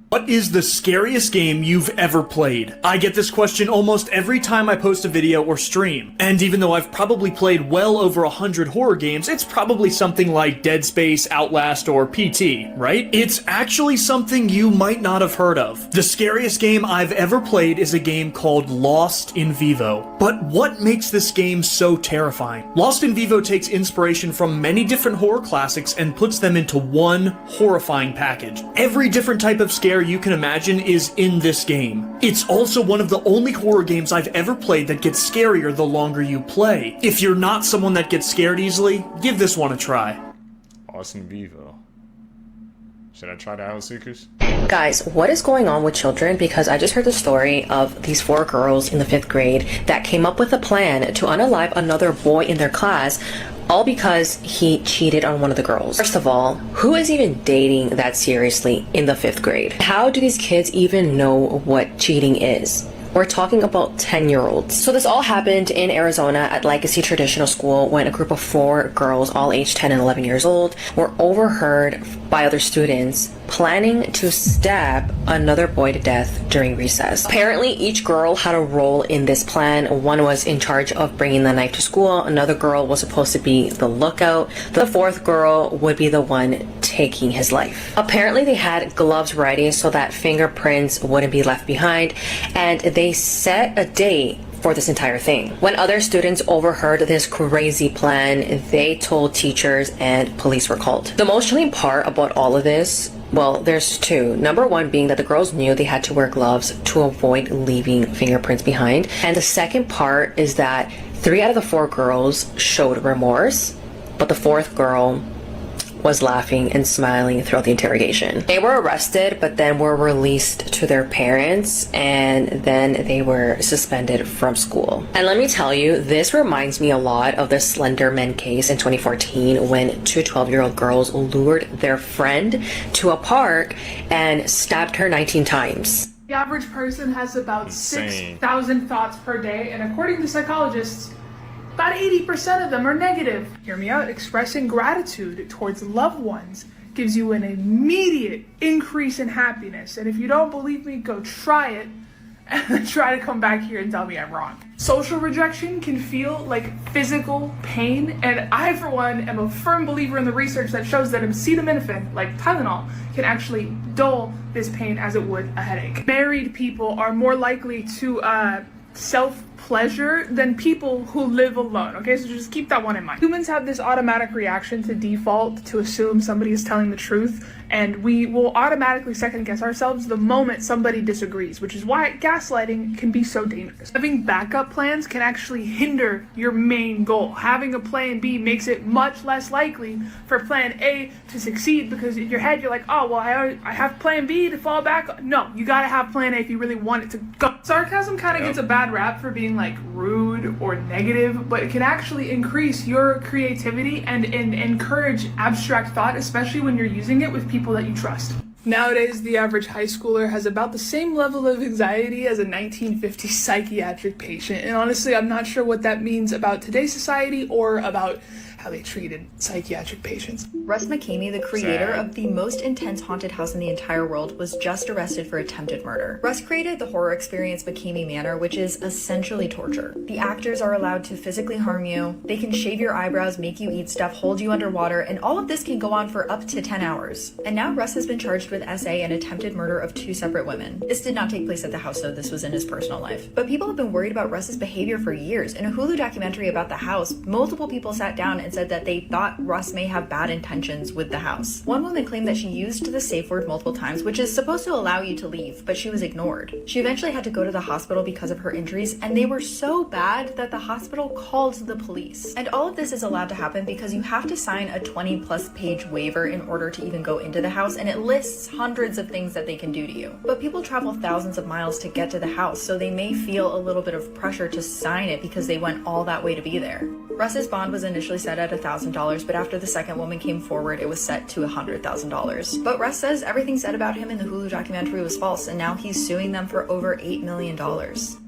What is the scariest game you've ever played? I get this question almost every time I post a video or stream. And even though I've probably played well over 100 horror games, it's probably something like Dead Space, Outlast, or PT, right? It's actually something you might not have heard of. The scariest game I've ever played is a game called Lost in Vivo. But what makes this game so terrifying? Lost in Vivo takes inspiration from many different horror classics and puts them into one horrifying package. Every different type of scare you can imagine is in this game. It's also one of the only horror games I've ever played that gets scarier the longer you play. If you're not someone that gets scared easily, give this one a try. Lost in Vivo. Should I try the House Seekers? Guys, what is going on with children? Because I just heard the story of these 4 girls in the 5th grade that came up with a plan to unalive another boy in their class, all because he cheated on one of the girls. First of all, who is even dating that seriously in the 5th grade? How do these kids even know what cheating is? We're talking about 10-year-olds. So this all happened in Arizona at Legacy Traditional School when a group of 4 girls, all aged 10 and 11 years old, were overheard by other students planning to stab another boy to death during recess. Apparently, each girl had a role in this plan. One was in charge of bringing the knife to school. Another girl was supposed to be the lookout. The 4th girl would be the one taking his life. Apparently, they had gloves ready so that fingerprints wouldn't be left behind, and they set a date for this entire thing. When other students overheard this crazy plan, they told teachers and police were called. The most chilling part about all of this, well, there's 2. Number 1 being that the girls knew they had to wear gloves to avoid leaving fingerprints behind. And the second part is that 3 out of the 4 girls showed remorse, but the 4th girl was laughing and smiling throughout the interrogation. They were arrested, but then were released to their parents, and then they were suspended from school. And let me tell you, this reminds me a lot of the Slender Man case in 2014 when 2 12-year-old girls lured their friend to a park and stabbed her 19 times. The average person has about 6,000 thoughts per day, and according to psychologists, about 80% of them are negative. Hear me out. Expressing gratitude towards loved ones gives you an immediate increase in happiness. And if you don't believe me, go try it and then try to come back here and tell me I'm wrong. Social rejection can feel like physical pain, and I, for one, am a firm believer in the research that shows that acetaminophen, like Tylenol, can actually dull this pain as it would a headache. Married people are more likely to self-pleasure than people who live alone, okay? So just keep that one in mind. Humans have this automatic reaction to default to assume somebody is telling the truth, and we will automatically second-guess ourselves the moment somebody disagrees, which is why gaslighting can be so dangerous. Having backup plans can actually hinder your main goal. Having a plan B makes it much less likely for plan A to succeed, because in your head you're like, oh, well, I have plan B to fall back on. No, you gotta have plan A if you really want it to go. Sarcasm kind of gets a bad rap for being like rude or negative, but it can actually increase your creativity and encourage abstract thought, especially when you're using it with people that you trust. Nowadays, the average high schooler has about the same level of anxiety as a 1950s psychiatric patient, and honestly, I'm not sure what that means about today's society or about how they treated psychiatric patients. Russ McKamey, the creator of the most intense haunted house in the entire world, was just arrested for attempted murder. Russ created the horror experience McKamey Manor, which is essentially torture. The actors are allowed to physically harm you, they can shave your eyebrows, make you eat stuff, hold you underwater, and all of this can go on for up to 10 hours. And now Russ has been charged with SA and attempted murder of 2 separate women. This did not take place at the house, though. This was in his personal life. But people have been worried about Russ's behavior for years. In a Hulu documentary about the house, multiple people sat down and and said that they thought Russ may have bad intentions with the house. One woman claimed that she used the safe word multiple times, which is supposed to allow you to leave, but she was ignored. She eventually had to go to the hospital because of her injuries, and they were so bad that the hospital called the police. And all of this is allowed to happen because you have to sign a 20+ page waiver in order to even go into the house, and it lists hundreds of things that they can do to you. But people travel thousands of miles to get to the house, so they may feel a little bit of pressure to sign it because they went all that way to be there. Russ's bond was initially set at $1,000, but after the second woman came forward, it was set to $100,000. But Russ says everything said about him in the Hulu documentary was false, and now he's suing them for over $8 million.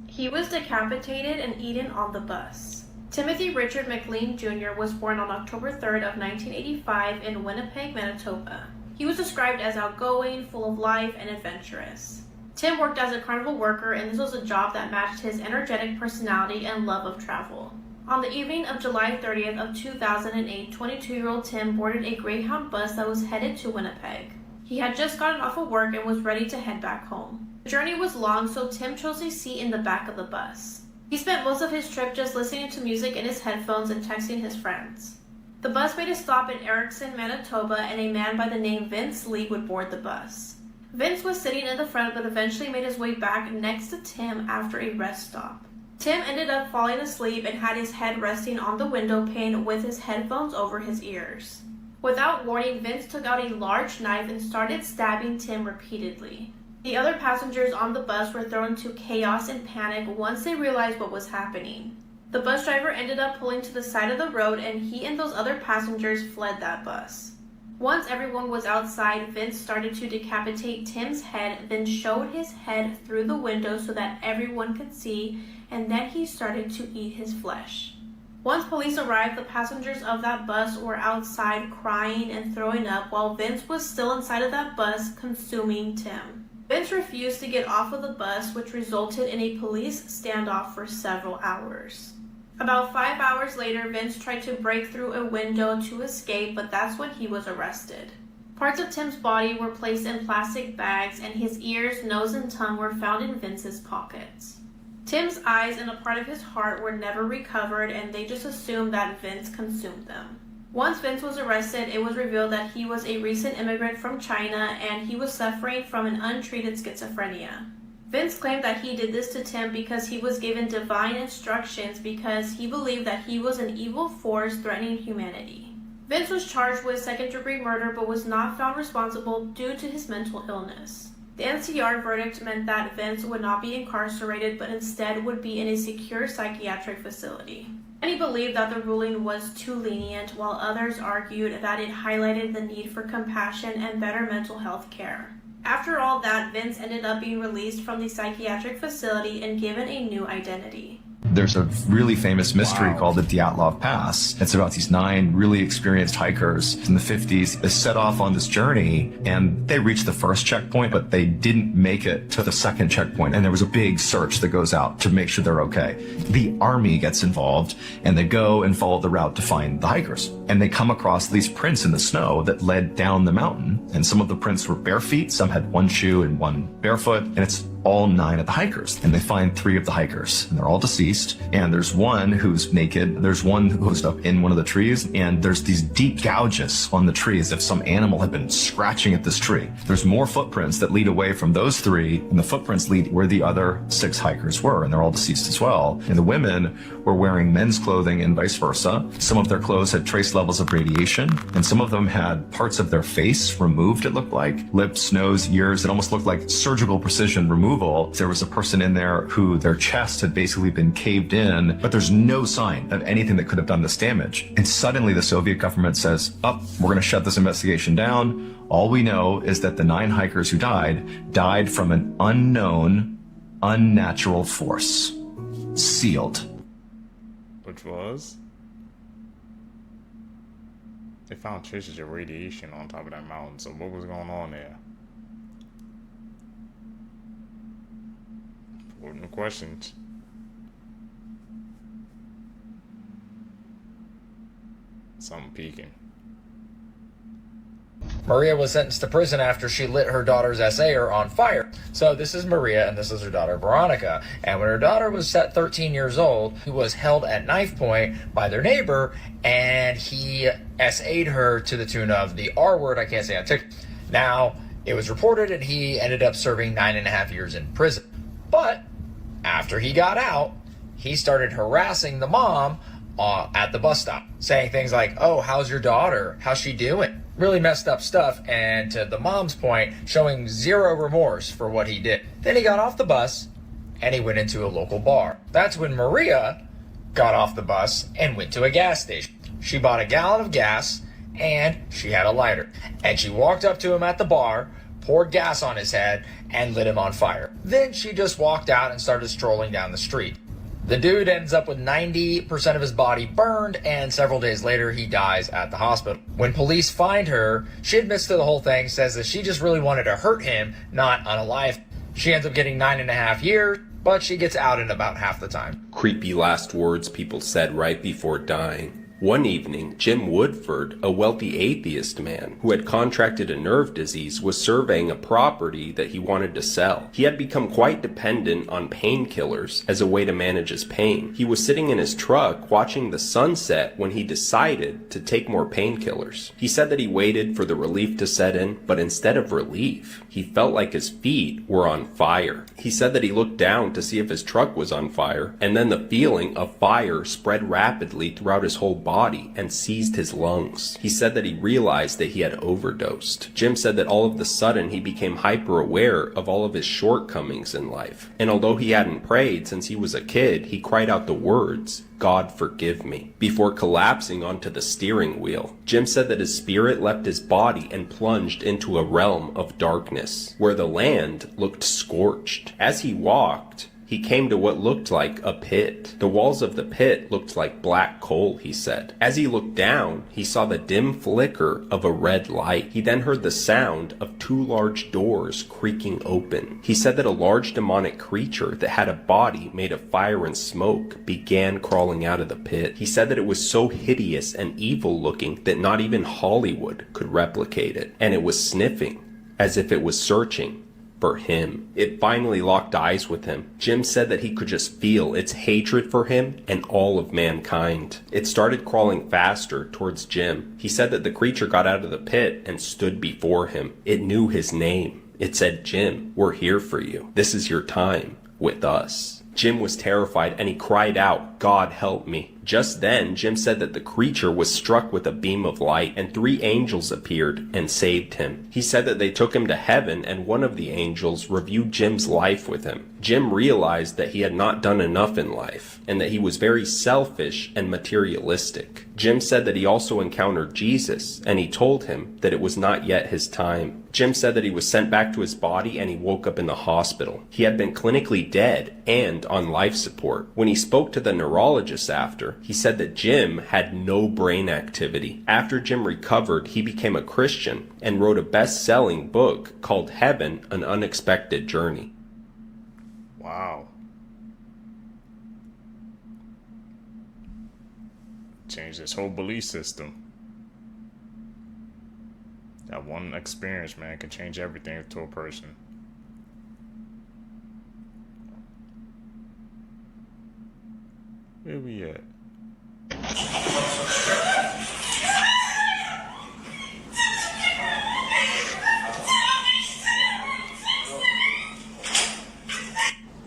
He was decapitated and eaten on the bus. Timothy Richard McLean Jr. was born on October 3rd of 1985 in Winnipeg, Manitoba. He was described as outgoing, full of life, and adventurous. Tim worked as a carnival worker, and this was a job that matched his energetic personality and love of travel. On the evening of July 30th of 2008, 22-year-old Tim boarded a Greyhound bus that was headed to Winnipeg. He had just gotten off of work and was ready to head back home. The journey was long, so Tim chose a seat in the back of the bus. He spent most of his trip just listening to music in his headphones and texting his friends. The bus made a stop in Erickson, Manitoba, and a man by the name Vince Lee would board the bus. Vince was sitting in the front but eventually made his way back next to Tim after a rest stop. Tim ended up falling asleep and had his head resting on the window pane with his headphones over his ears. Without warning, Vince took out a large knife and started stabbing Tim repeatedly. The other passengers on the bus were thrown into chaos and panic once they realized what was happening. The bus driver ended up pulling to the side of the road, and he and those other passengers fled that bus. Once everyone was outside, Vince started to decapitate Tim's head, then showed his head through the window so that everyone could see, and then he started to eat his flesh. Once police arrived, the passengers of that bus were outside crying and throwing up while Vince was still inside of that bus consuming Tim. Vince refused to get off of the bus, which resulted in a police standoff for several hours. About 5 hours later, Vince tried to break through a window to escape, but that's when he was arrested. Parts of Tim's body were placed in plastic bags, and his ears, nose, and tongue were found in Vince's pockets. Tim's eyes and a part of his heart were never recovered, and they just assumed that Vince consumed them. Once Vince was arrested, it was revealed that he was a recent immigrant from China, and he was suffering from an untreated schizophrenia. Vince claimed that he did this to Tim because he was given divine instructions because he believed that he was an evil force threatening humanity. Vince was charged with second-degree murder but was not found responsible due to his mental illness. The NCR verdict meant that Vince would not be incarcerated but instead would be in a secure psychiatric facility. Many believed that the ruling was too lenient, while others argued that it highlighted the need for compassion and better mental health care. After all that, Vince ended up being released from the psychiatric facility and given a new identity. There's a really famous mystery called the Dyatlov Pass. It's about these 9 really experienced hikers in the 50s. They set off on this journey and they reached the first checkpoint, but they didn't make it to the second checkpoint. And there was a big search that goes out to make sure they're okay. The army gets involved and they go and follow the route to find the hikers. And they come across these prints in the snow that led down the mountain. And some of the prints were bare feet, some had 1 shoe and 1 barefoot. And it's all 9 of the hikers, and they find 3 of the hikers, and they're all deceased, and there's one who's naked, there's one who's up in one of the trees, and there's these deep gouges on the tree as if some animal had been scratching at this tree. There's more footprints that lead away from those 3, and the footprints lead where the other 6 hikers were, and they're all deceased as well. And the women were wearing men's clothing and vice versa. Some of their clothes had trace levels of radiation, and some of them had parts of their face removed, it looked like. Lips, nose, ears, it almost looked like surgical precision removal. There was a person in there who their chest had basically been caved in, but there's no sign of anything that could have done this damage. And suddenly the Soviet government says, we're going to shut this investigation down. All we know is that the 9 hikers who died from an unknown, unnatural force. Sealed. Which was? They found traces of radiation on top of that mountain, so what was going on there? No questions. Something peeking. Maria was sentenced to prison after she lit her daughter's essayer on fire. So this is Maria, and this is her daughter Veronica. And when her daughter was 13 years old, she was held at knife point by their neighbor, and he essayed her to the tune of the R word I can't say on TikTok. Now, it was reported that he ended up serving 9.5 years in prison. But after he got out, he started harassing the mom at the bus stop, saying things like, "Oh, how's your daughter? How's she doing?" Really messed up stuff, and to the mom's point, showing zero remorse for what he did. Then he got off the bus, and he went into a local bar. That's when Maria got off the bus and went to a gas station. She bought a gallon of gas, and she had a lighter. And she walked up to him at the bar, poured gas on his head, and lit him on fire. Then she just walked out and started strolling down the street. The dude ends up with 90% of his body burned, and several days later, he dies at the hospital. When police find her, she admits to the whole thing, says that she just really wanted to hurt him, not unalive. She ends up getting 9.5 years, but she gets out in about half the time. Creepy last words people said right before dying. One evening, Jim Woodford, a wealthy atheist man who had contracted a nerve disease, was surveying a property that he wanted to sell. He had become quite dependent on painkillers as a way to manage his pain. He was sitting in his truck watching the sunset when he decided to take more painkillers. He said that he waited for the relief to set in, but instead of relief, he felt like his feet were on fire. He said that he looked down to see if his truck was on fire, and then the feeling of fire spread rapidly throughout his whole body and seized his lungs. He said that he realized that he had overdosed. Jim said that all of a sudden he became hyper aware of all of his shortcomings in life. And although he hadn't prayed since he was a kid, he cried out the words, "God forgive me," before collapsing onto the steering wheel. Jim said that his spirit left his body and plunged into a realm of darkness, where the land looked scorched. As he walked, he came to what looked like a pit. The walls of the pit looked like black coal, he said. As he looked down, he saw the dim flicker of a red light. He then heard the sound of two large doors creaking open. He said that a large demonic creature that had a body made of fire and smoke began crawling out of the pit. He said that it was so hideous and evil looking that not even Hollywood could replicate it. And it was sniffing, as if it was searching for him. It finally locked eyes with him. Jim said that he could just feel its hatred for him and all of mankind. It started crawling faster towards Jim. He said that the creature got out of the pit and stood before him. It knew his name. It said, "Jim, we're here for you. This is your time with us." Jim was terrified and he cried out, "God help me." Just then, Jim said that the creature was struck with a beam of light and 3 angels appeared and saved him. He said that they took him to heaven and one of the angels reviewed Jim's life with him. Jim realized that he had not done enough in life and that he was very selfish and materialistic. Jim said that he also encountered Jesus and he told him that it was not yet his time. Jim said that he was sent back to his body and he woke up in the hospital. He had been clinically dead and on life support. When he spoke to the neurologist after, he said that Jim had no brain activity. After Jim recovered, he became a Christian and wrote a best-selling book called Heaven, An Unexpected Journey. Wow. Change this whole belief system. That one experience, man, can change everything to a person. Where we at?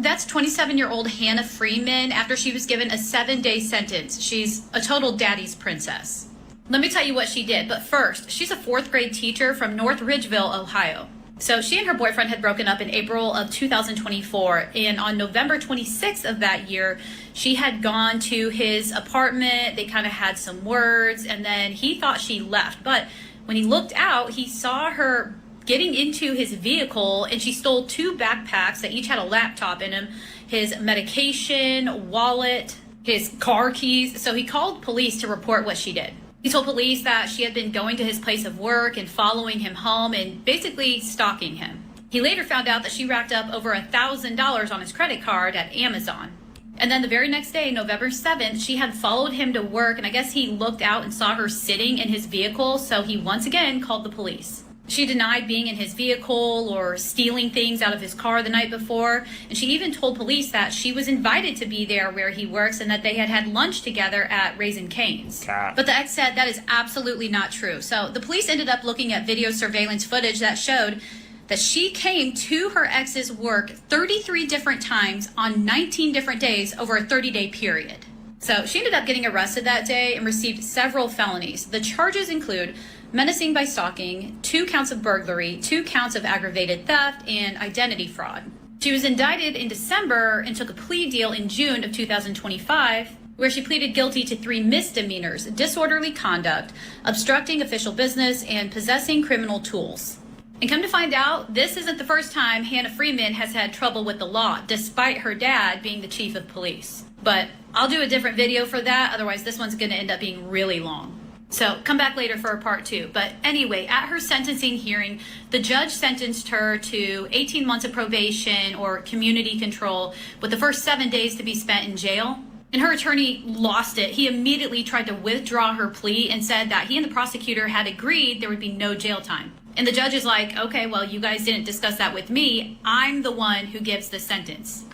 That's 27-year-old Hannah Freeman after she was given a 7-day sentence. She's a total daddy's princess. Let me tell you what she did, but first, she's a 4th grade teacher from North Ridgeville, Ohio. So she and her boyfriend had broken up in April of 2024, and on November 26th of that year, she had gone to his apartment. They kind of had some words, and then he thought she left. But when he looked out, he saw her getting into his vehicle, and she stole 2 backpacks that each had a laptop in them, his medication, wallet, his car keys. So he called police to report what she did. He told police that she had been going to his place of work and following him home and basically stalking him. He later found out that she racked up over $1,000 on his credit card at Amazon. And then the very next day, November 7th, she had followed him to work, and I guess he looked out and saw her sitting in his vehicle, so he once again called the police. She denied being in his vehicle or stealing things out of his car the night before, and she even told police that she was invited to be there where he works and that they had had lunch together at Raising Cane's. But the ex said that is absolutely not true. So the police ended up looking at video surveillance footage that showed that she came to her ex's work 33 different times on 19 different days over a 30-day period. So she ended up getting arrested that day and received several felonies. The charges include menacing by stalking, 2 counts of burglary, 2 counts of aggravated theft, and identity fraud. She was indicted in December and took a plea deal in June of 2025, where she pleaded guilty to 3 misdemeanors: disorderly conduct, obstructing official business, and possessing criminal tools. And come to find out, this isn't the first time Hannah Freeman has had trouble with the law, despite her dad being the chief of police. But I'll do a different video for that, otherwise this one's going to end up being really long. So come back later for a part 2. But anyway, at her sentencing hearing, the judge sentenced her to 18 months of probation or community control, with the first 7 days to be spent in jail. And her attorney lost it. He immediately tried to withdraw her plea and said that he and the prosecutor had agreed there would be no jail time. And the judge is like, okay, well, you guys didn't discuss that with me. I'm the one who gives the sentence.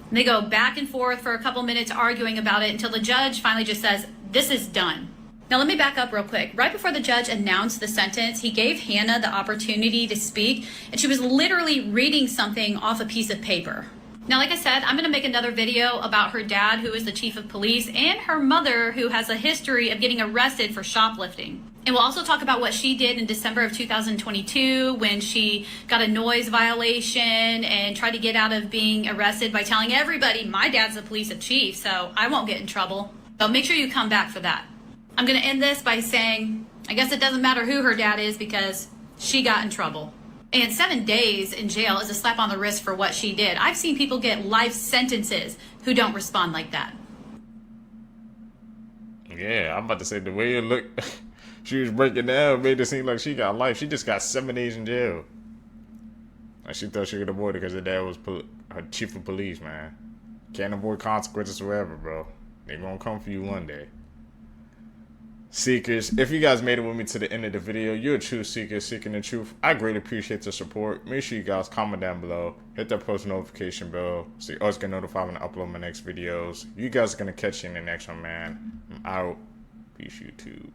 And they go back and forth for a couple minutes arguing about it until the judge finally just says, this is done. Now let me back up real quick. Right before the judge announced the sentence, he gave Hannah the opportunity to speak, and she was literally reading something off a piece of paper. Now, like I said, I'm going to make another video about her dad, who is the chief of police, and her mother, who has a history of getting arrested for shoplifting. And we'll also talk about what she did in December of 2022 when she got a noise violation and tried to get out of being arrested by telling everybody, my dad's the police chief, so I won't get in trouble. But make sure you come back for that. I'm going to end this by saying, I guess it doesn't matter who her dad is because she got in trouble. And 7 days in jail is a slap on the wrist for what she did. I've seen people get life sentences who don't respond like that. Yeah, I'm about to say the way it looked, she was breaking down, made it seem like she got life. She just got 7 days in jail. Like she thought she could avoid it because her dad was her chief of police, man. Can't avoid consequences forever, bro. They gonna come for you one day. Seekers, if you guys made it with me to the end of the video, you're a true seeker seeking the truth. I greatly appreciate the support. Make sure you guys comment down below, hit that post notification bell so you always get notified when I upload my next videos. You guys are gonna catch you in the next one, man. I'm out. Peace, YouTube.